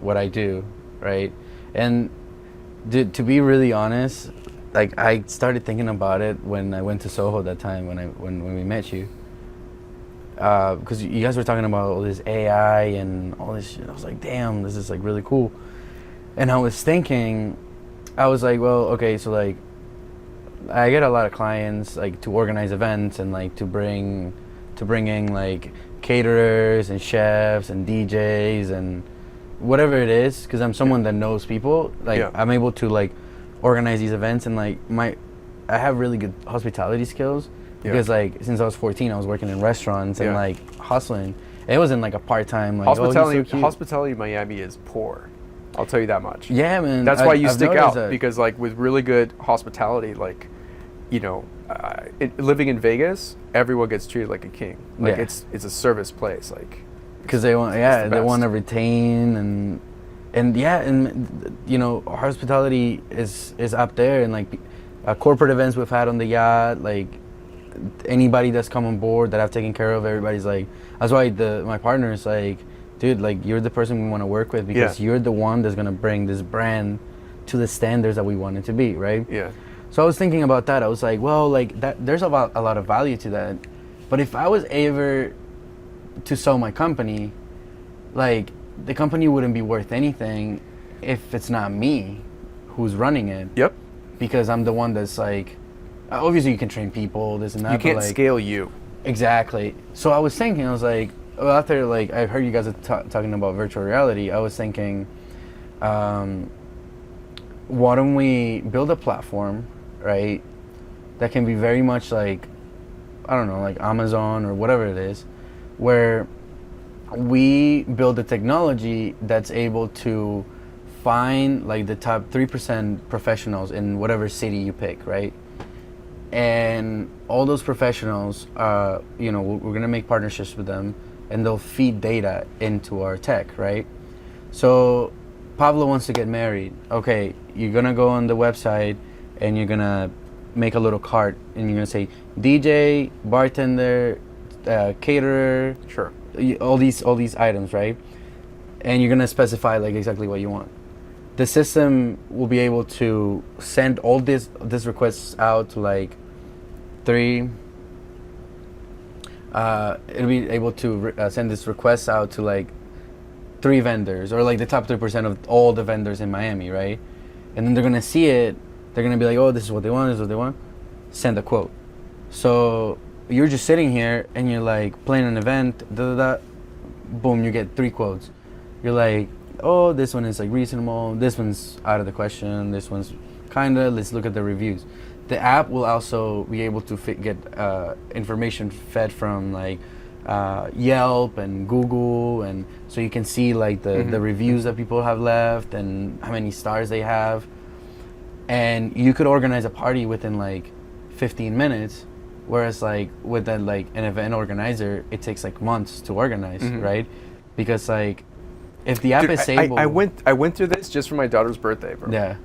what I do, right? And to be really honest, like I started thinking about it when I went to Soho that time when we met you, because you guys were talking about all this AI and all this shit. I was like, damn, this is like really cool. And I was thinking, I was like, well, okay, so like I get a lot of clients like to organize events and like to bring in like caterers and chefs and DJs and whatever it is, because I'm someone that knows people. Like I'm able to like organize these events, and like I have really good hospitality skills because like since I was 14 I was working in restaurants and like hustling. And it wasn't like a part-time like hospitality in Miami is poor. I'll tell you that much. Yeah, man. That's why you I've stick noticed out, that. because like with really good hospitality, like, you know, living in Vegas, everyone gets treated like a king. Like Yeah. it's a service place, like, Because they want, the they want best. to retain and yeah, and you know, hospitality is up there, and like corporate events we've had on the yacht, like anybody that's come on board that I've taken care of, everybody's like, that's why my partner is like, dude, like you're the person we want to work with, because you're the one that's gonna bring this brand to the standards that we want it to be, right? Yeah. So I was thinking about that. I was like, well, like that, there's a lot of value to that. But if I was ever to sell my company, like the company wouldn't be worth anything if it's not me who's running it. Yep. Because I'm the one that's like, obviously you can train people, this and that. You can't but like, scale you. Exactly. So I was thinking, I was like, well, after like I heard you guys are talking about virtual reality, I was thinking, why don't we build a platform, right, that can be very much like, I don't know, like Amazon or whatever it is, where we build a technology that's able to find like the top 3% professionals in whatever city you pick, right? And all those professionals, you know, we're gonna make partnerships with them, and they'll feed data into our tech, right? So Pablo wants to get married. Okay, you're gonna go on the website and you're gonna make a little cart, and you're gonna say DJ, bartender, caterer, Sure. all these items, right? And you're gonna specify like exactly what you want. The system will be able to send all this requests out to like it'll be able to send this request out to like 3 vendors, or like the top 3% of all the vendors in Miami, right? And then they're gonna see it. They're gonna be like, oh, this is what they want. This is what they want. Send a quote. So you're just sitting here and you're like playing an event. Da da da. Boom, you get 3 quotes. You're like, oh, this one is like reasonable. This one's out of the question. This one's kinda. Let's look at the reviews. The app will also be able to get information fed from like Yelp and Google, and so you can see like the reviews that people have left and how many stars they have. And you could organize a party within like 15 minutes, whereas like with an event organizer, it takes like months to organize, right? Because like if the app Dude, is stable, I went through this just for my daughter's birthday, bro. yeah,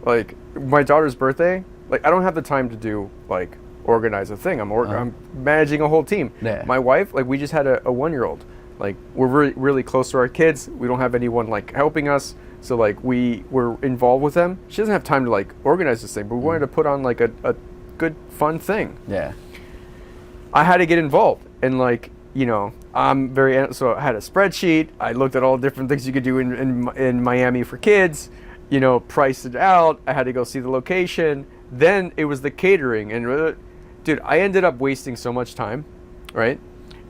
Like my daughter's birthday, like I don't have the time to do like organize a thing. I'm managing a whole team. Yeah. My wife, like we just had a 1-year-old. Like we're really close to our kids. We don't have anyone like helping us. So like we were involved with them. She doesn't have time to like organize this thing, but we wanted to put on like a good fun thing. yeah, I had to get involved, and like, you know, so I had a spreadsheet. I looked at all the different things you could do in Miami for kids, you know, priced it out. I had to go see the location. Then it was the catering, and dude, I ended up wasting so much time, right?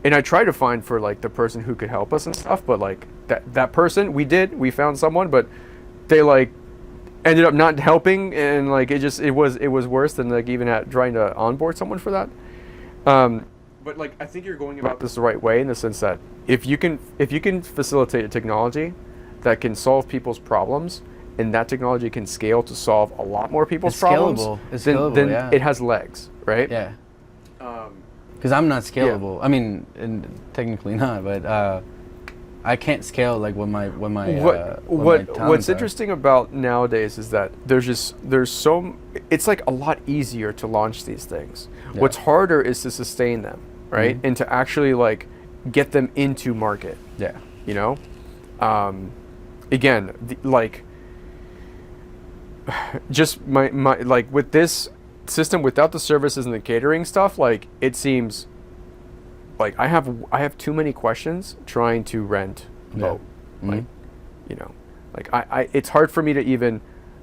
And I tried to find for like the person who could help us and stuff, but like that person, we found someone, but they like ended up not helping, and like it was worse than like even trying to onboard someone for that. But like I think you're going about this the right way, in the sense that if you can facilitate a technology that can solve people's problems, and that technology can scale to solve a lot more people's It's problems, scalable. It's then scalable, yeah. it has legs, right? yeah. Because I'm not scalable. I mean, technically not, but I can't scale like when my What's interesting about nowadays is that it's like a lot easier to launch these things. Yeah. What's harder is to sustain them, right? And to actually like get them into market. Yeah. You know, again, like just my like with this system without the services and the catering stuff, like it seems like I have too many questions trying to rent a boat. Like, you know, like I it's hard for me to even,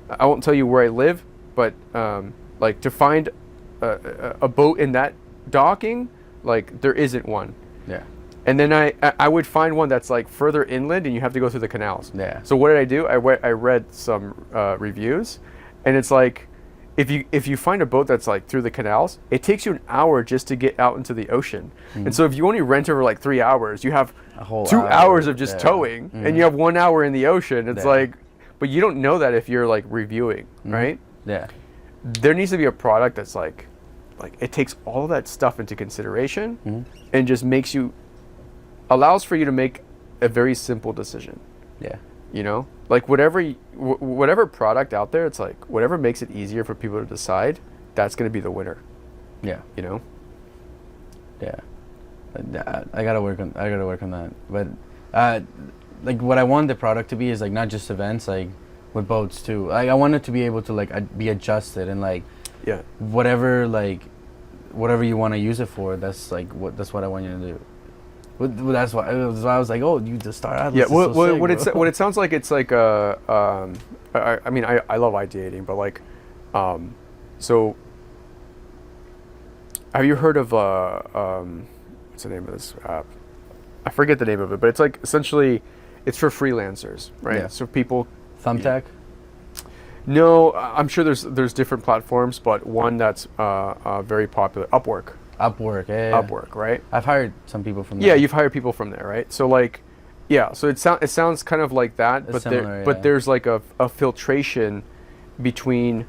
I won't tell you where I live, but like to find a boat in that docking, like there isn't one. Yeah. And then I would find one that's like further inland, and you have to go through the canals. Yeah. So what did I do? I read some reviews, and it's like, if you find a boat that's like through the canals, it takes you an hour just to get out into the ocean. And so if you only rent over like 3 hours, you have A whole 2 hour, hours of just yeah. towing, and you have 1 hour in the ocean. It's Yeah. like, but you don't know that if you're like reviewing, right? Yeah. There needs to be a product that's like it takes all that stuff into consideration and just allows for you to make a very simple decision. Yeah. You know, like whatever product out there, it's like whatever makes it easier for people to decide, that's going to be the winner. Yeah. You know. Yeah. I gotta work on that. But like what I want the product to be is like not just events, like with boats too. Like I want it to be able to like be adjusted and like whatever you want to use it for. That's what I want you to do. That's why I was like, oh, you just start out. Yeah. What it sounds like, it's like I mean, I love ideating, but like, so have you heard of what's the name of this app? I forget the name of it, but it's like essentially it's for freelancers, right? Yeah. So people. Thumbtack? No, I'm sure there's different platforms, but one that's very popular, Upwork. Upwork, yeah. Upwork, right? I've hired some people from there. Yeah, you've hired people from there, right? So like, yeah, so it sounds kind of like that, It's but similar, but there's like a filtration between,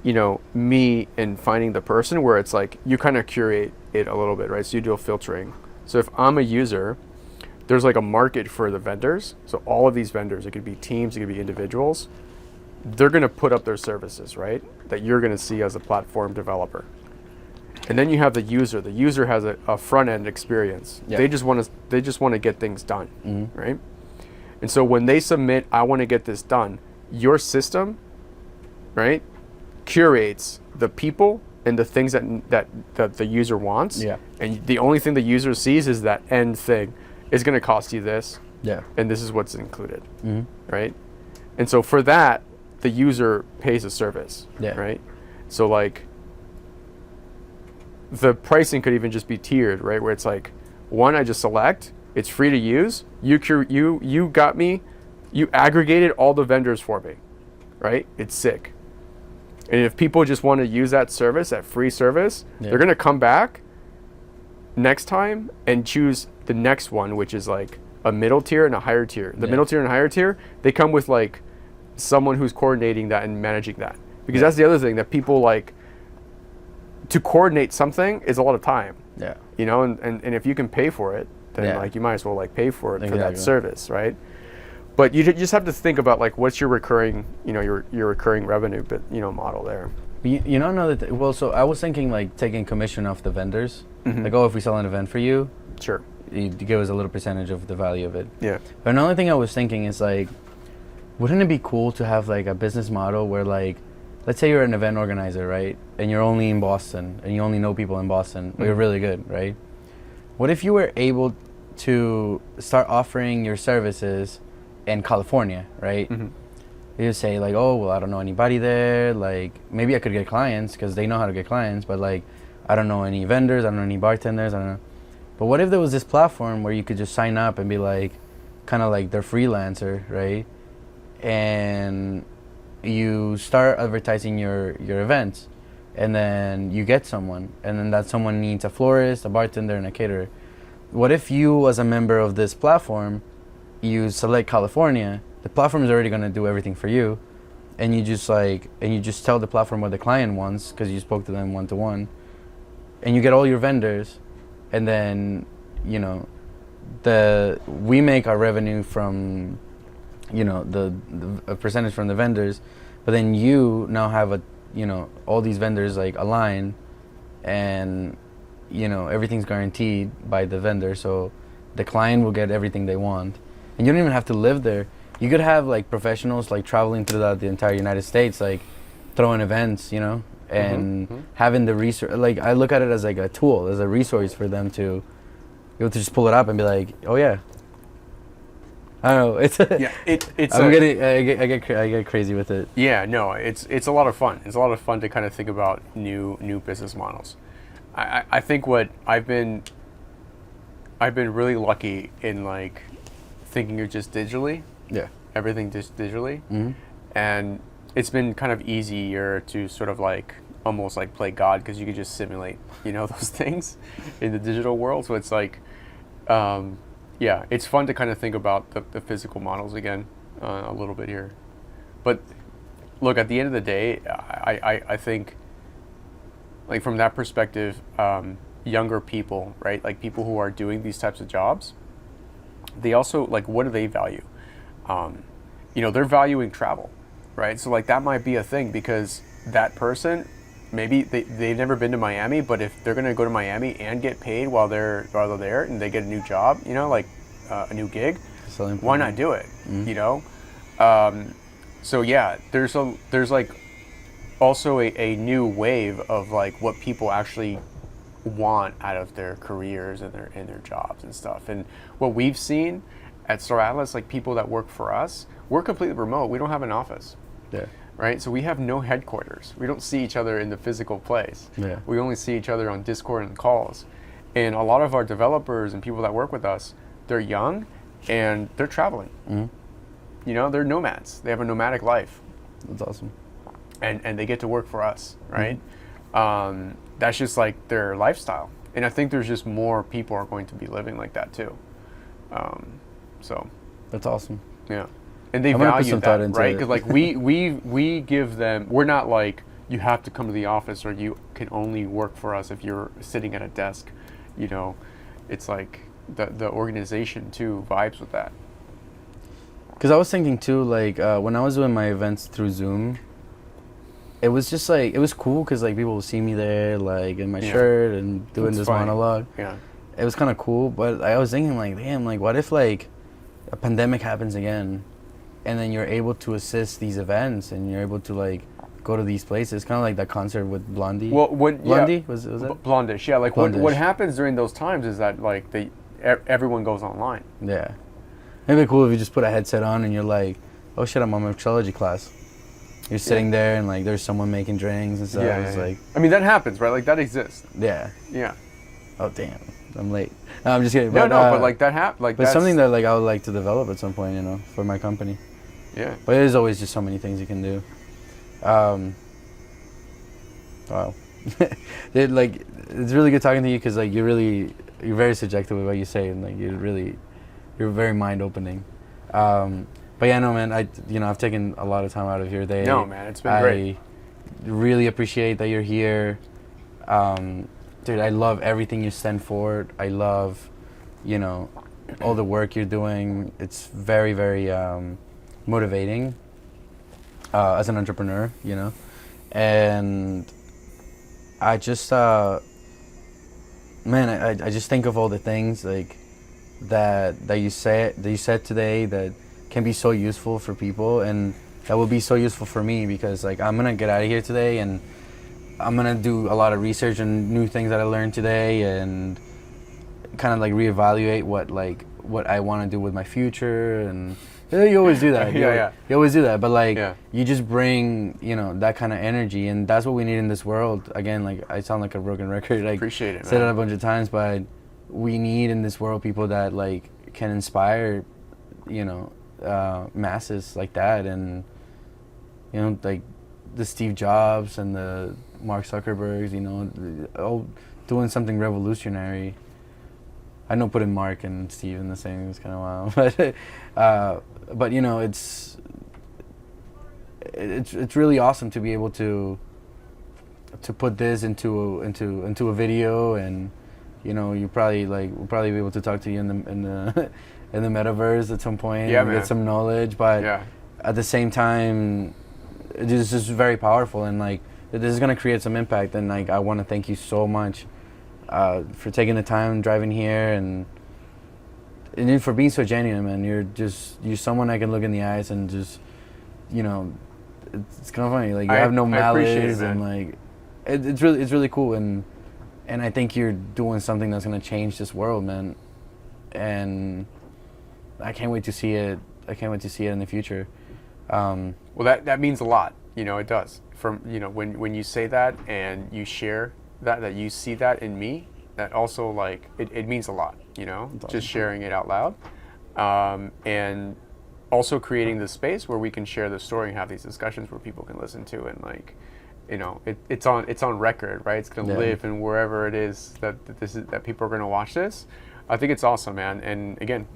you know, me and finding the person, where it's like you kind of curate it a little bit, right? So you do a filtering. So if I'm a user, there's like a market for the vendors. So all of these vendors, it could be teams, it could be individuals. They're going to put up their services, right? That you're going to see as a platform developer. And then you have the user. The user has a front end experience. Yeah. They just want to get things done, right? And so when they submit, I want to get this done, your system, right, curates the people and the things that the user wants. Yeah. And the only thing the user sees is that end thing is going to cost you this. Yeah. And this is what's included, right? And so for that, the user pays a service, right? So like, the pricing could even just be tiered, right? Where it's like, one, I just select, it's free to use. You got me, you aggregated all the vendors for me, right? It's sick. And if people just want to use that service, that free service, they're gonna come back next time and choose the next one, which is like a middle tier and a higher tier. The middle tier and higher tier, they come with like someone who's coordinating that and managing that. Because that's the other thing that people like. To coordinate something is a lot of time. Yeah. You know, and if you can pay for it, then like you might as well like pay for it for that service, right? But you just have to think about like what's your recurring, you know, your recurring revenue, but you know, model there. You know another well, so I was thinking like taking commission off the vendors. Like, oh, if we sell an event for you, sure, you give us a little percentage of the value of it. Yeah. But another thing I was thinking is like, wouldn't it be cool to have like a business model where like, let's say you're an event organizer, right? And you're only in Boston and you only know people in Boston, but you're really good, right? What if you were able to start offering your services in California, right? You say like, oh, well, I don't know anybody there. Like, maybe I could get clients because they know how to get clients, but like, I don't know any vendors, I don't know any bartenders, I don't know. But what if there was this platform where you could just sign up and be like, kind of like their freelancer, right? And you start advertising your events, and then you get someone, and then that someone needs a florist, a bartender, and a caterer. What if you, as a member of this platform, you select California, the platform is already going to do everything for you, and you just tell the platform what the client wants because you spoke to them one-to-one, and you get all your vendors, and then, you know, we make our revenue from, you know, a percentage from the vendors, but then you now have all these vendors like align, and you know everything's guaranteed by the vendor, so the client will get everything they want, and you don't even have to live there. You could have like professionals like traveling throughout the entire United States, like throwing events, you know, and having the resource. Like, I look at it as like a tool, as a resource for them to be able to just pull it up and be like, oh yeah. I don't know. I get crazy with it. Yeah, no, it's a lot of fun. It's a lot of fun to kind of think about new business models. I think what I've been really lucky in like thinking you're just digitally. Yeah. Everything just digitally, and it's been kind of easier to sort of like almost like play God because you could just simulate, you know, those things in the digital world. So it's like. Yeah, it's fun to kind of think about the physical models again a little bit here. But look, at the end of the day, I think, like from that perspective, younger people, right? Like people who are doing these types of jobs, they also like, what do they value? They're valuing travel, right? So like that might be a thing because that person, maybe they've never been to Miami, but if they're gonna go to Miami and get paid while they're there and they get a new job, like a new gig, why not do it? So yeah, there's like also a new wave of like what people actually want out of their careers and their jobs and stuff. And what we've seen at Star Atlas, like people that work for us, we're completely remote. We don't have an office. Yeah. Right? So we have no headquarters. We don't see each other in the physical place. Yeah. We only see each other on Discord and calls. And a lot of our developers and people that work with us, they're young and they're traveling. They're nomads. They have a nomadic life. That's awesome. And they get to work for us, right? That's just like their lifestyle. And I think there's just more people are going to be living like that too. So that's awesome. Yeah. And they I'm gonna put value some thought that, into right? it. Because like we give them, we're not like, you have to come to the office or you can only work for us if you're sitting at a desk. It's like the organization too vibes with that. Because I was thinking too, like when I was doing my events through Zoom, it was just like, it was cool because like people would see me there, like in my shirt and doing this monologue. Yeah. It was kind of cool, but I was thinking like, damn, like what if like a pandemic happens again, and then you're able to assist these events and you're able to like go to these places, kind of like that concert with Blondie. Well, Blondie was that? Blondish, yeah. Like Blondish. What happens during those times is that like everyone goes online. Yeah, it'd be cool if you just put a headset on and you're like, oh shit, I'm on my mixology class. You're sitting there and like there's someone making drinks and stuff. It's like, I mean that happens, right? Like that exists. Yeah. Yeah. Oh damn, I'm late. No, I'm just kidding. No, but like that happens. Like but that's something that like I would like to develop at some point, for my company. Yeah. But there's always just so many things you can do. Wow. It's really good talking to you because like you're very subjective with what you say and like you're very mind opening. But yeah, no man, I've taken a lot of time out of your day. No man, it's been great. I really appreciate that you're here. Dude, I love everything you stand for. I love, all the work you're doing. It's very, very motivating as an entrepreneur, and I just, man, I just think of all the things like that you said today that can be so useful for people, and that will be so useful for me because like I'm gonna get out of here today and I'm gonna do a lot of research and new things that I learned today and kind of like reevaluate what I want to do with my future. And you always do that. You always do that, but like you just bring that kind of energy, and that's what we need in this world. Again, like I sound like a broken record. I appreciate it, man. Said it a bunch of times, but we need in this world people that like can inspire masses like that, and like the Steve Jobs and the Mark Zuckerbergs, all doing something revolutionary. I know putting Mark and Steve in the same is kind of wild, but it's really awesome to be able to put this into a video, and we'll probably be able to talk to you in the in the metaverse at some point and get some knowledge, but at the same time it's just very powerful, and like this is going to create some impact, and like I want to thank you so much for taking the time driving here and for being so genuine, man. You're someone I can look in the eyes and just it's kind of funny, like you have no malice, and like it's really cool, and I think you're doing something that's going to change this world, man, and I can't wait to see it. I can't wait to see it in the future. Well, that means a lot. It does. From when you say that and you share that you see that in me, that also like it means a lot. Just sharing it out loud, and also creating this space where we can share the story and have these discussions where people can listen to, and like it's on record, right? It's gonna live in wherever it is that people are gonna watch this. I think it's awesome, man. And again,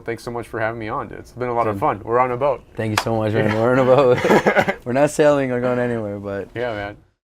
thanks so much for having me on. It's been a lot of fun. We're on a boat. Thank you so much, man. We're on a boat. We're not sailing or going anywhere, but Yeah, man.